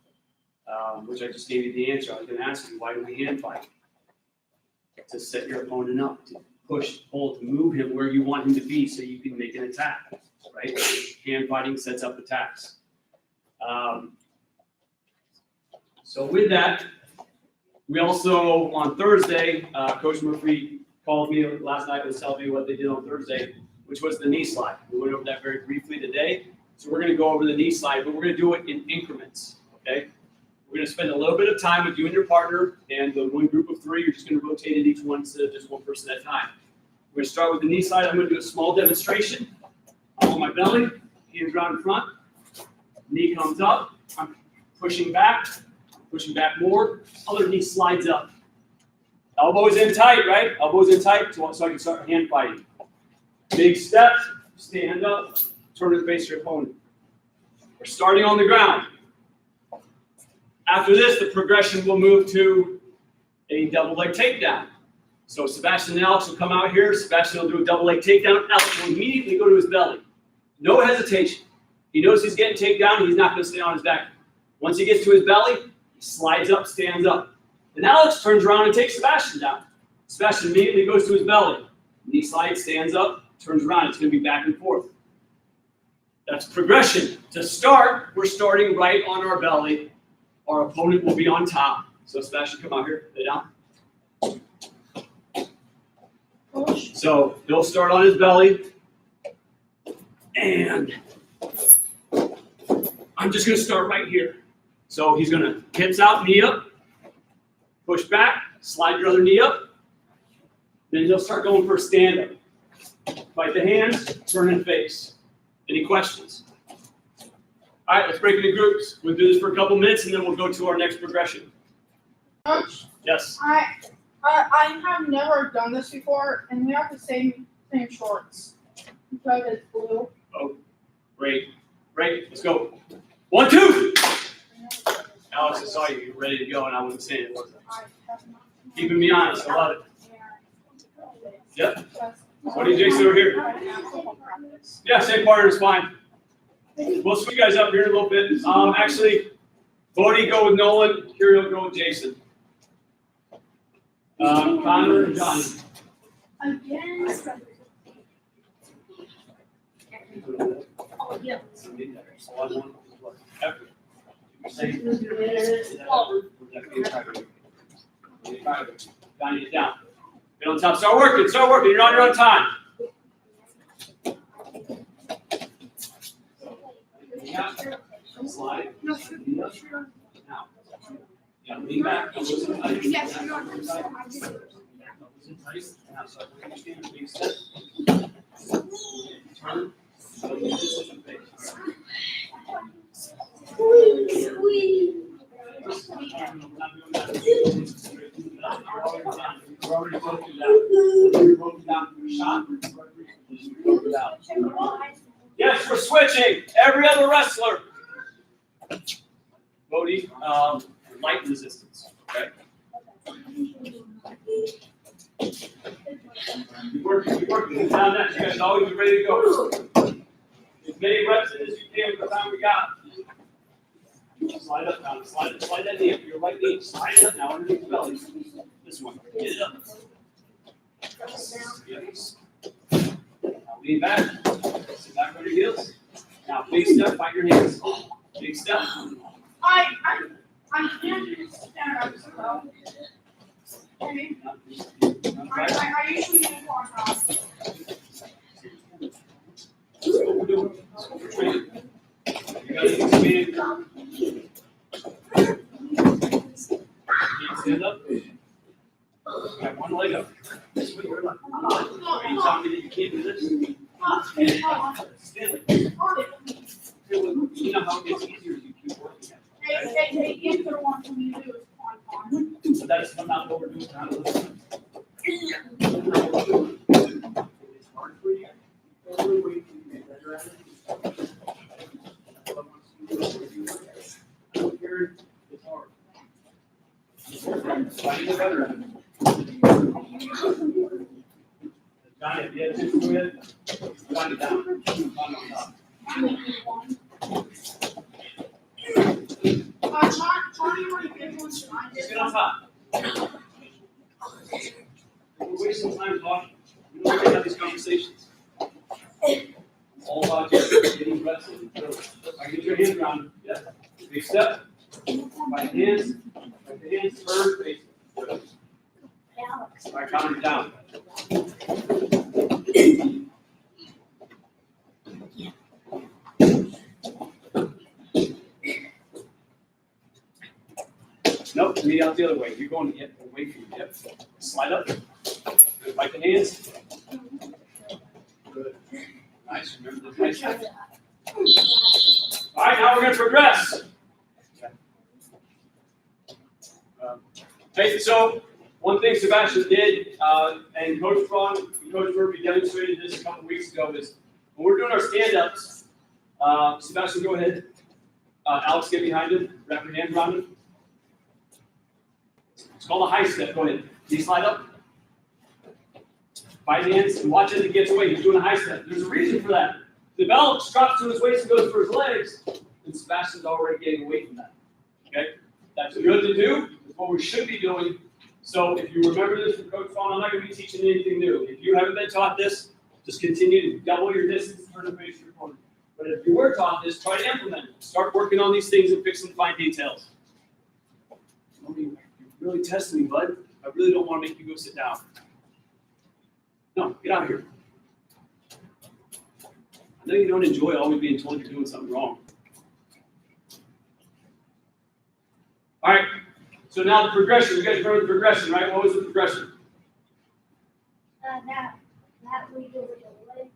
which I just gave you the answer. I was going to ask you, why do we hand fight? To set your opponent up, to push, pull, to move him where you want him to be so you can make an attack, right? Hand fighting sets up attacks. So with that, we also, on Thursday, Coach Murphy called me last night and was telling me what they did on Thursday, which was the knee slide. We went over that very briefly today. So we're going to go over the knee slide, but we're going to do it in increments, okay? We're going to spend a little bit of time with you and your partner, and the one group of three, you're just going to rotate at each one instead of just one person at a time. We're going to start with the knee slide. I'm going to do a small demonstration. I'm on my belly, hands around in front, knee comes up, I'm pushing back more, other knee slides up. Elbows in tight, right? Elbows in tight so I can start hand fighting. Big step, stand up, turn to face your opponent. We're starting on the ground. After this, the progression will move to a double leg takedown. So Sebastian and Alex will come out here. Sebastian will do a double leg takedown. Alex will immediately go to his belly. No hesitation. He knows he's getting taken down. He's not going to stay on his back. Once he gets to his belly, he slides up, stands up. Then Alex turns around and takes Sebastian down. Sebastian immediately goes to his belly. Knee slides, stands up, turns around. It's going to be back and forth. That's progression. To start, we're starting right on our belly. Our opponent will be on top. So Sebastian, come out here, lay down. So he'll start on his belly. And I'm just gonna start right here. So he's gonna hips out, knee up, push back, slide your other knee up. Then he'll start going for a stand up. Fight the hands, turn and face. Any questions? All right, let's break into groups. We'll do this for a couple minutes and then we'll go to our next progression. Coach, Yes. I have never done this before, and we have the same shorts. Because it's blue. Oh, great. Great. Let's go. 1, 2. Alex, I saw you. You were ready to go, and I wasn't saying it, was I? Keeping me honest. I love it. Yep. What do you, Jason, over here? Yeah, same partner is fine. We'll switch you guys up here in a little bit. Actually, Bodie, go with Nolan. Kirill, go with Jason. Connor and Johnny. Again. Oh, yeah. Johnny, get down. Get on top. Start working. Start working. You're on your own time. Slide. Now. Yeah, lean back. Listen tight. Listen tight. Now, start working your stand. Big step. Turn. Squeeze. Yes, we're switching. Every other wrestler. Bodie, light resistance. Okay. Keep working. Keep working. Down that. You guys always be ready to go. As many reps in as you can with the time we got. Slide up now. Slide that knee up. Your right knee. Slide it up now underneath the belly. This one. Get it up. Yes. Now lean back. Sit back on your heels. Now big step. Fight your hands. Big step. I can't stand up so well. Okay. I usually do it on top. That's what we're doing. That's what we're training. You guys expand. Stand up. You got one leg up. This way you're like, are you telling me that you can't do this? Stand up. You know how it gets easier as you keep working at it. They either one for me to do is on. So that's not what we're doing now. It's hard for you. I don't care. It's hard. Finding a better. Johnny, if you had to do it, Johnny down. Johnny on top. Just get on top. We're wasting time talking. We don't really have these conversations. It's all about just getting reps in. I get your hands around. Yeah. Big step. By hands. By the hands. Turn. Face. All right, count it down. Nope, knee out the other way. You're going to get away from your hip. Slide up. Good. Like the hands. Good. Nice. Remember the nice step. All right, now we're going to progress. Okay, so one thing Sebastian did, and Coach Braun and Coach Murphy demonstrated this a couple weeks ago, is when we're doing our stand-ups, Sebastian, go ahead. Alex, get behind him. Wrap your hands around him. It's called a high step. Go ahead. Knee slide up. By hands, and watch as he gets away. He's doing a high step. There's a reason for that. The belt drops to his waist and goes for his legs, and Sebastian's already getting away from that. Okay? That's good to do. It's what we should be doing. So if you remember this from Coach Braun, I'm not going to be teaching anything new. If you haven't been taught this, just continue to double your distance, turn and face your opponent. But if you were taught this, try to implement it. Start working on these things and fix some fine details. Tony, you're really testing me, bud. I really don't want to make you go sit down. No, get out of here. I know you don't enjoy always being told you're doing something wrong. All right, so now the progression. You guys remember the progression, right? What was the progression? That we do with the leg.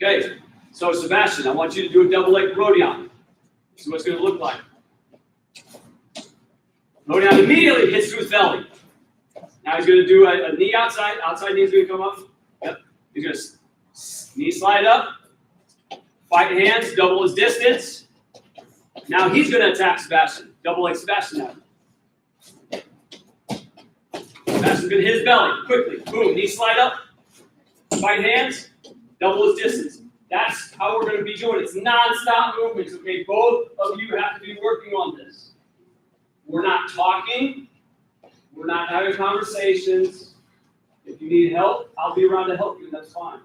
Okay, so Sebastian, I want you to do a double leg rodeon. This is what it's going to look like. Rodeon immediately hits to his belly. Now he's going to do a knee outside. Outside knee is going to come up. Yep. He's going to knee slide up. Fight hands, double his distance. Now he's going to attack Sebastian. Double leg Sebastian now. Sebastian's going to hit his belly quickly. Boom, knee slide up. Fight hands, double his distance. That's how we're going to be doing it. It's non-stop movements, okay? Both of you have to be working on this. We're not talking. We're not having conversations. If you need help, I'll be around to help you, that's fine.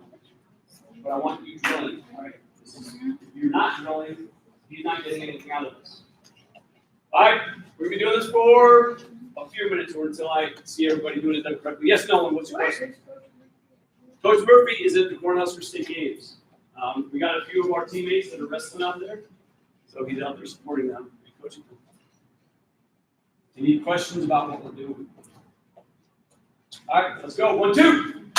But I want you drilling, all right? If you're not drilling, he's not getting anything out of this. All right, we're going to be doing this for a few minutes or until I see everybody doing it done correctly. Yes, Nolan, what's your question? Coach Murphy is at the Cornhusker State Games. We got a few of our teammates that are wrestling out there, so he's out there supporting them and coaching them. Do you need questions about what we're doing? All right, let's go. 1, 2.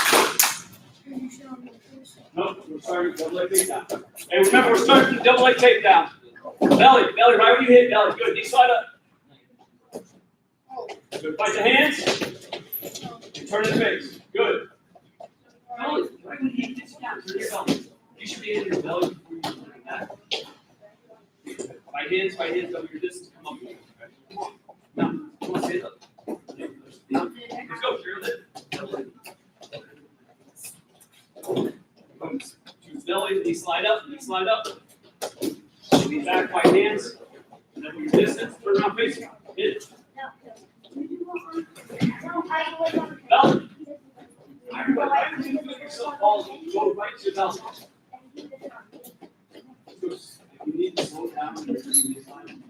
Nope, we're starting double leg takedown. Hey, remember, we're starting double leg takedown. Belly, right when you hit belly. Good, knee slide up. Good, fight the hands. Turn the face. Good. Belly, right when he hits down, turn your belly. You should be in your belly before you do that. Fight hands, double your distance. Come up. Now, come on, stand up. Let's go, clear lip. Choose belly, knee slide up, knee back, fight hands. Double your distance, turn around facing. Hit it. Belly. Everybody, right when you feel yourself fall, go right to your belly. If you need to slow down, you're going to be fine.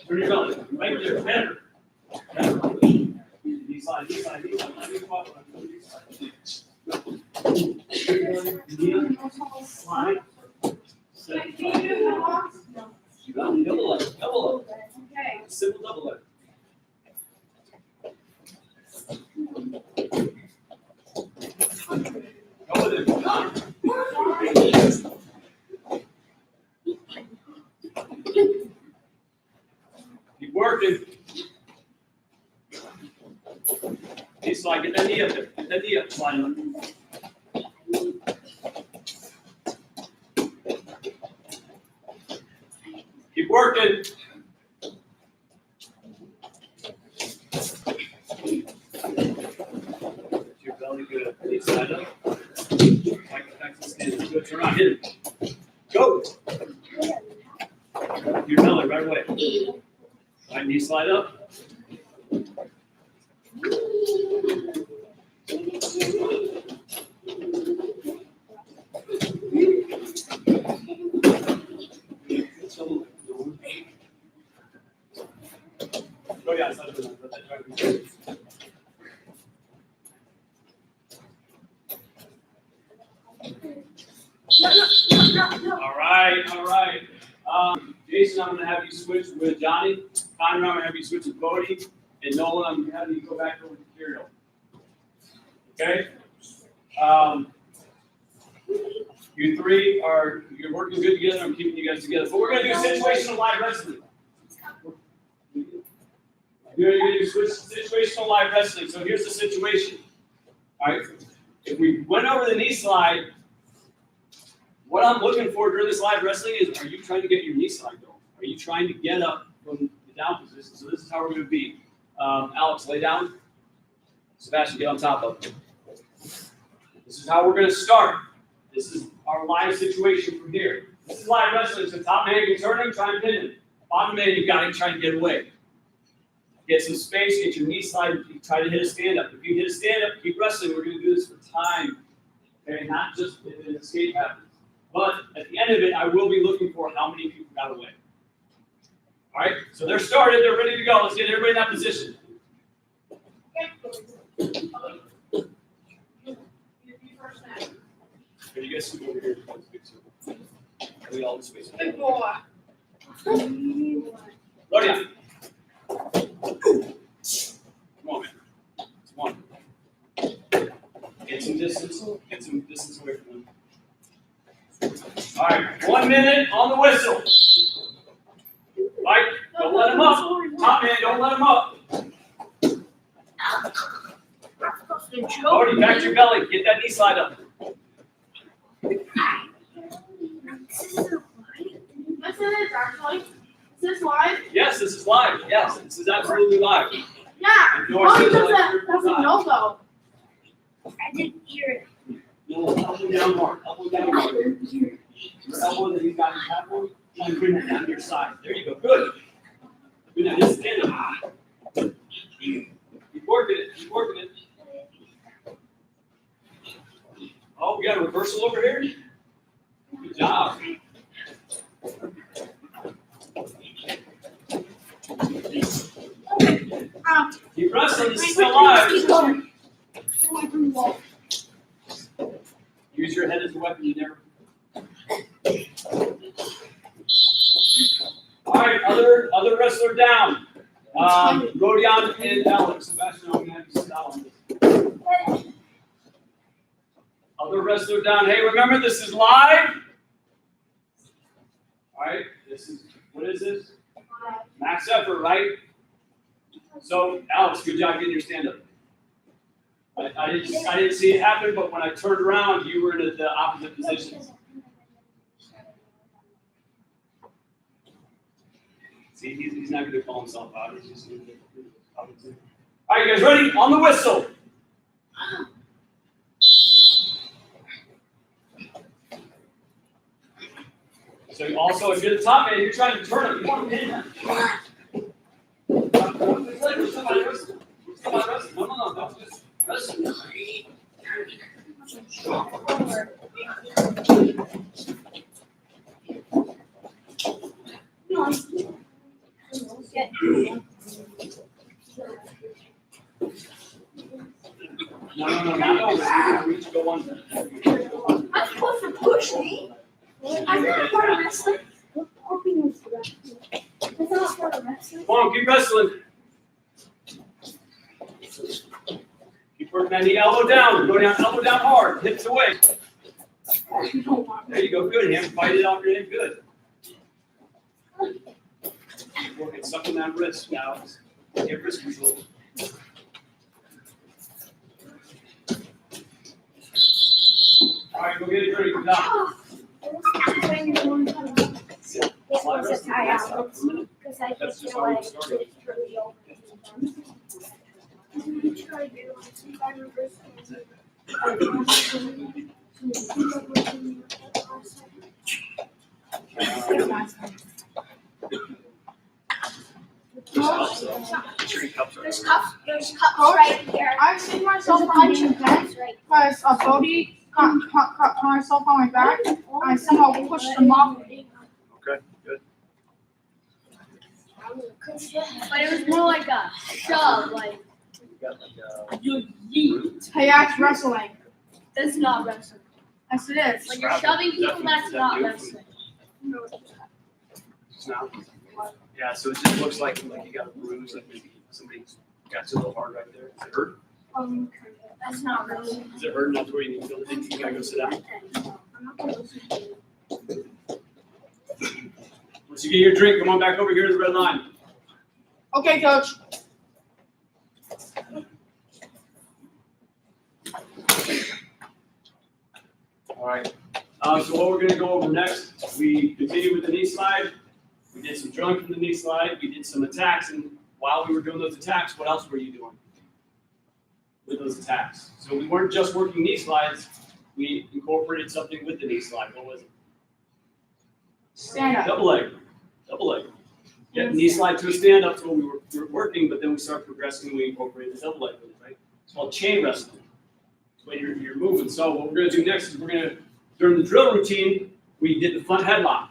Turn your belly, right there, better. Knee slide, slide. Double leg. Okay. Simple double leg. Go with it. Keep working. Knee slide, get that knee up there. Get that knee up, slide up. Keep working. Your belly good. Knee slide up. Back to stand. Good. Turn around. Hit it. Go. Your belly right away. Right knee slide up. Go down. All right. Jason, I'm going to have you switch with Johnny. Conrad, I'm going to have you switch with Cody. And Nolan, I'm going to have you go back over to Kirill. Okay? You three you're working good together. I'm keeping you guys together. But we're going to do situational live wrestling. You're going to do situational live wrestling. So here's the situation. All right? If we went over the knee slide, what I'm looking for during this live wrestling is, are you trying to get your knee slide going? Are you trying to get up from the down position? So this is how we're going to be. Alex, lay down. Sebastian, get on top of him. This is how we're going to start. This is our live situation from here. This is live wrestling. So top man, you turn him, try and pin him. Bottom man, you've got to try and get away. Get some space, get your knee slide, try to hit a stand-up. If you hit a stand-up, keep wrestling. We're going to do this for time, okay? Not just if an escape happens. But at the end of it, I will be looking for how many people got away. All right, so they're started, they're ready to go. Let's get everybody in that position. Can you guys scoot over here? We all in space. Big boy. Load down. Come on, man. Come on. Get some distance away from them. All right, 1 minute on the whistle. Mike, don't let him up. Top man, don't let him up. Cody, back to your belly. Get that knee slide up. This is actually. Is this live? Yes, this is live. Yes, this is absolutely live. Yeah. If yours Cody is live, doesn't know though. I didn't hear it. No, elbow down more. Elbow down more. Your elbow that you've got in that one, try and bring that down to your side. There you go. Good. Good. Now just stand up. Keep working it. Keep working it. Oh, we got a reversal over here. Good job. Keep wrestling. This is still live. Keep going. Use your head as a weapon. You never. All right, other wrestler down. Rodion and Alex. Sebastian, I'm gonna have you stop on this. Other wrestler down. Hey, remember this is live. All right, this is what is this? Max effort, right? So, Alex, good job getting your stand up. I didn't see it happen, but when I turned around, you were in the opposite position. See, he's not going to call himself out. He's just going to. All right, you guys ready? On the whistle. So you also, if you're the top man, you're trying to turn him. You want to hit him. No, don't just wrestle. No, not over. Reach, go under. I'm supposed to push me. I'm not part of wrestling. That's not part of wrestling. Come on, keep wrestling. Keep working that knee, elbow down. Go down, elbow down hard. Hips away. There you go. Good. Hand, fight it off your head. Good. Working, sucking that wrist now. Get wrist control. All right, go get it ready. Good job. It was a tie out because I That's just just feel how we like started. it's really over. I'm gonna try to do if I reverse There's cups right here. I've seen myself punch in Cups right because a Bodie got myself on my back. I somehow pushed him off. Okay, good. But it was more like a shove, like you yeet. Hey, that's wrestling. That's not wrestling. Yes, it is. When you're shoving people, that's not wrestling. Now. Yeah, so it just looks like you got a bruise, like maybe somebody got you a little hard right there. Does it hurt? That's not wrestling. Does it hurt? That's where you need to feel it. You gotta go sit down. Once you get your drink, come on back over here to the red line. Okay, coach. All right. So what we're going to go over next, we continue with the knee slide. We did some jump from the knee slide. We did some attacks. And while we were doing those attacks, what else were you doing with those attacks? So we weren't just working knee slides. We incorporated something with the knee slide. What was it? Stand up. Double leg. Double leg. Yeah, knee slide to a stand up to what we were working, but then we start progressing and we incorporate the double leg with it, right? It's called chain wrestling. It's when you're moving. So what we're gonna do next is during the drill routine, we did the front headlock.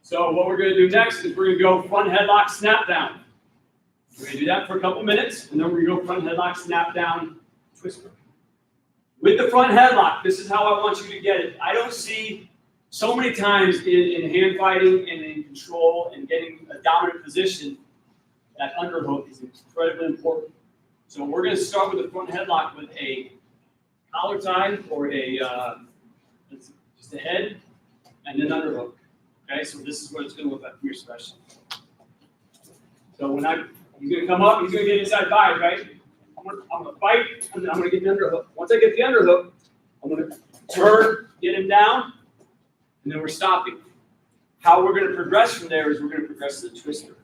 So what we're gonna do next is we're gonna go front headlock, snap down. We're gonna do that for a couple minutes, and then we're gonna go front headlock, snap down, twister. With the front headlock, this is how I want you to get it. I don't see so many times in hand fighting and in control and getting a dominant position, that underhook is incredibly important. So we're going to start with the front headlock with a collar tie or just a head and then underhook. Okay, so this is what it's going to look like from your special. So he's going to come up, he's going to get inside bite, right? I'm going to fight, and then I'm going to get the underhook. Once I get the underhook, I'm going to turn, get him down, and then we're stopping. How we're going to progress from there is we're going to progress to the twister.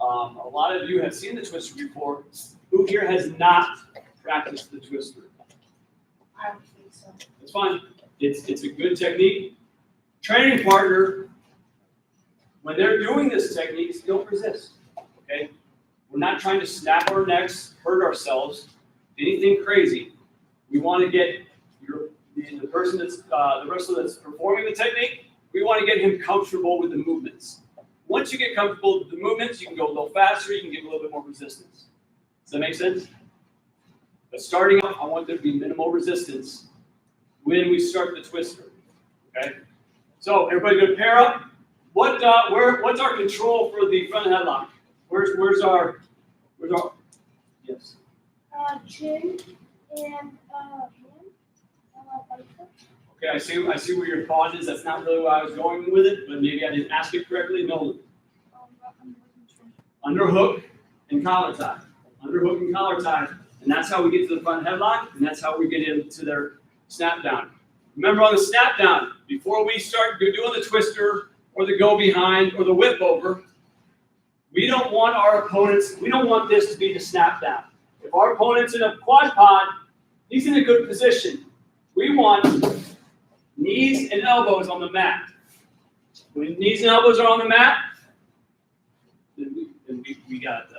A lot of you have seen the twister before. Who here has not practiced the twister? I don't think so. It's fine. It's a good technique. Training partner, when they're doing this technique, don't resist. Okay? We're not trying to snap our necks, hurt ourselves, anything crazy. We want to get the person the wrestler that's performing the technique, we want to get him comfortable with the movements. Once you get comfortable with the movements, you can go a little faster, you can get a little bit more resistance. Does that make sense? But starting off, I want there to be minimal resistance when we start the twister. Okay? So everybody gonna pair up. What's our control for the front headlock? Where's our yes. Chin and hand. Okay, I see where your thought is. That's not really where I was going with it, but maybe I didn't ask it correctly. No. Underhook and collar tie. Underhook and collar tie. And that's how we get to the front headlock, and that's how we get into their snap down. Remember on the snap down, before we start doing the twister or the go behind or the whip over, we don't want this to be the snap down. If our opponent's in a quad pod, he's in a good position. We want knees and elbows on the mat. When knees and elbows are on the mat, then we got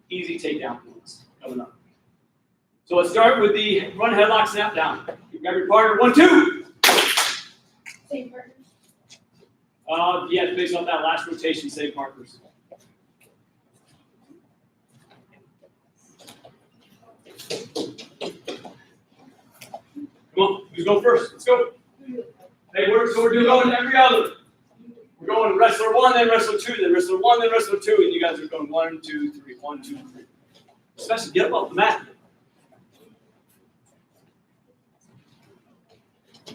easy takedown points coming up. So let's start with the front headlock snap down. You grab your partner, 1, 2. Same partners. Yeah, based on that last rotation, save partners. Come on, who's going first? Let's go. Hey, we're going every other. We're going wrestler 1, then wrestler 2, then wrestler 1, then wrestler 2, and you guys are going 1, 2, 3, 1, 2, 3. Especially get up off the mat.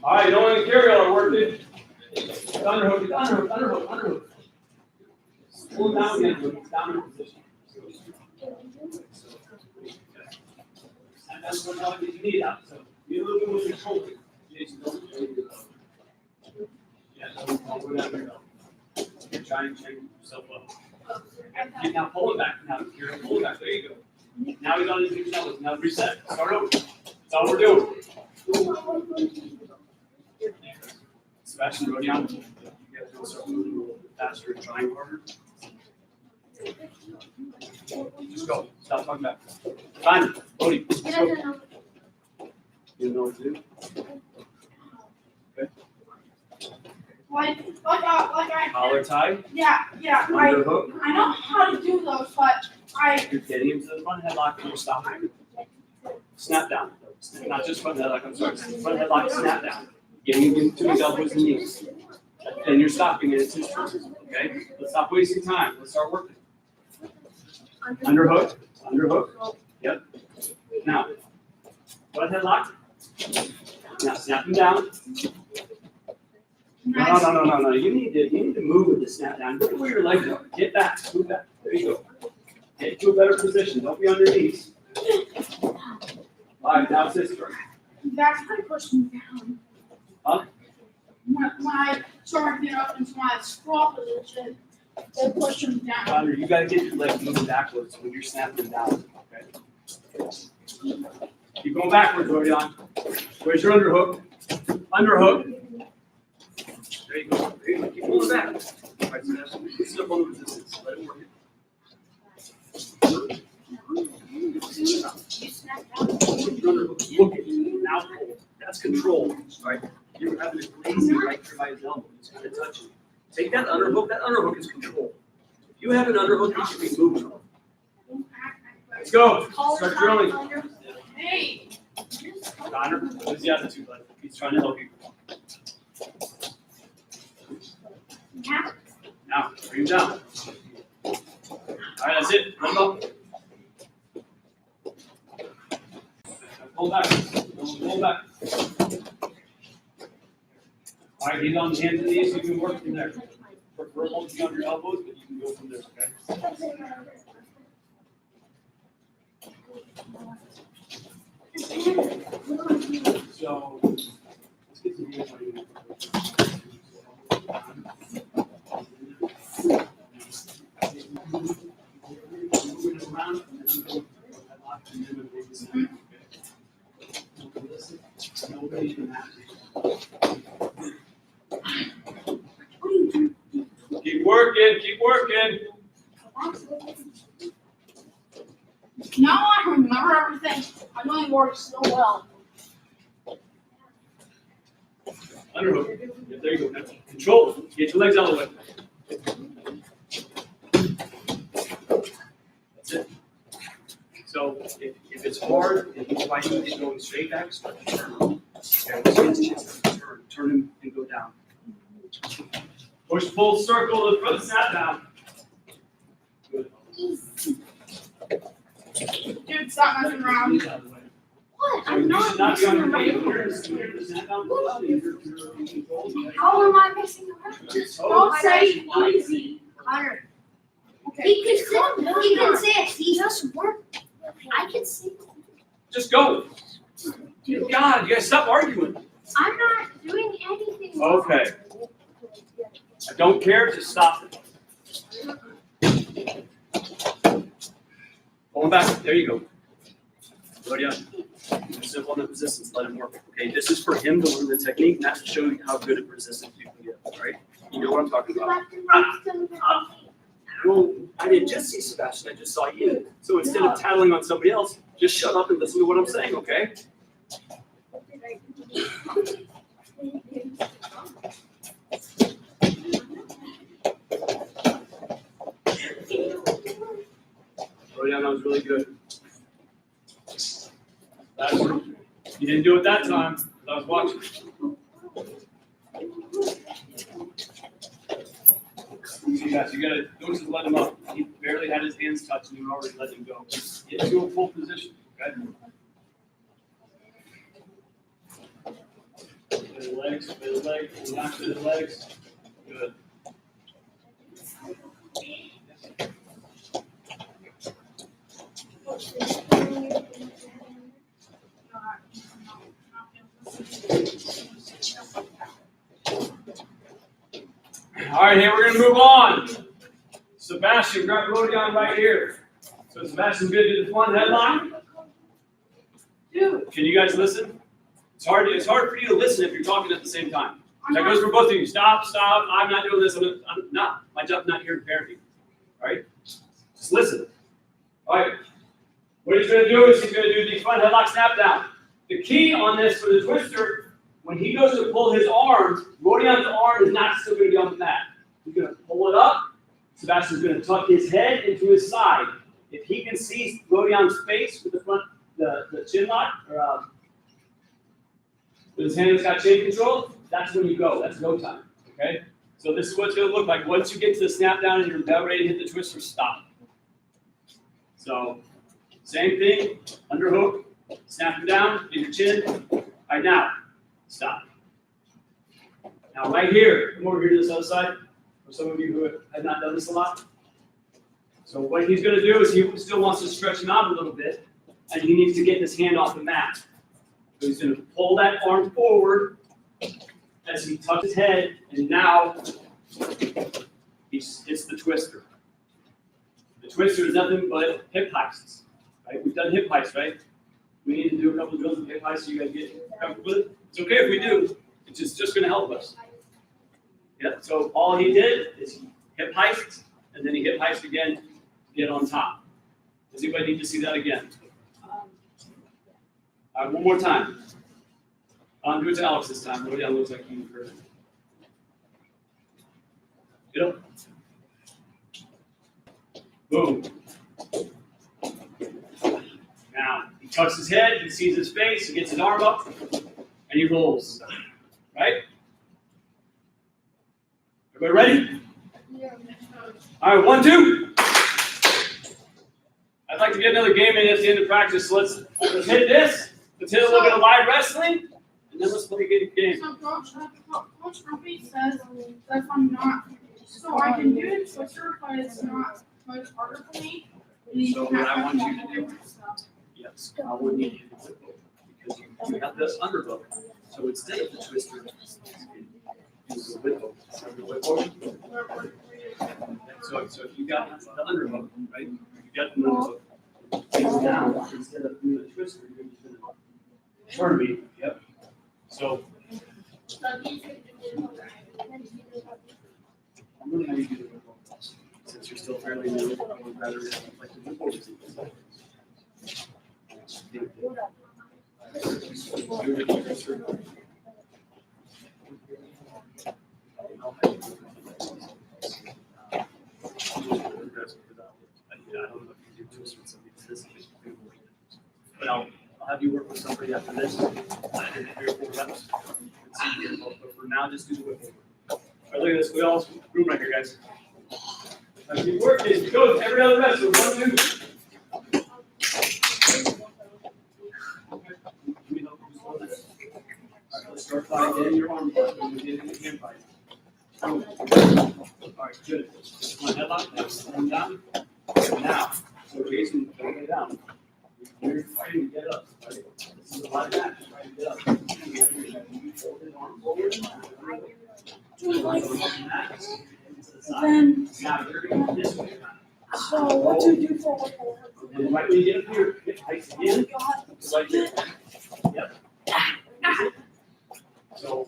All right, you don't want to carry all our work, dude. Underhook. Pull it down again, when it's down in position. And that's what helps get your knee out. So get a little bit more control. Yeah, don't go down your belt. You're trying to change yourself up. Now pull it back. Now you're gonna pull it back. There you go. Now he's on his new shoulders. Now reset. Start over. That's all we're doing. Sebastian wrote down. You guys will start moving a little bit faster and trying harder. Just go. Stop talking back. Fine. Bodie. Let's go. You know what to do? Okay. Like I. Collar tie. Yeah. Underhook. I know how to do those, but You're getting him to the front headlock and you're stopping. Snap down. Not just front headlock, I'm sorry. Front headlock, snap down. Getting him to his elbows and knees. And you're stopping it. It's his turn. Okay? Let's stop wasting time. Let's start working. Underhook. Yep. Now, front headlock. Now snap him down. No. You need to move with the snap down. Look at where your legs are. Get back. Move back. There you go. Get to a better position. Don't be on your knees. All right, now it's his turn. that's how I push me down. Huh? When I start to get up into my sprawl position, they push him down. Connor, you gotta get your legs moving backwards when you're snapping down, okay? Keep going backwards, Orion. Where's your underhook? Underhook. There There you go. There you go. Keep pulling back. All right, so that's sit up on the resistance. Let it work. Look at it. Now pull. That's control. All right. You're having a lazy right here by his elbow. He's going to touch you. Take that underhook. That underhook is control. If you have an underhook, you should be moving. Let's go. Start drilling. Hey. Connor, what's the attitude like? He's trying to help you. Now, bring him down. All right, that's it. Let him up. Pull back. Pull back. All right, he's on the hands and knees. You can work from there. Prefer holding on your elbows, but you can go from there, okay? So, let's get some hands on you. Moving around, and then go headlock, and then we'll make the snap, okay? Nobody in that. Keep working, keep working. Now I remember everything. I know it works so well. Underhook. Yeah, there you go. Control. Get your legs out of the way. That's it. So if it's hard and he's fighting and going straight back, start to turn. Okay, turn him and go down. Push full circle to the front snap down. Good. Dude, stop messing around. Out of the way. What? So I'm you not should not be on your messing feet. around. You're the snap down below. You're in control. How am I messing around? Just Don't say easy. Connor. Okay. He can sit. He just work. I can sit. Just go. God, you guys stop arguing. I'm not doing anything wrong. Okay. I don't care, just stop it. Pull him back. There you go. Go down. Simple on the resistance, let him work. Okay, this is for him to learn the technique, not to show you how good at resistance you can get, right? You know what I'm talking about. Well, I didn't just see Sebastian, I just saw you. So instead of tattling on somebody else, just shut up and listen to what I'm saying, okay? Oh yeah, that was really good. You didn't do it that time, I was watching. See, guys, you gotta don't just let him up. He barely had his hands touched and you already let him go. Get to a full position, okay? Bit of legs, knock to the legs. Good. All right, here we're gonna move on. Sebastian, grab Rodion right here. So Sebastian's gonna do the front headlock. Dude, can you guys listen? It's hard for you to listen if you're talking at the same time. That goes for both of you. Stop. I'm not doing this. I'm not. My job's not here to parent you. All right? Just listen. All right. What he's going to do is he's going to do the front headlock snap down. The key on this for the twister, when he goes to pull his arms, Rodion's arm is not still going to be on the mat. He's going to pull it up. Sebastian's going to tuck his head into his side. If he can see Rodion's face with the chin lock, or with his hand that's got chain control, that's when you go. That's go time. Okay? So this is what it's going to look like. Once you get to the snap down and you're about ready to hit the twister, stop. So, same thing, underhook, snap it down, get your chin. All right, now, stop. Now, right here, come over here to this other side, for some of you who have not done this a lot. So what he's going to do is he still wants to stretch him out a little bit, and he needs to get his hand off the mat. So he's going to pull that arm forward as he tucks his head, and now it's the twister. The twister is nothing but hip heists, right? We've done hip heists, right? We need to do a couple of drills of hip heists so you guys get comfortable with it. It's okay if we do. It's just going to help us. Yeah, so all he did is he hip heist, and then he hip heist again to get on top. Does anybody need to see that again? All right, one more time. Do it to Alex this time. Nobody else looks like you heard it. Get up. Boom. Now, he tucks his head, he sees his face, he gets his arm up, and he rolls. Right? Everybody ready? All right, 1, 2. I'd like to get another game in at the end of practice, so let's hit this. Let's hit a little bit of live wrestling, and then let's play a game. So Coach Murphy says that if I'm not, so I can do it Twister, but it's not much harder for me. So what I want you to do, yes, I would need you to do it because you have this underhook. So instead of the twister, use the whip hook. So if you got the underhook, right? You got the underhook. Now instead of doing the twister, you're just gonna turn me. Yep. So I'm gonna have you do the whip hook. Since you're still fairly new, I would rather like the whip hook. But I'll have you work with somebody after this. I did 3 or 4 reps. But for now, just do the whip. All right, look at this. We all room right here, guys. Now keep working. Go every other rep. So 1, 2. Let's start by getting your arm up and getting the hand fight. All right, good. One headlock, arm down. Now, so Jason, don't lay down. You're fighting to get up. Right? This is a lot of that. Trying to get up. Hold his arm forward. Then, Now you're going this way. so what do you do for what? And right when you get up here, get heights again. Right here. Yep. So,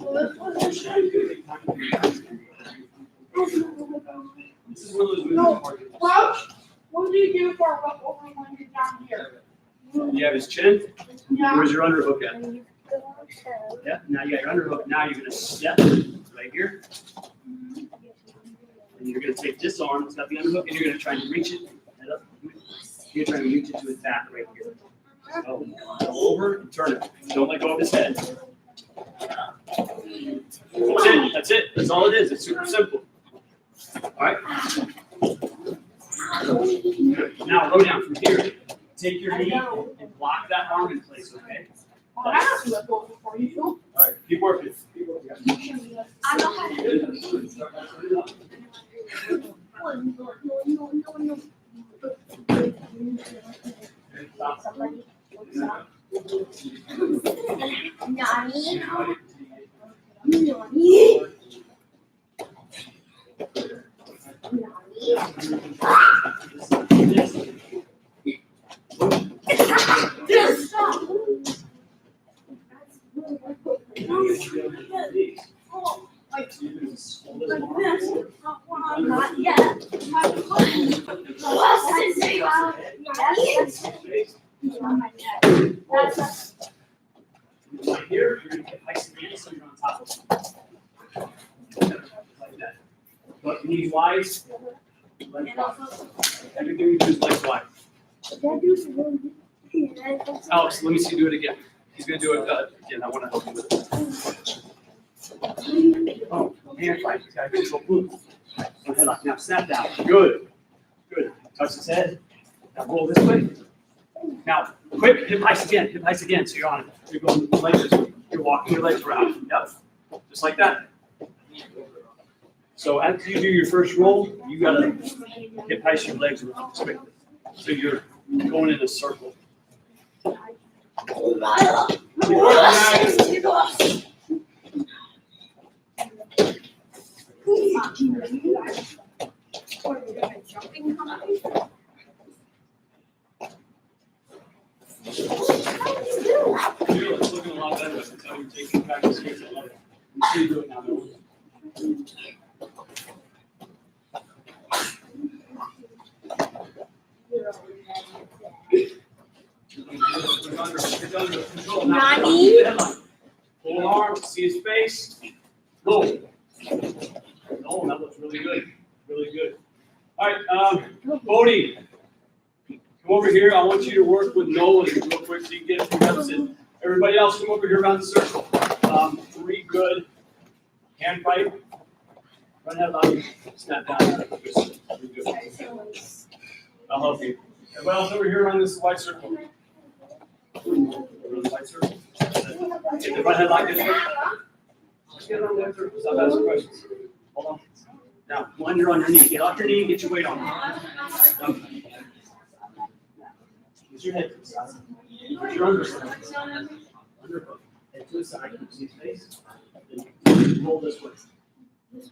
this is one of those moves. Crouch, what do you do for what over when you're down here? You have his chin. Yeah. Where's your underhook at? Yeah, now you got your underhook. Now you're going to step right here. And you're going to take this arm, it's got the underhook, and you're going to try and reach it. Head up. You're trying to reach it to his back right here. So, go over and turn it. Don't let go of his head. That's it. That's it. That's all it is. It's super simple. All right. Good. Now row down from here. Take your knee and block that arm in place. Okay. I have to let go before you do. All right. Keep working. Keep working. I know how to do it. Nani? Nani? Just stop. Not yet. Right here, you're going to get nice and handy so you're on top of them. Like that. But knees wide, legs wide. Everything you do is legs wide. Alex, let me see you do it again. He's going to do it again. I want to help you with it. Oh, hand fight. He's got to control move. So headlock. Now snap down. Good. Good. Touch his head. Now roll this way. Now, quick hip heist again. Hip heist again. So you're on it. You're going like this. You're walking your legs around. Yep. Just like that. So after you do your first roll, you got to hip heist your legs around quickly. So you're going in a circle. It's looking a lot better. I can tell you're taking practice here. I love it. You see you do it now. Get under control. Now, Nani? keep the headline. Pull an arm, see his face. Roll. Oh, that looks really good. Really good. All right, Bodie, come over here. I want you to work with Nolan real quick so you can get a few reps in. Everybody else, come over here around the circle. 3 good. Hand fight. Run head lock. Snap down. Just really good. I'll help you. Everybody else over here around this white circle. Around the white circle. Get the front head lock this way. Let's get around the white circle. Stop asking questions. Hold on. Now, when you're on your knee, get off your knee and get your weight on. Use your head to the side. Use your underfoot. Underfoot. Head to the side. You see his face. Then roll this way. This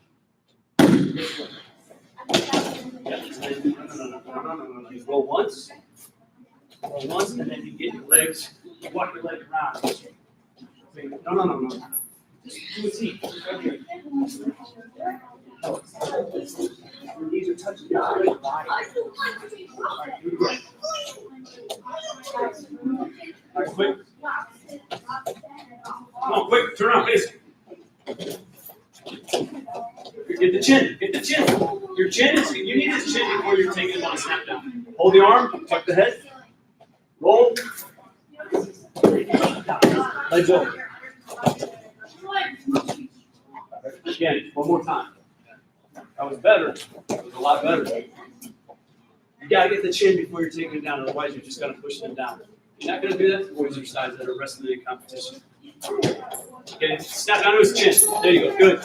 way. Yeah. No. You roll once. Roll once, and then you get your legs. You walk your leg around. No. Just do a T. Okay. Your knees are touching your body. All right, do it again. All right, quick. Come on, quick. Turn around, face. Get the chin. Get the chin. Your chin is. You need this chin before you're taking it on a snap down. Hold the arm. Tuck the head. Roll. Legs over. Again, one more time. That was better. That was a lot better. You gotta get the chin before you're taking it down, otherwise you're just gonna push them down. You're not gonna do that for boys your size that are wrestling in competition. Okay, snap down to his chin. There you go, good.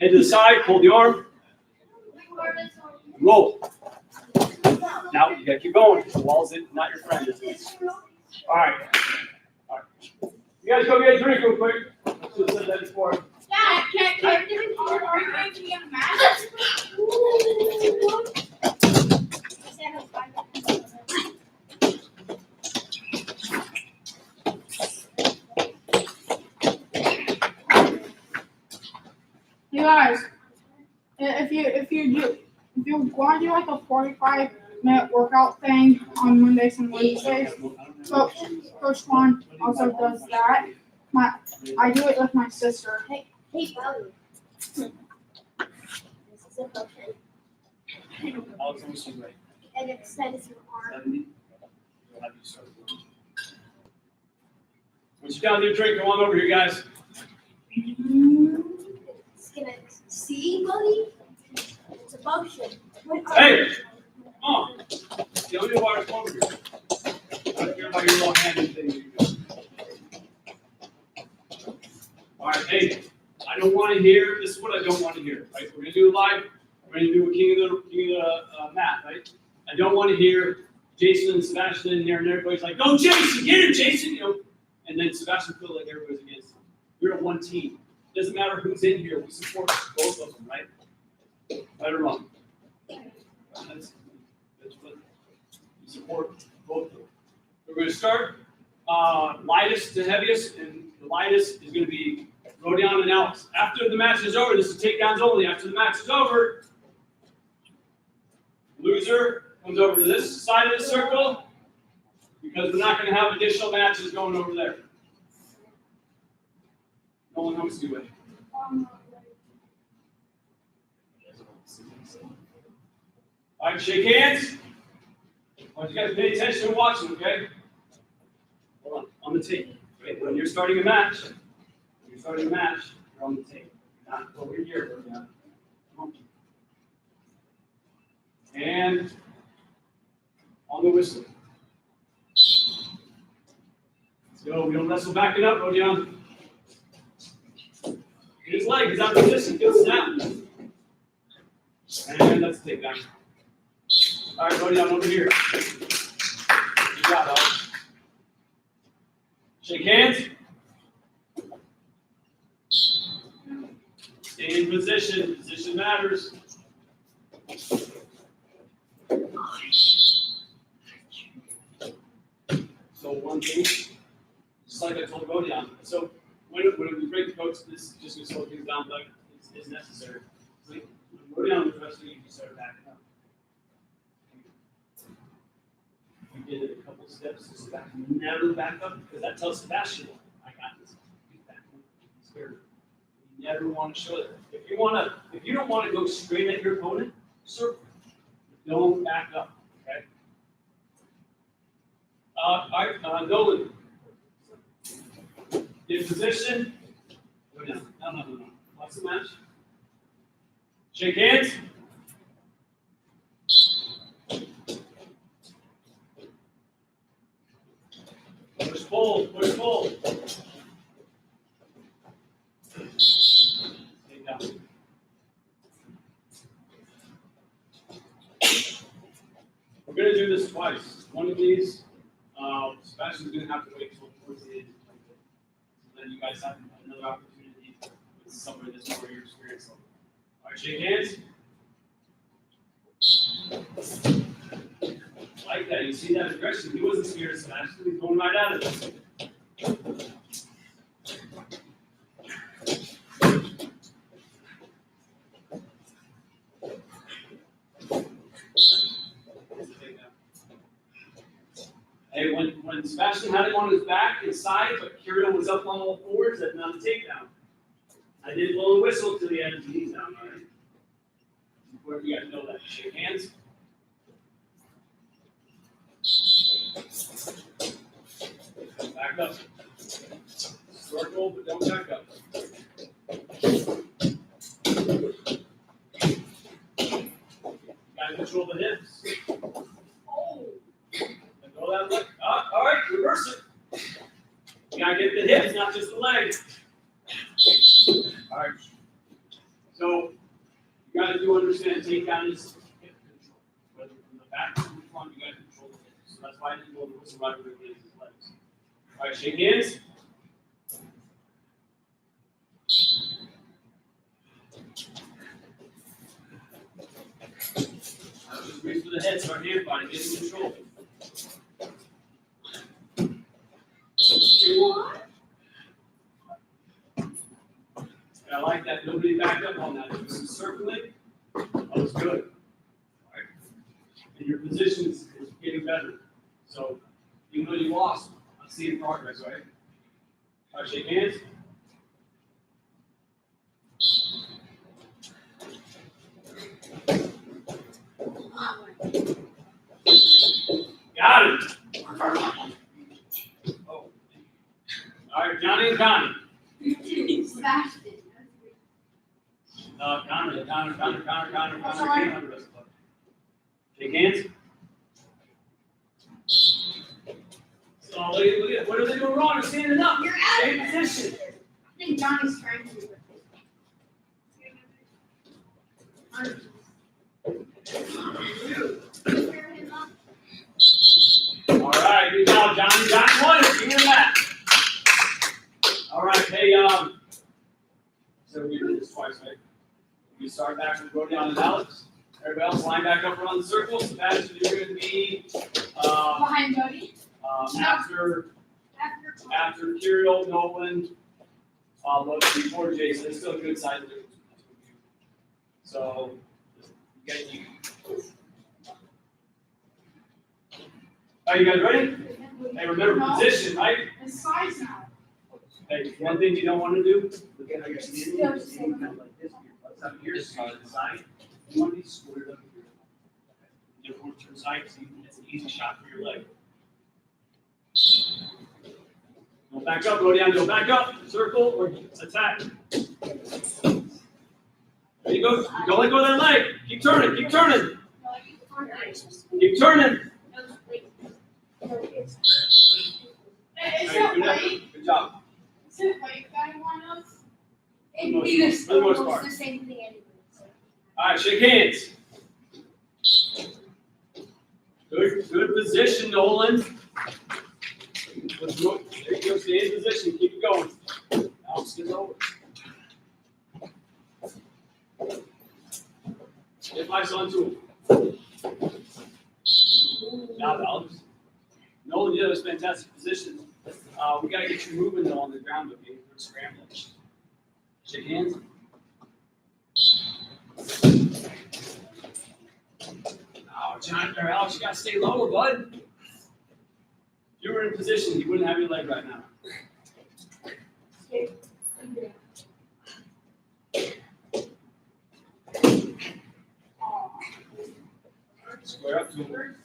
Head to the side, hold the arm. Roll. Now you gotta keep going. The wall's not your friend. All right. You guys go get a drink real quick. I should have said that before. Dad, are you going to be on the mat? You guys, if you want to do like a 45-minute workout thing on Mondays and Wednesdays, so Coach Juan also does that. I do it with my sister. Hey, Bobby. This is a potion. And it extends your arm. Once you're down there, drink, come on over here, guys. It's gonna see, buddy. It's a potion. Hey, come on. The only water's over here. I don't care about your little handed thing. All right, hey, I don't want to hear. This is what I don't want to hear. Right, we're gonna do it live. We're gonna do a king of the mat, right? I don't want to hear Jason and Sebastian in here, and everybody's like, "Go, Jason, get him, Jason!" You know, and then Sebastian feel like everybody's against him. We're one team. Doesn't matter who's in here. We support both of them, right? Right or wrong? That's what we support both of them. We're going to start lightest to heaviest, and the lightest is going to be Rodion and Alex. After the match is over, this is takedowns only. After the match is over, loser comes over to this side of the circle because we're not going to have additional matches going over there. No one comes to it. All right, shake hands. I want you guys to pay attention and watching, okay? Hold on the tape. Okay? When you're starting a match, you're on the tape. Not over here. Come on. And on the whistle. Let's go. We don't wrestle backing up, Rodion. Get his leg. He's out of position. Good snap. And let's take that. All right, Rodion, over here. Good job, Alex. Shake hands. Stay in position. Position matters. So one thing, just like I told Rodion. So when we break the coach, this is just going to slow things down, but it's necessary. When Rodion was wrestling, you start backing up. did it a couple steps, just back, never back up, because that tells Sebastian, I got this. He's back. He's scared. You never want to show it. If you don't want to go straight at your opponent, circle. Don't back up. Okay. All right, Nolan. In position. Go down. No. What's the match? Shake hands. Push pull. Take down. We're going to do this twice. One of these, Sebastian's going to have to wait till towards the end. So then you guys have another opportunity with somebody that's more your experience level. All right, shake hands. Like that. You see that aggression. He wasn't scared of Sebastian. He's going right at it. Hey, when Sebastian had him on his back and side, but Kirill was up on all fours, that's not a takedown. I did blow the whistle to the end of the knees down, all right? Where you guys know that. Shake hands. Back up. Circle, but don't back up. Gotta control the hips. Oh. Go that leg. All right, reverse it. You gotta get the hips, not just the legs. All right. So you gotta understand takedown is hip control. Whether from the back or from the front, you gotta control the hips. So that's why I didn't go the whistle right where he his legs. All right, shake hands. Just reach for the head, start hand fighting, get in control. I like that. Nobody backed up on that. It was circling. That was good. All right. And your position is getting better. So even though you lost, I'm seeing progress, right? All right, shake hands. Got it. Oh. All right, Johnny and Connie. Smashed it. Connor. Shake hands. Oh, look at what are they doing wrong? They're standing up. You're out Same of position. I think Johnny's trying to. All right, good job, Johnny. Johnny won it. Give him that. All right, hey, so we did this twice, right? You start back with Rodion and Alex. Everybody else line back up around the circle. Sebastian, you're going to be Behind Cody. after Kirill, Nolan, before Jason. It's still a good size difference. So, you are you guys ready? Hey, remember position, right? It's size now. Hey, one thing you don't want to do, look at how you're standing. You're standing kind of like this. Your up here, so to the side. You want to be squared up here. You don't want to turn side, so it's an easy shot for your leg. Go back up, go down, go back up, circle, or attack. There you go. Don't let go of that leg. Keep turning, keep turning. Keep turning. Is Hey, it weight? good job. Is it weight that you want us? It'd be For the most part. almost the same thing anyway. All right, shake hands. Good position, Nolan. There you go, stay in position, keep it going. Alex, get over. Get my son to him. Now, Alex. Nolan, you have a fantastic position. We got to get you moving though on the ground with me. We're scrambling. Shake hands. Oh, John, or Alex, you got to stay lower, bud. weren't in position, you wouldn't have your leg right now. Square up to him.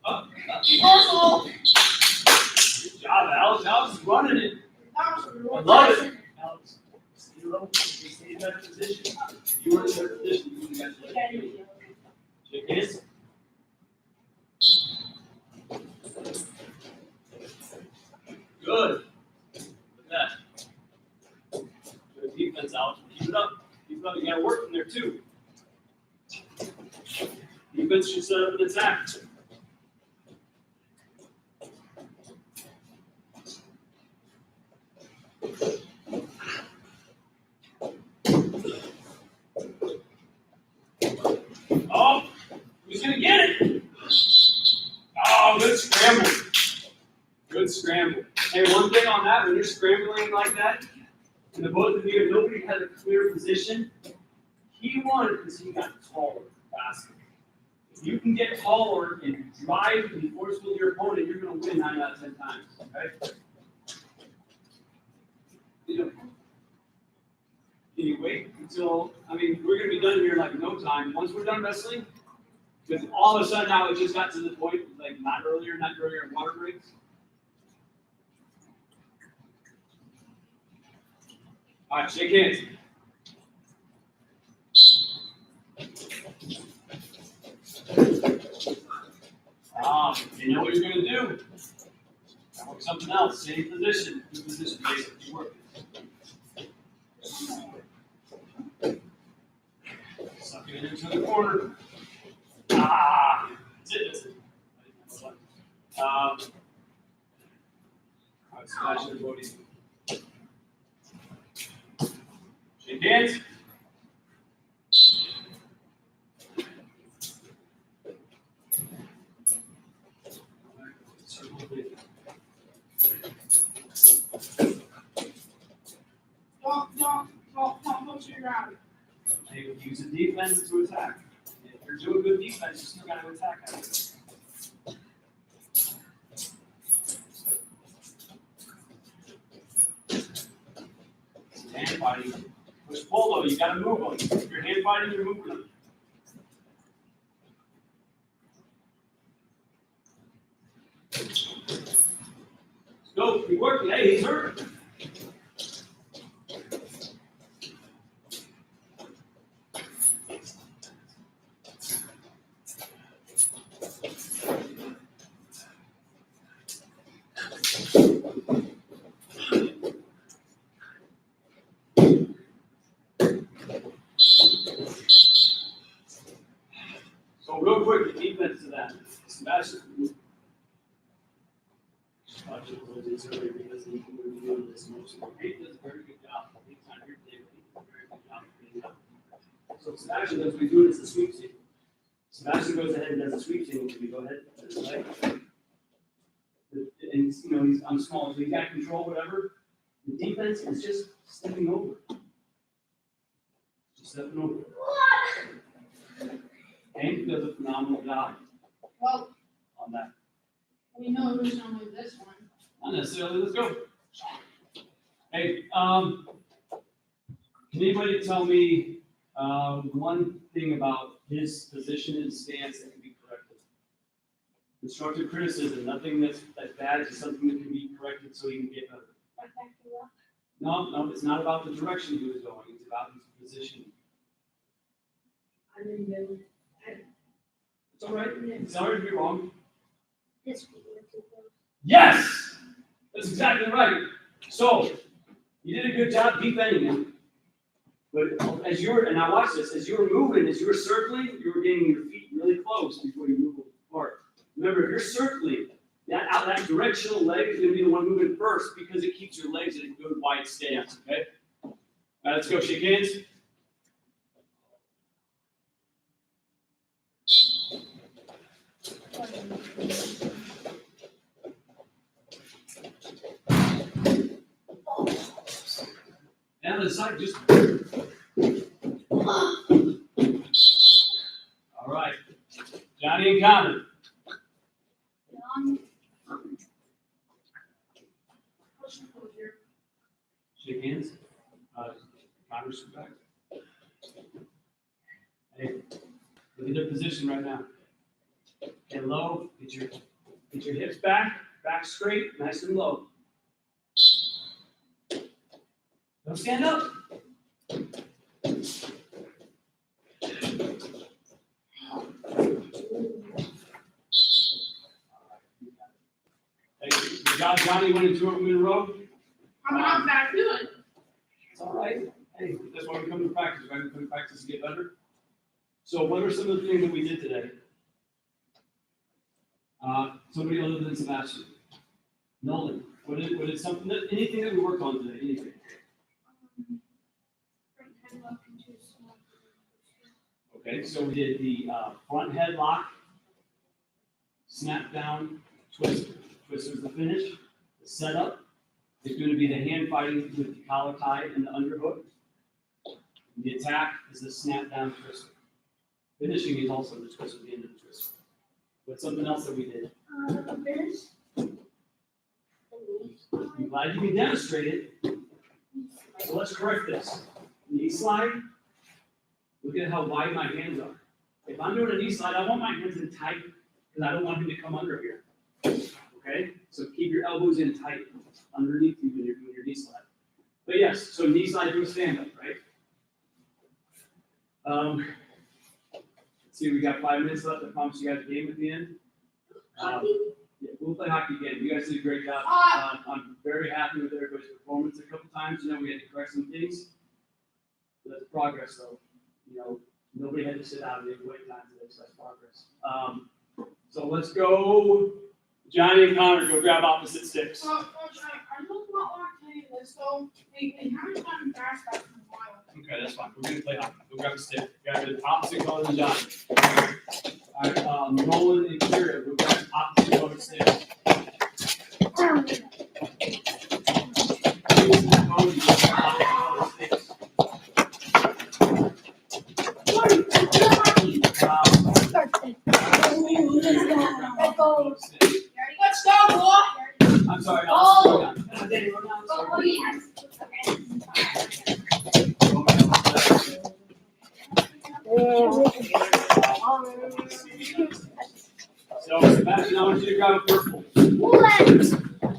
Up. Reversal. Good job, Alex. Alex is running it. That was a I real love question. it. Alex, stay low. Stay in better position. You were in better position. You guys like shake hands. Good. Look at that. Good defense, Alex. Keep it up. Keep it up. You gotta work from there too. Defense should set up an attack. Oh, who's gonna get it? Oh, good scramble. Good scramble. Hey, one thing on that, when you're scrambling like that, and the both of you, if nobody had a clear position, he won because he got taller faster. If you can get taller and drive and force with your opponent, you're going to win 9 out of 10 times. Okay? Can you wait until, we're going to be done here in like no time. Once we're done wrestling, because all of a sudden now it just got to the point, like not earlier water breaks. All right, shake hands. You know what you're going to do. Work something else. Same position. New position. Basically, work. Suck it into the corner. That's it. All right, smash everybody. Shake hands. Don't push it around. They would use a defense to attack. If you're doing good defense, you still got to attack at it. Hand fighting. Push pull though, you got to move them. If you're hand fighting, you're moving them. Let's go. Keep working. Hey, he's hurt. So real quick, the defense to that. Sebastian. So Sebastian does, we do it as a sweep team. Sebastian goes ahead and does a sweep team. Can we go ahead? And I'm small, so he's got control, whatever. The defense is just stepping over. Just stepping over. Hank does a phenomenal job Well, on that. we know who's gonna win this one. Not necessarily, let's go. Hey, can anybody tell me one thing about his position and stance that can be corrected? Constructive criticism, nothing that's bad, just something that can be corrected so he can get better. No, it's not about the direction he was going, it's about his position. I didn't know. It's all right, it's all right to be wrong. This week we're too close. Yes! That's exactly right. So, you did a good job defending him. But as you were, and now watch this, as you were moving, as you were circling, you were getting your feet really close before you move apart. Remember, if you're circling, that directional leg is going to be the one moving first because it keeps your legs in a good wide stance, okay? All right, let's go. Shake hands. Down to the side, just. All right. Johnny and Connor. Shake hands. Congress back. Hey, look at their position right now. Get low, get your hips back straight, nice and low. Don't stand up. Hey, Johnny went into it in a row. I'm not that good. It's all right. Hey, that's why we come to practice. Right? We come to practice to get better. So, what are some of the things that we did today? Somebody other than Sebastian. Nolan. What is something that anything that we worked on today? Anything? Okay, so we did the front headlock, snap down, twister. Twister is the finish. The setup is going to be the hand fighting with the collar tie and the underhook. The attack is the snap down twister. Finishing is also the twist at the end of the twist. What's something else that we did? I'm glad you can demonstrate it. So let's correct this. Knee slide. Look at how wide my hands are. If I'm doing a knee slide, I want my hands in tight because I don't want him to come under here. Okay? So keep your elbows in tight underneath you when you're doing your knee slide. But yes, so knee slide to a stand up, right? Let's see, we got 5 minutes left. I promise you guys a game at the end. Yeah, we'll play hockey again. You guys did a great job. I'm very happy with everybody's performance. A couple times, we had to correct some things. But that's progress, though. Nobody had to sit out and wait time today, so that's progress. So let's go. Johnny and Connor, go grab opposite sticks. I just want to tell you this, though. They haven't gotten fast back in a while. Okay, that's fine. We're going to play hockey. Go grab a stick. Grab the opposite color than Johnny. All right, Nolan and Kira, go grab opposite color sticks. Let's go, boy. I'm sorry. Oh. Oh, yes. So, Sebastian, I want you to grab a purple.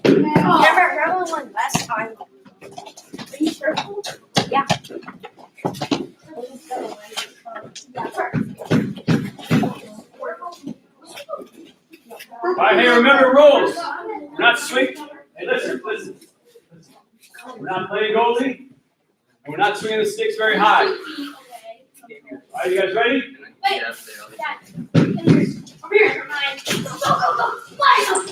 Never grab one last time. Are you purple? Yeah. All right, hey, remember rules. We're not swinging. Hey, listen. We're not playing goalie, and we're not swinging the sticks very high. All right, you guys ready? Wait. Over here. Go. Fly. Go.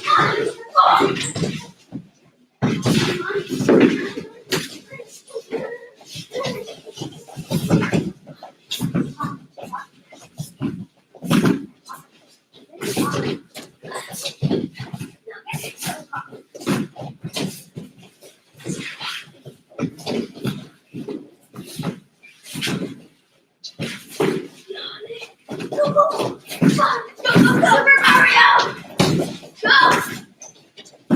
Super Mario. Go.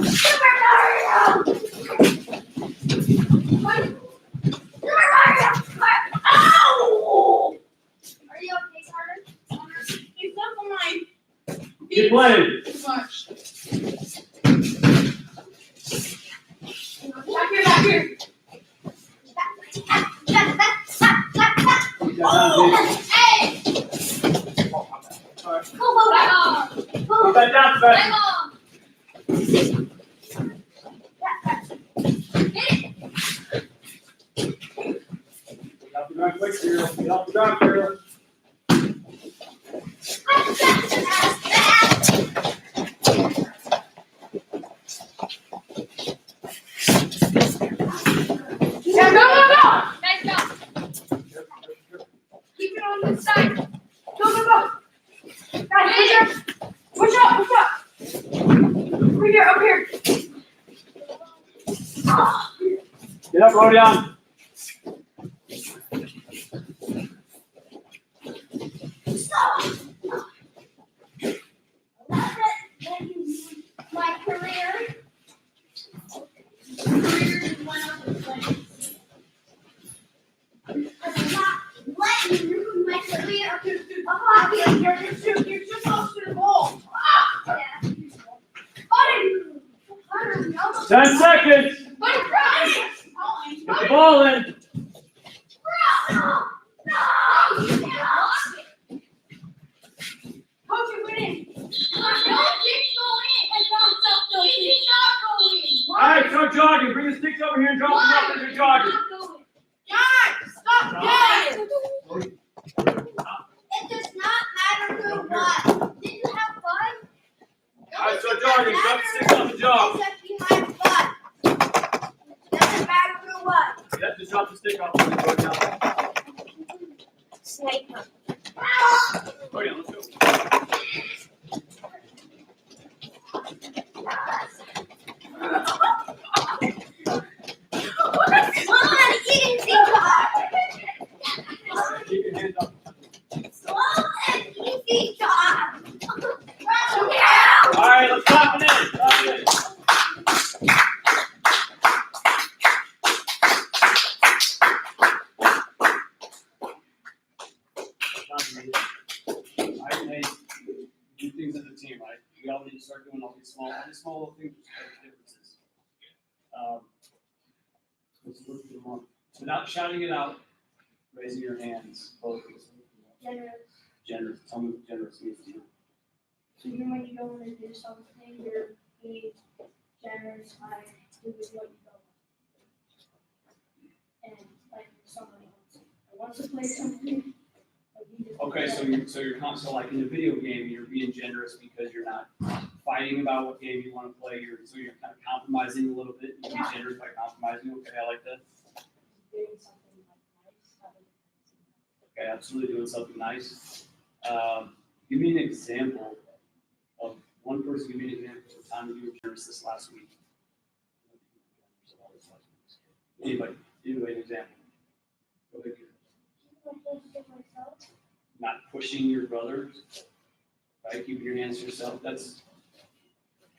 Super Mario. Ow! Are you okay, Carter? He's up on my Keep playing. too much. Back here. Hey! Go. Put that down, Sebastian. Get off the ground quick, Kira. Get off the ground, Kira. Yeah, go. Nice job. Keep it on this side. Go. Guys, push up. Up here. Get up, Rodion. 10 seconds. But Brian! Get the ball in. No! Coach, you're winning. No, kick go in. I found something. He did not go in. All right, start jogging. Bring the sticks over here and drop them off as you're jogging. Guys, stop getting. It does not matter who won. Did you have fun? All right, start jogging. Drop the sticks off the jog. Except you had fun. Doesn't matter who won. You have to drop the stick off when you go down. Sniper. Oh, yeah, let's go. Come on, easy talk. Keep your hands up. Slow and easy talk. All right, let's stop it in. Stop it in. I made do things as a team, right? We all need to start doing all these small little things which make differences. Let's look at them up. Without shouting it out, raising your hands. Both. Generous. Generous. Tell me what generous means to you. So even when you don't want to do something, you're being generous by doing what you don't want. And like somebody else wants to play something. Okay, so you're console like in a video game, you're being generous because you're not fighting about what game you want to play. You're kind of compromising a little bit. You can be generous by compromising. Okay, I like that. Doing something like nice. Okay, absolutely doing something nice. Give me an example of one person. Give me an example of the time that you were generous this last week. Anybody? Give me an example. Go ahead. Not pushing your brother, right? Keeping your hands to yourself. That's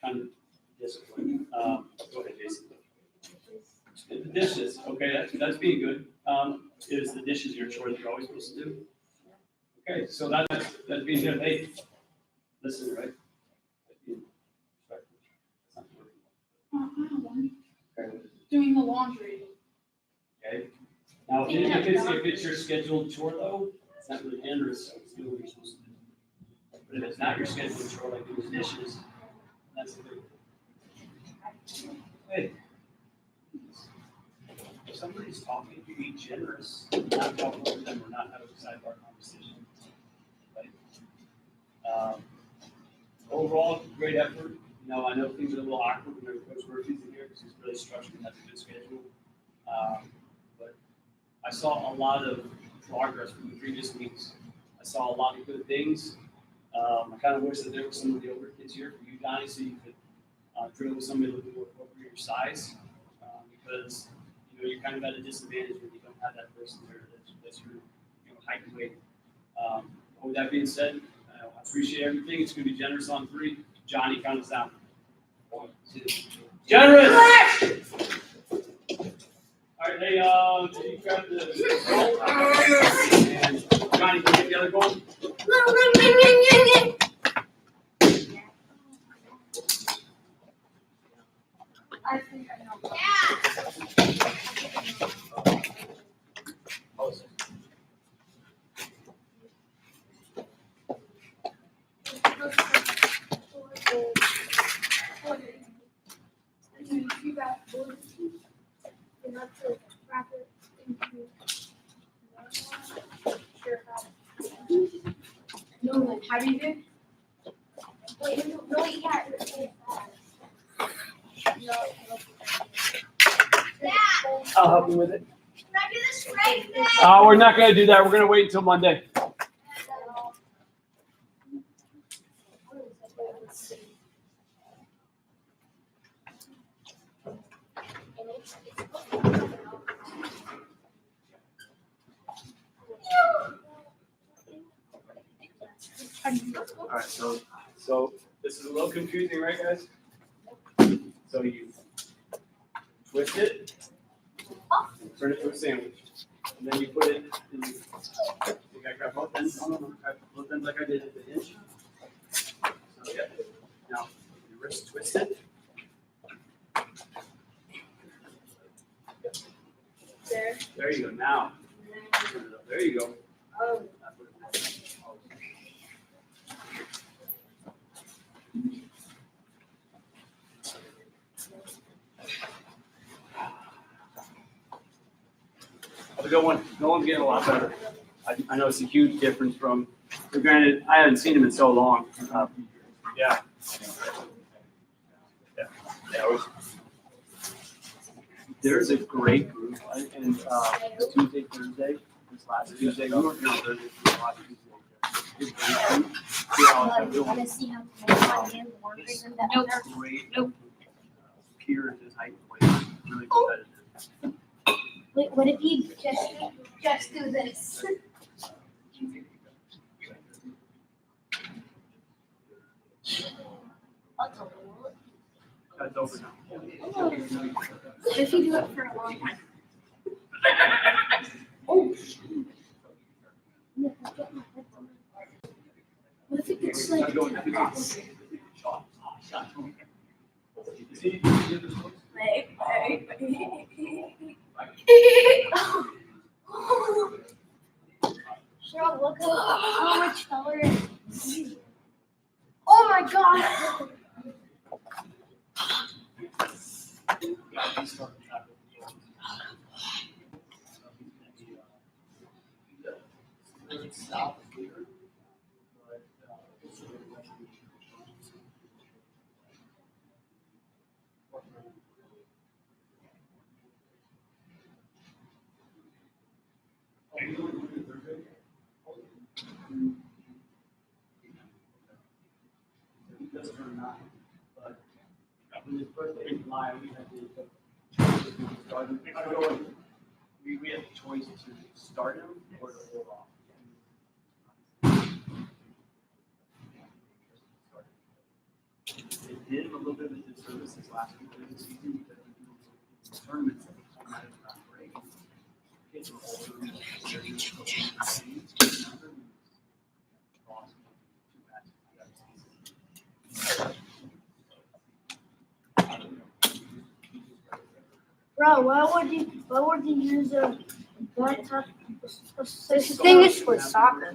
kind of discipline. Go ahead, Jason. The dishes. Okay, that's being good. Is the dishes your chore that you're always supposed to do? Okay, so that's being good. Hey, listen, right? Okay. Doing the laundry. Okay. Now, if it's your scheduled chore though, it's not really generous, so it's doing what you're supposed to do. But if it's not your scheduled chore, like doing dishes, that's the big. Hey, if somebody's talking, you be generous, not talk over them or not have a sidebar conversation. Right? Overall, great effort. You know, I know things are a little awkward when Coach Murphy's in here because he's really structured and has a good schedule. But I saw a lot of progress from the previous weeks. I saw a lot of good things. I kind of wish that there were some of the older kids here for you, Johnny, so you could drill with somebody a little bit more appropriate your size, because you know you're kind of at a disadvantage when you don't have that person there that's your height and weight. With that being said, I appreciate everything. It's going to be generous on 3. Johnny, count us down. 1, 2, 3. Generous! All right, hey, you grab the goal. And Johnny, can you get the other goal? I think I know. No, like, how do you do? Wait, no, you got it. I'll help you with it. Can I do the spray thing? We're not going to do that. We're going to wait until Monday. All right, so this is a little confusing, right, guys? So you twist it, turn it to a sandwich, and then you put it in. You gotta grab both ends. No, grab both ends like I did at the hinge. So yeah. Now your wrist twist it. There you go. Now. There you go. But no one's getting a lot better. I know it's a huge difference from. Granted, I haven't seen him in so long. Yeah. There's a great group, and Tuesday, Thursday, this last Tuesday, we weren't here on Thursday, last Tuesday. Want to see how many workers in that other? Nope. Peers is height and weight, really competitive. Wait, what if you just do this? That's over now. What if you do it for a long time? Oh, shoot. What if it gets like Cheryl, look at how much color it is. Oh my god! Just turned 9, but when his birthday in July, we had to we had the choice to start him or to hold off. It did a little bit of a disservice this last week of the season because the tournaments that come out of not great. Kids were older. They're just Bro, why would you use that type of thing is for soccer?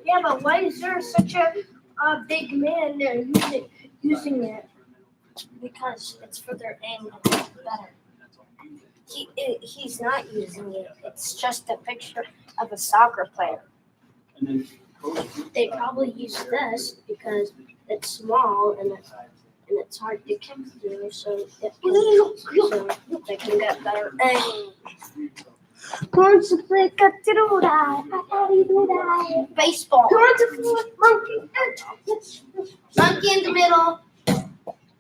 Yeah, but why is there such a big man there using it? Because it's for their aim to get better. He's not using it. It's just a picture of a soccer player. They probably use this because it's small and it's hard to kick through, so they can get better aim. Want to play baseball. Want to monkey in the middle.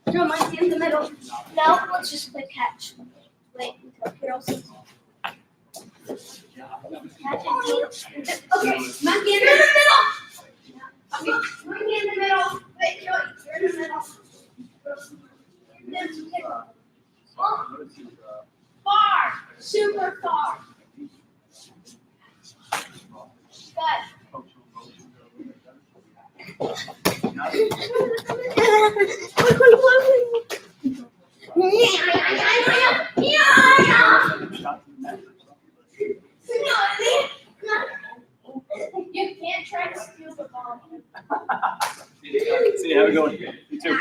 No, monkey in the middle. Now let's just play catch. Wait until Carol says. Catch it. Okay, monkey in the middle. Okay, monkey in the middle. Wait, no, you're in the middle. Far, super far. You can't try to steal the ball. See how it going? You too.